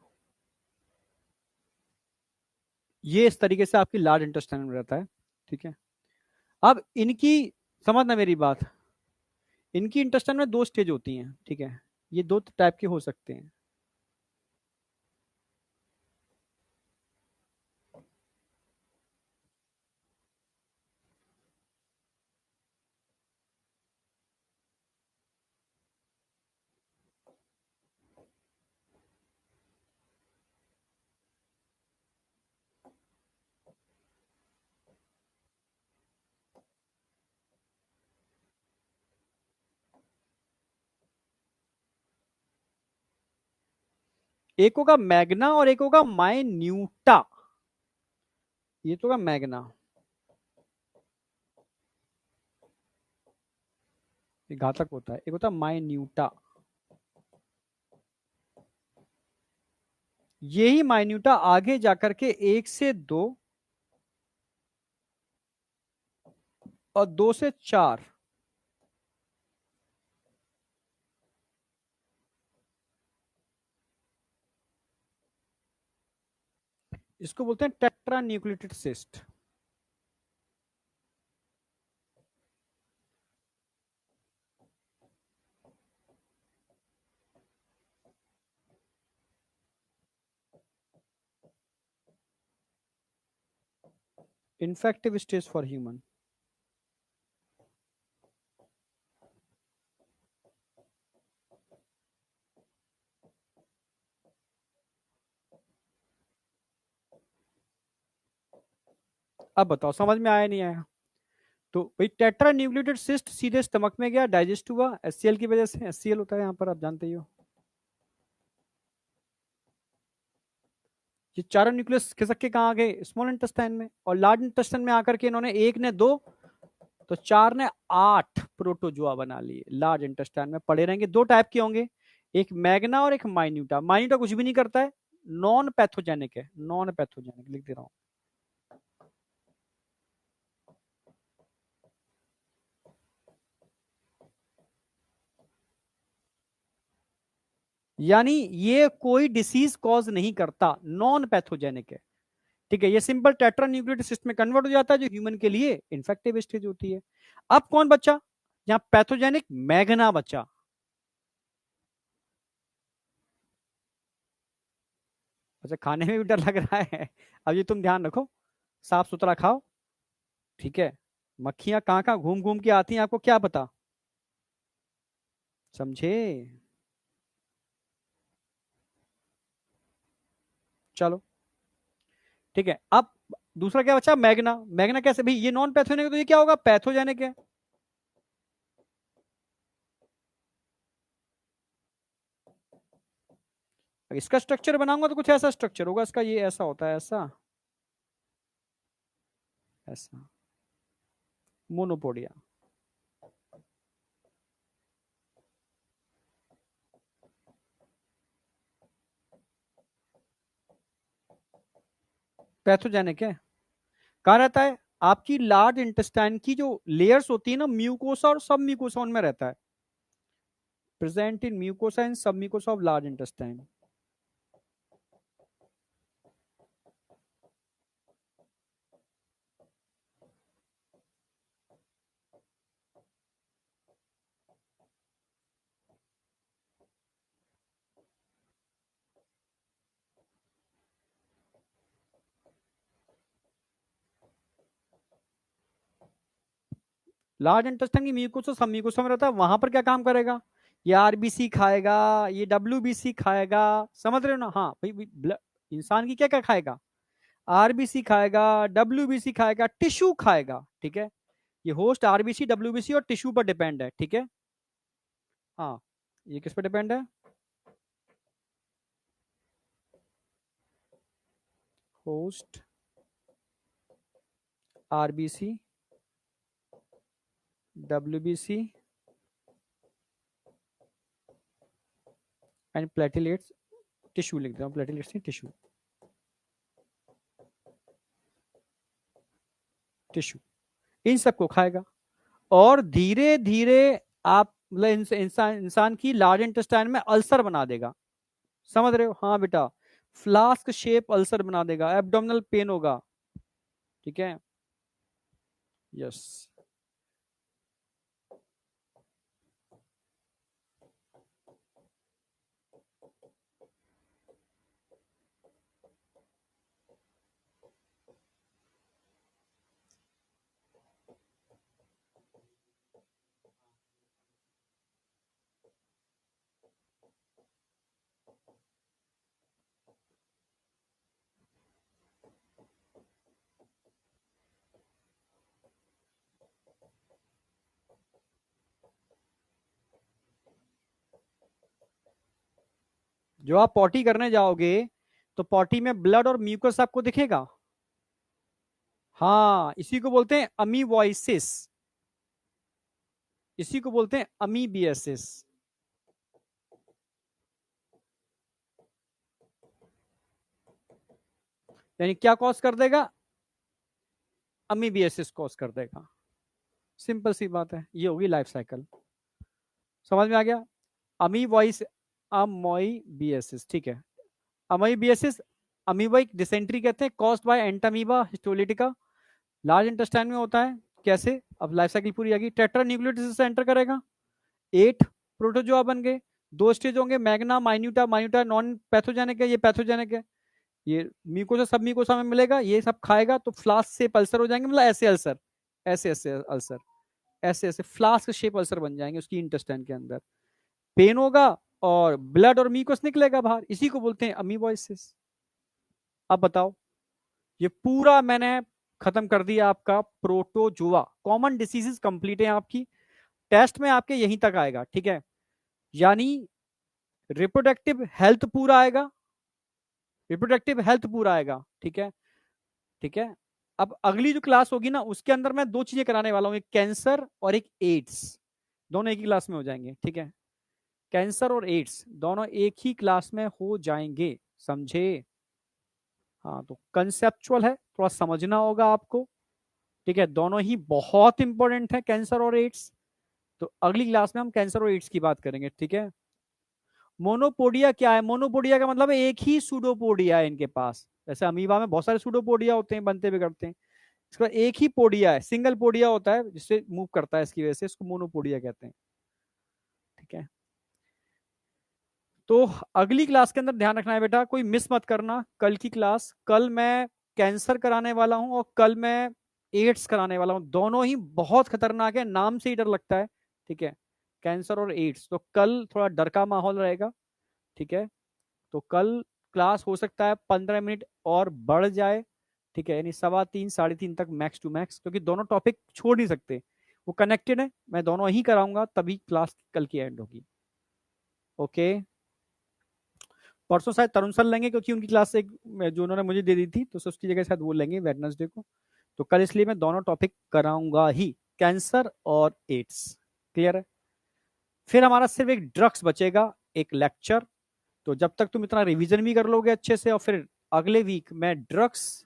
ये इस तरीके से आपकी लार्ज इंटेस्टाइन में रहता है, ठीक है। अब इनकी, समझना मेरी बात, इनकी इंटेस्टाइन में दो स्टेज होती हैं, ठीक है। ये दो टाइप के हो सकते हैं। एक होगा मैग्ना और एक होगा माइन्यूटा। ये तो होगा मैग्ना, ये घातक होता है। एक होता है माइन्यूटा। यही माइन्यूटा आगे जाकर के एक से दो और 2 से 4, इसको बोलते हैं tetra nucleotide cyst. Infective stage for human. अब बताओ समझ में आया नहीं आया? तो भाई टेट्रा न्यूक्लियोटाइड सिस्ट सीधे स्टमक में गया, डाइजेस्ट हुआ, एचसीएल की वजह से, एचसीएल होता है यहाँ पर, आप जानते ही हो। ये चारों न्यूक्लियस खिसक के कहाँ आ गए? स्मॉल इंटेस्टाइन में। और लार्ज इंटेस्टाइन में आकर के इन्होंने एक ने 2, तो 4 ने 8 प्रोटोजोआ बना लिए। लार्ज इंटेस्टाइन में पड़े रहेंगे। 2 टाइप के होंगे, एक मैग्ना और एक माइन्यूटा। माइन्यूटा कुछ भी नहीं करता है, नॉन पैथोजेनिक है। नॉन पैथोजेनिक लिख दे रहा हूं। यानी ये कोई डिसीज कॉज नहीं करता, नॉन पैथोजेनिक है। ठीक है, ये सिंपल टेट्रा न्यूक्लियोटाइड सिस्ट में कन्वर्ट हो जाता है, जो ह्यूमन के लिए इन्फेक्टिव स्टेज होती है। अब कौन बचा? यहां पैथोजेनिक मैग्ना बचा। अच्छा, खाने में भी डर लग रहा है। अब ये तुम ध्यान रखो, साफ सुथरा खाओ, ठीक है? मक्खियां कहाँ कहाँ घूम घूम के आती हैं, आपको क्या पता? समझे? चलो, ठीक है। अब दूसरा क्या बचा? मैग्ना। मैग्ना कैसे भाई? ये नॉन पैथोजेनिक है, तो ये क्या होगा? पैथोजेनिक है। इसका स्ट्रक्चर बनाऊंगा तो कुछ ऐसा स्ट्रक्चर होगा इसका। ये ऐसा होता है, ऐसा, ऐसा, मोनोपोडिया। पैथोजेनिक है। कहाँ रहता है? आपकी लार्ज इंटेस्टाइन की जो लेयर्स होती है ना, म्यूकोसा और सब म्यूकोसा, उनमें रहता है। प्रेजेंट इन म्यूकोसा एंड सब mucosa of large intestine. Large intestine की म्यूकोसा सब म्यूकोसा में रहता है, वहां पर क्या काम करेगा? ये आरबीसी खाएगा, ये डब्ल्यूबीसी खाएगा। समझ रहे हो ना? हाँ भाई, इंसान की क्या क्या खाएगा? आरबीसी खाएगा, डब्ल्यूबीसी खाएगा, टिश्यू खाएगा। ठीक है, ये होस्ट आरबीसी, डब्ल्यूबीसी और टिश्यू पर डिपेंड है। ठीक है, हाँ, ये किस पर डिपेंड है? Host RBC, WBC and platelets. Tissue लिख दे रहा हूँ, प्लेटिलेट्स नहीं, टिश्यू। टिश्यू इन सबको खाएगा, और धीरे धीरे आप मतलब इंसान की लार्ज इंटेस्टाइन में अल्सर बना देगा। समझ रहे हो? हाँ बेटा, फ्लास्क शेप अल्सर बना देगा, एब्डोमिनल पेन होगा। ठीक है, यस। जो आप पॉटी करने जाओगे, तो पॉटी में ब्लड और म्यूकस आपको दिखेगा। हाँ, इसी को बोलते हैं अमीबॉइसिस, इसी को बोलते हैं अमीबियसिस। यानी क्या कॉज कर देगा? अमीबियसिस कॉज कर देगा। सिंपल सी बात है, ये होगी लाइफ साइकिल। समझ में आ गया? अमीबॉइस अमोइबियसिस, ठीक है। अमीबियसिस, अमीबाइक डिसेंट्री कहते हैं, caused by Entamoeba histolytica, large intestine में होता है। कैसे? अब लाइफ साइकिल पूरी आ गई। टेट्रा न्यूक्लियोटाइड से एंटर करेगा, 8 प्रोटोजोआ बन गए, 2 स्टेज होंगे, मैग्ना माइन्यूटा, माइन्यूटा नॉन पैथोजेनिक है, ये पैथोजेनिक है। ये म्यूकोसा सब म्यूकोसा में मिलेगा, ये सब खाएगा तो फ्लास्क शेप अल्सर हो जाएंगे, मतलब ऐसे अल्सर, ऐसे ऐसे अल्सर, ऐसे ऐसे फ्लास्क शेप अल्सर बन जाएंगे उसकी इंटेस्टाइन के अंदर। पेन होगा और ब्लड और म्यूकस निकलेगा बाहर, इसी को बोलते हैं अमीबॉइसिस। अब बताओ, ये पूरा मैंने खत्म कर दिया आपका प्रोटोजोआ। कॉमन डिसीजेस कंप्लीट है आपकी, टेस्ट में आपके यहीं तक आएगा, ठीक है। यानी रिप्रोडक्टिव हेल्थ पूरा आएगा, रिप्रोडक्टिव हेल्थ पूरा आएगा, ठीक है, ठीक है। अब अगली जो क्लास होगी ना, उसके अंदर मैं 2 चीजें कराने वाला हूं, एक कैंसर और एक एड्स, दोनों एक ही क्लास में हो जाएंगे, ठीक है। कैंसर और एड्स दोनों एक ही क्लास में हो जाएंगे, समझे? हाँ, तो कंसेप्चुअल है, थोड़ा समझना होगा आपको, ठीक है। दोनों ही बहुत इंपॉर्टेंट है, कैंसर और एड्स। तो अगली क्लास में हम कैंसर और एड्स की बात करेंगे, ठीक है। मोनोपोडिया क्या है? मोनोपोडिया का मतलब है एक ही सूडोपोडिया है इनके पास। जैसे अमीबा में बहुत सारे सूडोपोडिया होते हैं, बनते बिगड़ते हैं, इसका एक ही पोडिया है, सिंगल पोडिया होता है जिससे मूव करता है, इसकी वजह से इसको मोनोपोडिया कहते हैं, ठीक है। तो अगली क्लास के अंदर ध्यान रखना है बेटा, कोई मिस मत करना कल की क्लास। कल मैं कैंसर कराने वाला हूं और कल मैं एड्स कराने वाला हूं, दोनों ही बहुत खतरनाक है, नाम से ही डर लगता है, ठीक है। कैंसर और एड्स, तो कल थोड़ा डर का माहौल रहेगा, ठीक है। तो कल क्लास हो सकता है 15 मिनट और बढ़ जाए, ठीक है, यानी 3:15 3:30 तक मैक्स टू मैक्स, क्योंकि दोनों टॉपिक छोड़ नहीं सकते, वो कनेक्टेड है, मैं दोनों ही कराऊंगा तभी क्लास कल की एंड होगी। ओके, परसों शायद तरुण सर लेंगे, क्योंकि उनकी क्लास एक जो उन्होंने मुझे दे दी थी, तो उसकी जगह शायद वो लेंगे वेडनेसडे को। तो कल इसलिए मैं दोनों टॉपिक कराऊंगा ही, कैंसर और एड्स। क्लियर है? फिर हमारा सिर्फ एक ड्रग्स बचेगा, एक लेक्चर। तो जब तक तुम इतना रिवीजन भी कर लोगे अच्छे से, और फिर अगले वीक मैं ड्रग्स,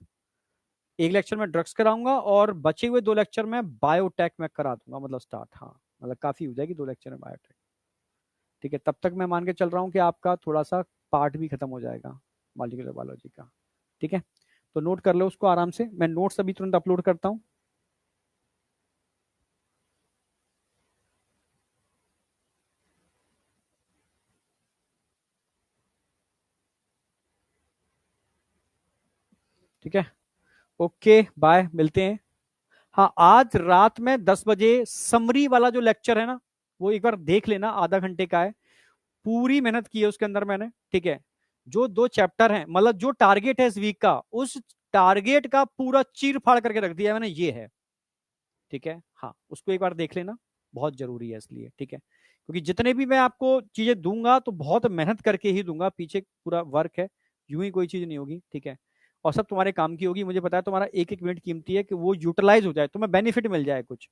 एक लेक्चर में ड्रग्स कराऊंगा और बचे हुए 2 लेक्चर में बायोटेक में करा दूंगा, मतलब स्टार्ट, हाँ, मतलब काफी हो जाएगी 2 लेक्चर में बायोटेक, ठीक है। तब तक मैं मान के चल रहा हूँ कि आपका थोड़ा सा पार्ट भी खत्म हो जाएगा मॉलिक्यूलर बायोलॉजी का, ठीक है। तो नोट कर लो उसको आराम से, मैं नोट्स अभी तुरंत अपलोड करता हूँ। ठीक है, ओके बाय, मिलते हैं। हाँ, आज रात में 10 बजे समरी वाला जो लेक्चर है ना, वो एक बार देख लेना, आधा घंटे का है, पूरी मेहनत की है उसके अंदर मैंने, ठीक है। जो 2 चैप्टर हैं, मतलब जो टारगेट है इस वीक का, उस टारगेट का पूरा चीर फाड़ करके रख दिया मैंने, ये है, ठीक है। हाँ, उसको एक बार देख लेना, बहुत जरूरी है इसलिए, ठीक है। क्योंकि जितने भी मैं आपको चीजें दूंगा तो बहुत मेहनत करके ही दूंगा, पीछे पूरा वर्क है, यूं ही कोई चीज नहीं होगी, ठीक है। और सब तुम्हारे काम की होगी, मुझे पता है तुम्हारा एक एक मिनट कीमती है, कि वो यूटिलाइज हो जाए, तुम्हें बेनिफिट मिल जाए कुछ।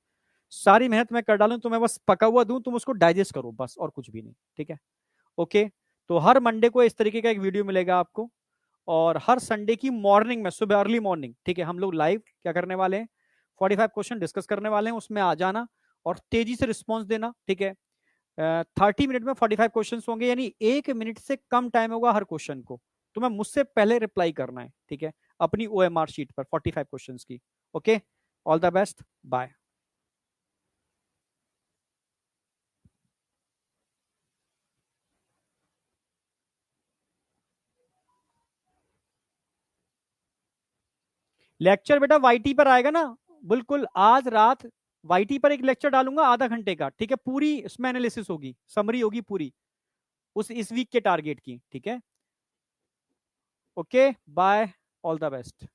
सारी मेहनत मैं कर डालूं, तुम्हें बस पका हुआ दूं, तुम उसको डाइजेस्ट करो बस, और कुछ भी नहीं, ठीक है। ओके, तो हर मंडे को इस तरीके का एक वीडियो मिलेगा आपको, और हर संडे की मॉर्निंग में, सुबह अर्ली मॉर्निंग, ठीक है, हम लोग लाइव क्या करने वाले हैं, 45 क्वेश्चन डिस्कस करने वाले हैं, उसमें आ जाना और तेजी से रिस्पॉन्स देना, ठीक है। 30 मिनट में 45 क्वेश्चन होंगे, यानी 1 मिनट से कम टाइम होगा हर क्वेश्चन को, तुम्हें मुझसे पहले रिप्लाई करना है, ठीक है, अपनी OMR शीट पर 45 क्वेश्चन की। Okay, all the best, bye. Lecture बेटा वाईटी पर आएगा ना, बिल्कुल आज रात वाईटी पर एक लेक्चर डालूंगा आधा घंटे का, ठीक है, पूरी इसमें एनालिसिस होगी, समरी होगी पूरी उस इस वीक के टारगेट की, ठीक है। Okay bye, all the best.